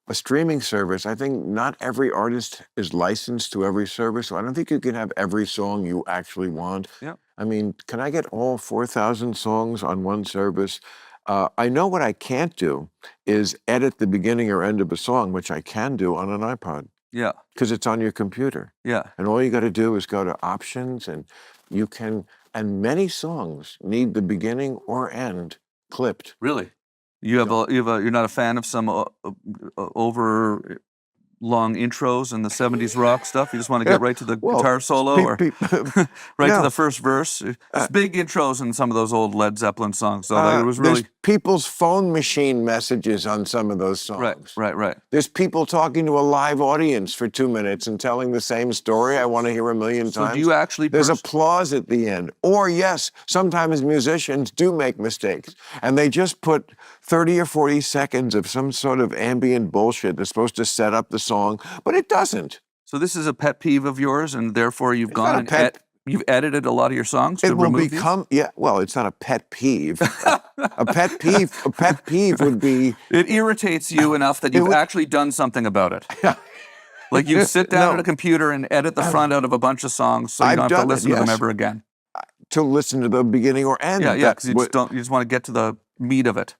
a streaming service, I think not every artist is licensed to every service. So I don't think you can have every song you actually want. Yeah. I mean, can I get all 4,000 songs on one service? I know what I can't do is edit the beginning or end of a song, which I can do on an iPod Yeah. because it's on your computer. Yeah. And all you got to do is go to options and you can, and many songs need the beginning or end clipped. Really? You're not a fan of some over long intros and the 70s rock stuff? You just want to get right to the Well, guitar solo or right to no. the first verse? There's big intros in some of those old Led Zeppelin songs, so it was really There's people's phone machine messages on some of those songs. right. There's people talking to a live audience for 2 minutes and telling the same story I want to hear a million So times. do you actually There's applause at the end. Or yes, sometimes musicians do make mistakes and they just put 30 or 40 seconds of some sort of ambient bullshit that's supposed to set up the song, but it doesn't. So this is a pet peeve of yours, and therefore you've not gone a pet- you've edited a lot of your songs to It will remove become, yeah, well, it's not a pet peeve. a pet peeve would be, It irritates you enough that you've would- actually done something about it. Like you sit down No. at a computer and edit the front out of a bunch of songs so you I've don't have to done it, listen to them yes. ever again. to listen to the beginning or end. Yeah, because you What- just want to get to the meat of it.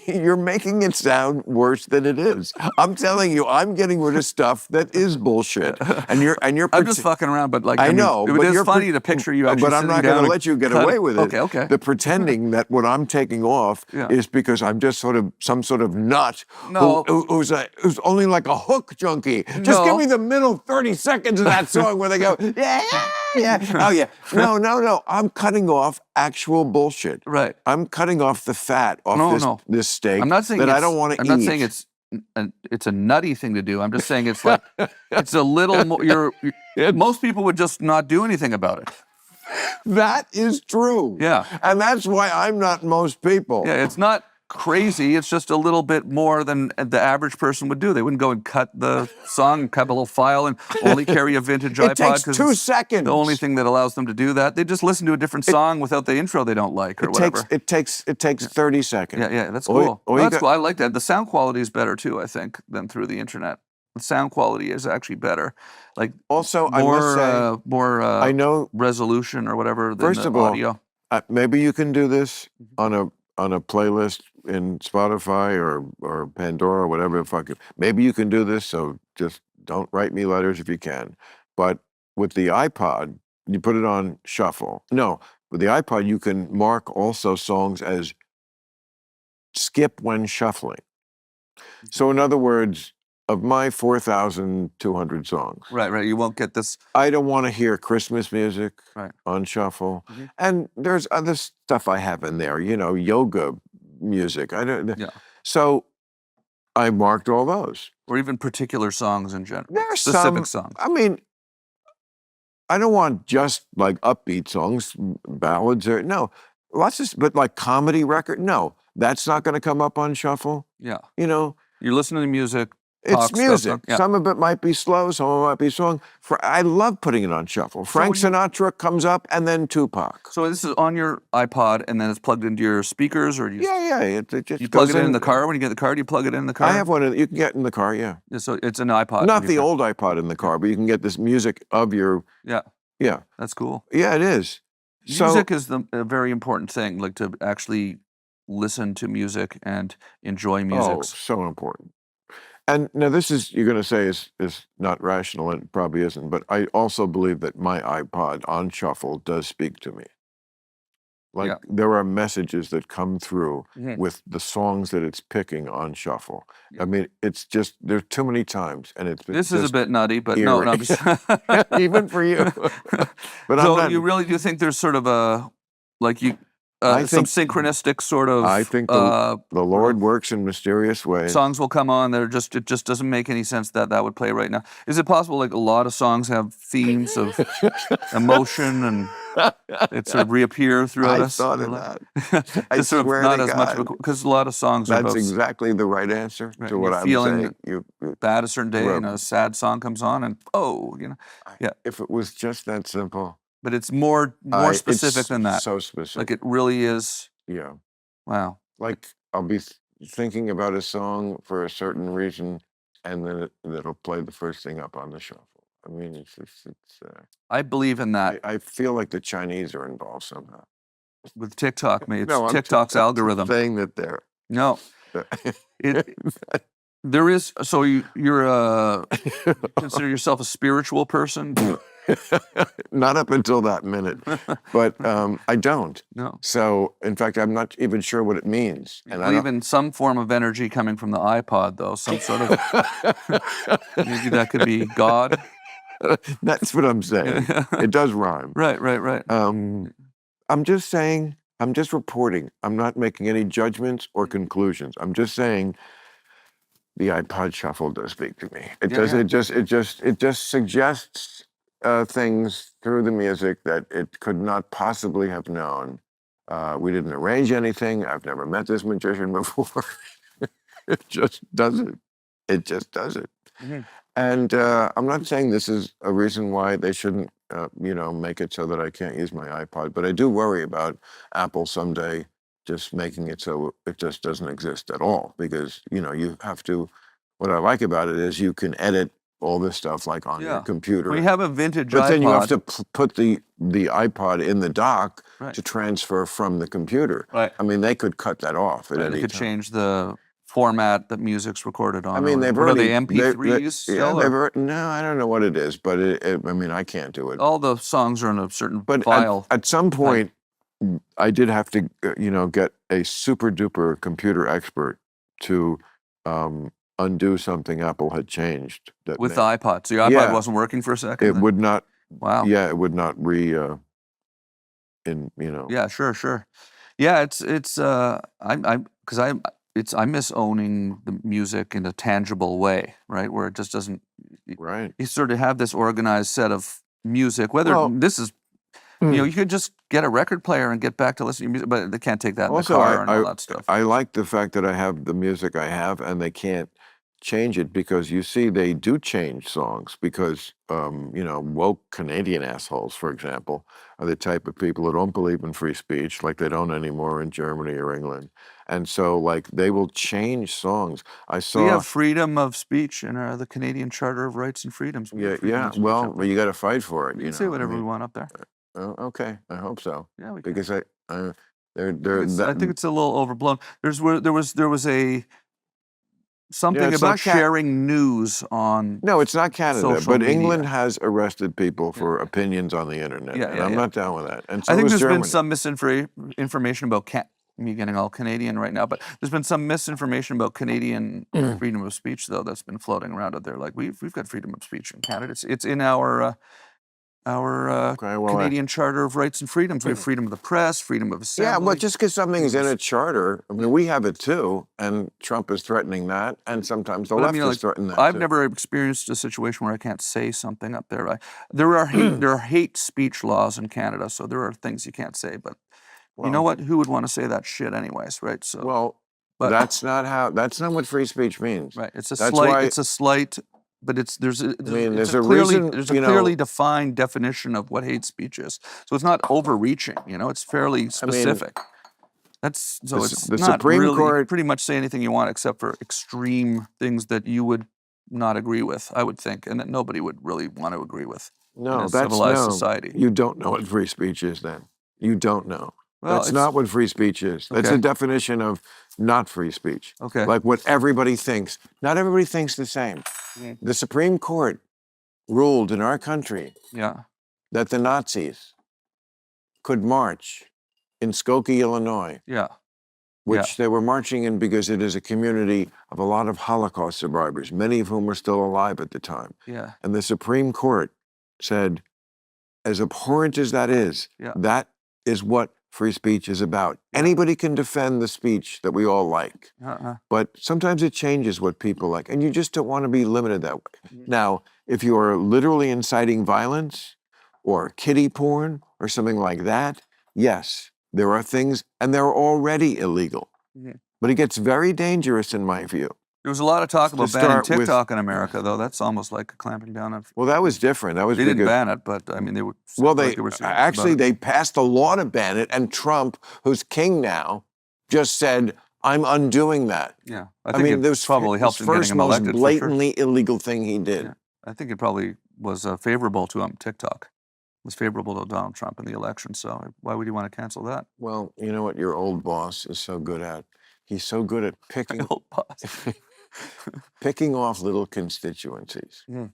You're making it sound worse than it is. I'm telling you, I'm getting rid of stuff that is bullshit. And you're I'm just fucking around, but like I mean, know, it but is you're funny to picture you actually But I'm sitting not down going to and let you get cut away with it. Okay. The pretending that what I'm taking off Yeah. is because I'm just sort of some sort of nut No. who's only like a hook junkie. Just give No. me the middle 30 seconds of that song where they go, yeah. Oh, yeah. No. I'm cutting off actual bullshit. Right. I'm cutting off the fat off this steak I'm not saying that I don't want to eat. I'm not saying it's a nutty thing to do. I'm just saying it's like it's a little more. Most people would just not do anything about it. That is true. Yeah. And that's why I'm not most people. Yeah, it's not crazy. It's just a little bit more than the average person would do. They wouldn't go and cut the song, cut a little file, and only carry a vintage It iPod takes because 2 it's seconds. the only thing that allows them to do that. They just listen to a different song without the intro they don't like or whatever. It takes 30 seconds. Yeah, that's All you- cool. all No, you that's got- cool. I like that. The sound quality is better too, I think, than through the internet. The sound quality is actually better. Like Also, I must say, more I know. resolution or whatever than First the of all, audio. maybe you can do this on a playlist in Spotify or Pandora or whatever. Maybe you can do this. So just don't write me letters if you can. But with the iPod, you put it on shuffle. No, with the iPod, you can mark also songs as skip when shuffling. So in other words, of my 4,200 songs, Right. You won't get this. I don't want to hear Christmas music Right. on shuffle. Mhm. And there's other stuff I have in there, yoga music. I don't. Yeah. So I marked all those. Or even particular songs in general. There's Specific some. songs. I mean, I don't want just like upbeat songs, ballads, or no, but like comedy record. No, that's not going to come up on shuffle. Yeah. You're listening to music. It's music. Yeah. Some of it might be slow, some of it might be strong. I love putting it on shuffle. Frank Sinatra comes up, and then Tupac. So this is on your iPod, and then it's plugged into your speakers, or Yeah. It just you plug goes it in the car when you get the car. Do you plug it in the car? I have one you can get in the car. Yeah. So it's an iPod. Not the old iPod in the car, but you can get this music of your. Yeah. Yeah. That's cool. Yeah, it is. Music is a very important thing, like to actually listen to music and enjoy music. Oh, so important. And now you're going to say is not rational, and it probably isn't, but I also believe that my iPod on shuffle does speak to me. Like there are messages that come through with the songs that it's picking on shuffle. I mean, it's just, there's too many times, and it's been This is a bit nutty, but eerie. no. Even for you. But so you really do think there's sort of some synchronistic sort of. I think the Lord works in mysterious ways. Songs will come on. It just doesn't make any sense that would play right now. Is it possible like a lot of songs have themes of emotion and it sort of reappear throughout us? I thought of that. I sort of swear not to as God. much because a lot of songs are That's about exactly the right answer to what I'm feeling saying. bad a certain day and a sad song comes on and If it was just that simple. But it's more specific than that. So specific. Like it really is. Yeah. Wow. Like I'll be thinking about a song for a certain reason, and then it'll play the first thing up on the shuffle. I mean, it's I believe in that. I feel like the Chinese are involved somehow. With TikTok, maybe it's No, TikTok's algorithm. Saying that they're no. There is. So you're consider yourself a spiritual person? Not up until that minute, but I don't. No. So, in fact, I'm not even sure what it means. I believe in some form of energy coming from the iPod, though. Some sort of maybe that could be God. That's what I'm saying. It does rhyme. Right. I'm just saying. I'm just reporting. I'm not making any judgments or conclusions. I'm just saying. The iPod shuffle does speak to me. It does. Yeah. It just suggests things through the music that it could not possibly have known. We didn't arrange anything. I've never met this magician before. It just does it. It just does it. Mm-hmm. And I'm not saying this is a reason why they shouldn't, make it so that I can't use my iPod. But I do worry about Apple someday just making it so it just doesn't exist at all. Because, you have to, what I like about it is you can edit all this stuff like on your computer. We have a vintage but iPod. Then you have to put the iPod in the dock to transfer from the computer. Right. I mean, they could cut that off at any time. They could change the format that music's recorded on. I mean, they've already MP3s still. No, I don't know what it is, but I can't do it. All the songs are in a certain file. At some point, I did have to, get a super duper computer expert to undo something Apple had changed. With the iPod. So your iPod wasn't working for a second? It would not. Wow. Yeah, it would not Yeah, sure. Yeah, I miss owning the music in a tangible way, right? Where it just doesn't. Right. You sort of have this organized set of music, whether this is you could just get a record player and get back to listening to music, but they can't take that in the Also, car and all that stuff. I like the fact that I have the music I have, and they can't change it because you see they do change songs because woke Canadian assholes, for example, are the type of people who don't believe in free speech, like they don't anymore in Germany or England, and so like they will change songs. I We saw. have freedom of speech in the Canadian Charter of Rights and Freedoms. We have freedom Yeah. of speech Well, up but there. you got to fight for it. We can say whatever we want up there. Oh, okay. I hope so. Yeah, we can. Because I I think it's a little overblown. There was a something it's about not sharing news on No, it's not Canada, social but media. England has arrested people for opinions on the internet, Yeah, and yeah, I'm yeah. not down with that. And so I think is there's Germany. been some misinformation about me getting all Canadian right now, but there's been some misinformation about Canadian freedom of speech, though, that's been floating around out there. Like we've got freedom of speech in Canada. It's in our Okay, well, Canadian Charter of Rights and Freedoms. We have freedom of the press, freedom of assembly. Yeah, but just because something's in a charter, I mean, we have it too, and Trump is threatening that, and sometimes the But I left mean, is like, threatening that I've too. never experienced a situation where I can't say something up there. There are hate speech laws in Canada, so there are things you can't say. But you know what? Who would want to say that shit anyways, right? So Well, but that's not what free speech means. right, it's a That's slight. why- It's a slight. But there's a there's a clearly reason, there's a clearly defined definition of what hate speech is. So it's not overreaching. It's fairly specific. It's the not Supreme really. You Court- can pretty much say anything you want except for extreme things that you would not agree with, I would think, and that nobody would really want to agree with in No, a that's civilized no. society. You don't know what free speech is then. You don't know. Well, That's not what free speech is. That's Okay. the definition of not free speech. Okay. Like what everybody thinks. Not everybody thinks the same. Mm. The Supreme Court ruled in our country Yeah. that the Nazis could march in Skokie, Illinois, Yeah. which they were marching in because it is a community of a lot of Holocaust survivors, many of whom were still alive at the time. Yeah. And the Supreme Court said, as abhorrent as that is, Yeah. that is what free speech is about. Anybody can defend the speech that we all like, but sometimes it changes what people like, and you just don't want to be limited that way. Now, if you are literally inciting violence or kiddie porn or something like that, yes, there are things, and they're already illegal. But it gets very dangerous in my view. There was a lot of talk about banning start with- TikTok in America, though. That's almost like clamping down on. Well, that was different. That was They didn't because ban it, but I mean, they would. Well, like were serious about actually it. they passed a law to ban it, and Trump, who's king now, just said, "I'm undoing that." Yeah, I mean, it this probably helped his in getting first him most elected. For sure. blatantly illegal thing he did. Yeah. I think it probably was favorable to him. TikTok was favorable to Donald Trump in the election. So why would you want to cancel that? Well, you know what your old boss is so good at? He's so good at picking Old boss. picking off little constituencies. Yeah.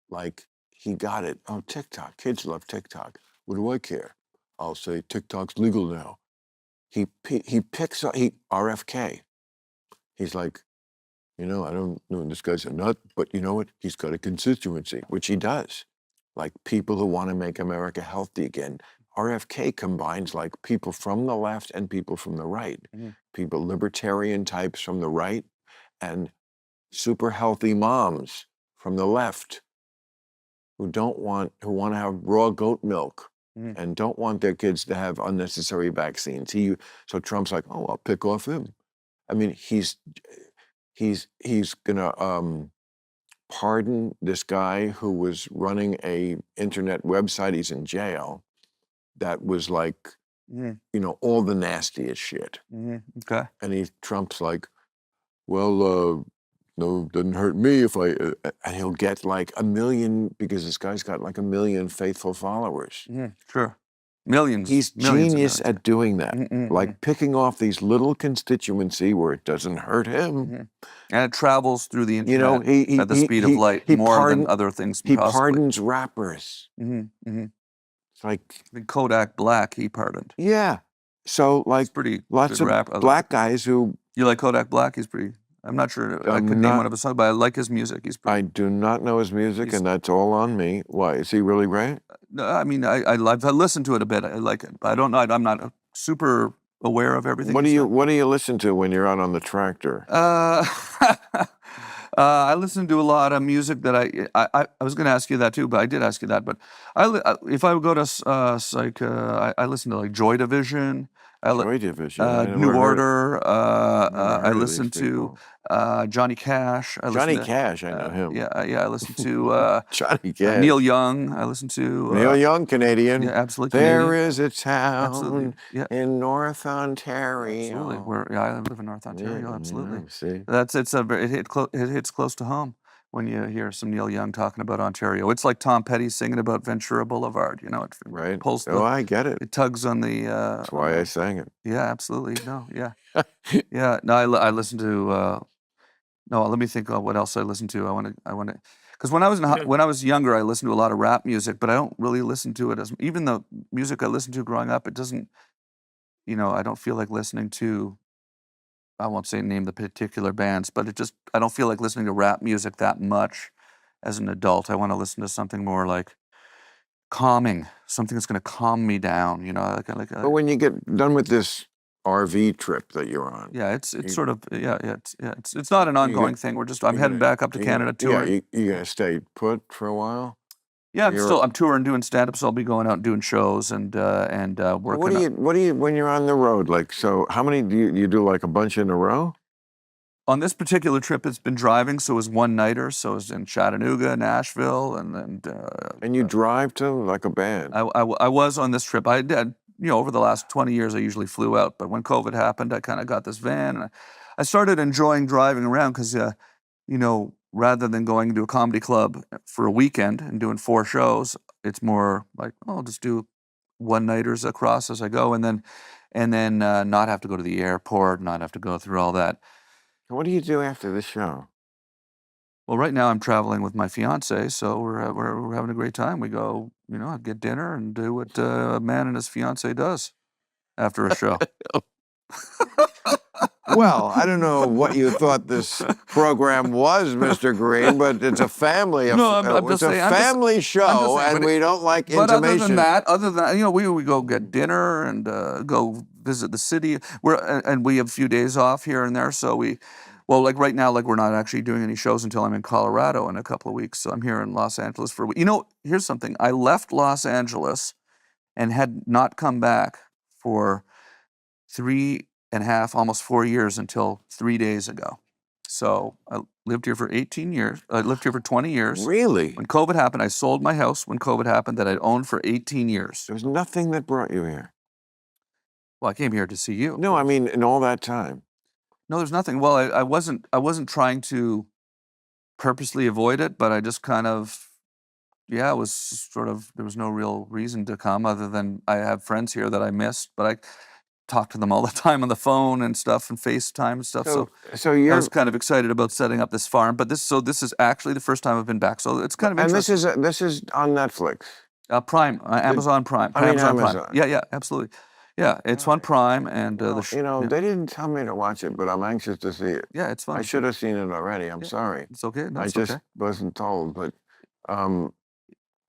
Like he got it. Oh, TikTok. Kids love TikTok. What do I care? I'll say TikTok's legal now. He picks up RFK. He's like, I don't know this guy's a nut, but you know what? He's got a constituency, which he does. Like people who want to make America healthy again. RFK combines like people from the left and people from the right. People, libertarian types from the right, and super healthy moms from the left who want to have raw goat milk and don't want their kids to have unnecessary vaccines. So Trump's like, oh, I'll pick off him. I mean, he's gonna pardon this guy who was running a internet website. He's in jail. That was like, all the nastiest shit. Okay. And Trump's like, well, no, doesn't hurt me if I, and he'll get like 1 million, because this guy's got like 1 million faithful followers. Sure. Millions. He's millions genius of at doing that, like picking off these little constituency where it doesn't hurt him. And it travels through the internet he at the speed of light more than other things. He possibly. pardons rappers. It's like The Kodak Black, he pardoned. yeah. So like He's pretty lots good of rap. black guys who You like Kodak Black? He's pretty. I'm not sure I could name one of his songs, but I like his music. He's pretty. I do not know his music, and that's all on me. Why is he really great? No, I mean, I listened to it a bit. I like it, but I don't know. I'm not super aware of everything. What do you listen to when you're out on the tractor? I listen to a lot of music that I was going to ask you that too, but I did ask you that. But if I would go to I listen to like Joy Division, Joy Division. I New never heard, Order. never I heard of listen these to people. Johnny Cash. I listen Johnny to, Cash, I know him. yeah. I listen to Johnny Cash. Neil Young. I listen to Neil Young, Canadian. yeah, absolutely There Canadian. is a town Absolutely, yeah. in North Ontario. Absolutely. I live in North Ontario. Yeah, Absolutely. see. It hits close to home when you hear some Neil Young talking about Ontario. It's like Tom Petty singing about Ventura Boulevard. You know, it Right. pulls Oh, I get it. it tugs on the. That's why I sang it. Yeah, absolutely. No, yeah, yeah. No, I listen to. No, let me think of what else I listen to. I want to. Because when I was when I was younger, I listened to a lot of rap music, but I don't really listen to it as even the music I listened to growing up. It doesn't. You know, I don't feel like listening to. I won't say name the particular bands, but I don't feel like listening to rap music that much as an adult. I want to listen to something more like calming, something that's going to calm me down. You know, But when you get done with this RV trip that you're on, yeah, it's sort of it's not an ongoing thing. I'm heading back up to Canada touring. Yeah, you gonna stay put for a while? Yeah, I'm touring, doing stand-up, so I'll be going out and doing shows and working. What do you when you're on the road? Like, so how many do you do like a bunch in a row? On this particular trip, it's been driving, so it was one-nighter. So it was in Chattanooga, Nashville, And you drive to like a band. I was on this trip. I did, over the last 20 years, I usually flew out. But when COVID happened, I kind of got this van. And I started enjoying driving around because, rather than going to a comedy club for a weekend and doing 4 shows, it's more like, oh, I'll just do one-nighters across as I go, and then not have to go to the airport, not have to go through all that. What do you do after the show? Well, right now I'm traveling with my fiance, so we're having a great time. We go, get dinner and do what a man and his fiance does after a show. Well, I don't know what you thought this program was, Mr. Green, but it's a family. No, I'm just saying, family show, saying, and we don't like but intimation. other than that, we go get dinner and go visit the city. And we have a few days off here and there, so like right now, like we're not actually doing any shows until I'm in Colorado in a couple of weeks. So I'm here in Los Angeles for a week. Here's something. I left Los Angeles and had not come back for 3.5, almost 4 years until 3 days ago. So I lived here for 18 years. I lived here for 20 years. Really? When COVID happened, I sold my house when COVID happened that I'd owned for 18 years. There was nothing that brought you here. Well, I came here to see you. No, I mean, in all that time. No, there's nothing. Well, I wasn't trying to purposely avoid it, but I just kind of, it was sort of, there was no real reason to come other than I have friends here that I missed, but I talk to them all the time on the phone and stuff and FaceTime and stuff. So I was kind of excited about setting up this farm, but this is actually the first time I've been back. So it's kind of interesting. And this is on Netflix. Prime, Amazon Prime. Amazon. Prime. Yeah, absolutely. Yeah, it's on Prime, and they didn't tell me to watch it, but I'm anxious to see it. Yeah, it's fun. I should have seen it already. I'm sorry. It's okay. No, I just wasn't told, but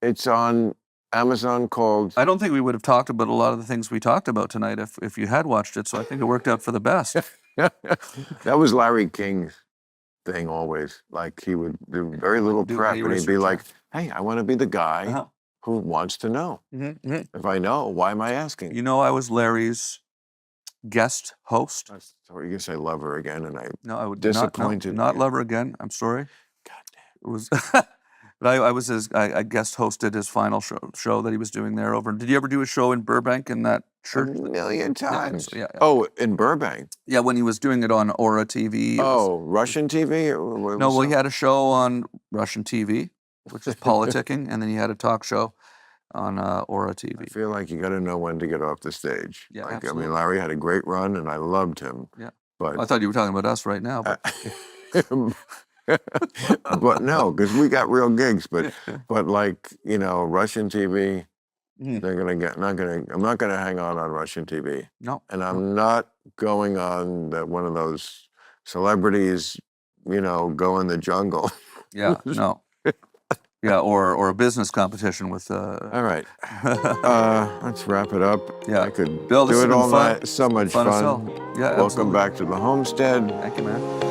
it's on Amazon called. I don't think we would have talked about a lot of the things we talked about tonight if you had watched it. So I think it worked out for the best. That was Larry King's thing always. Like he would do very little prep, and he'd be like, "Hey, I want to be the guy who wants to know. If I know, why am I asking?" I was Larry's guest host. So you're gonna say lover again, and I would disappointed. Not lover again. I'm sorry. God damn. It was. But I guest hosted his final show that he was doing there over. Did you ever do a show in Burbank in that church? A million times. Yeah. Oh, in Burbank? Yeah, when he was doing it on Aura TV. Russian TV? No, he had a show on Russian TV, which is politicking, and then he had a talk show on Aura TV. I feel like you got to know when to get off the stage. Yeah, absolutely. I mean, Larry had a great run, and I loved him. Yeah. But I thought you were talking about us right now. But but no, because we got real gigs. But like Russian TV, they're gonna get. I'm not gonna hang on Russian TV. No. And I'm not going on one of those celebrities. Go in the jungle. Yeah. No. Yeah, or a business competition with. All right. Let's wrap it up. Yeah. I could Bill, do it all night. So much fun. Yeah. Welcome back to the homestead. Thank you, man.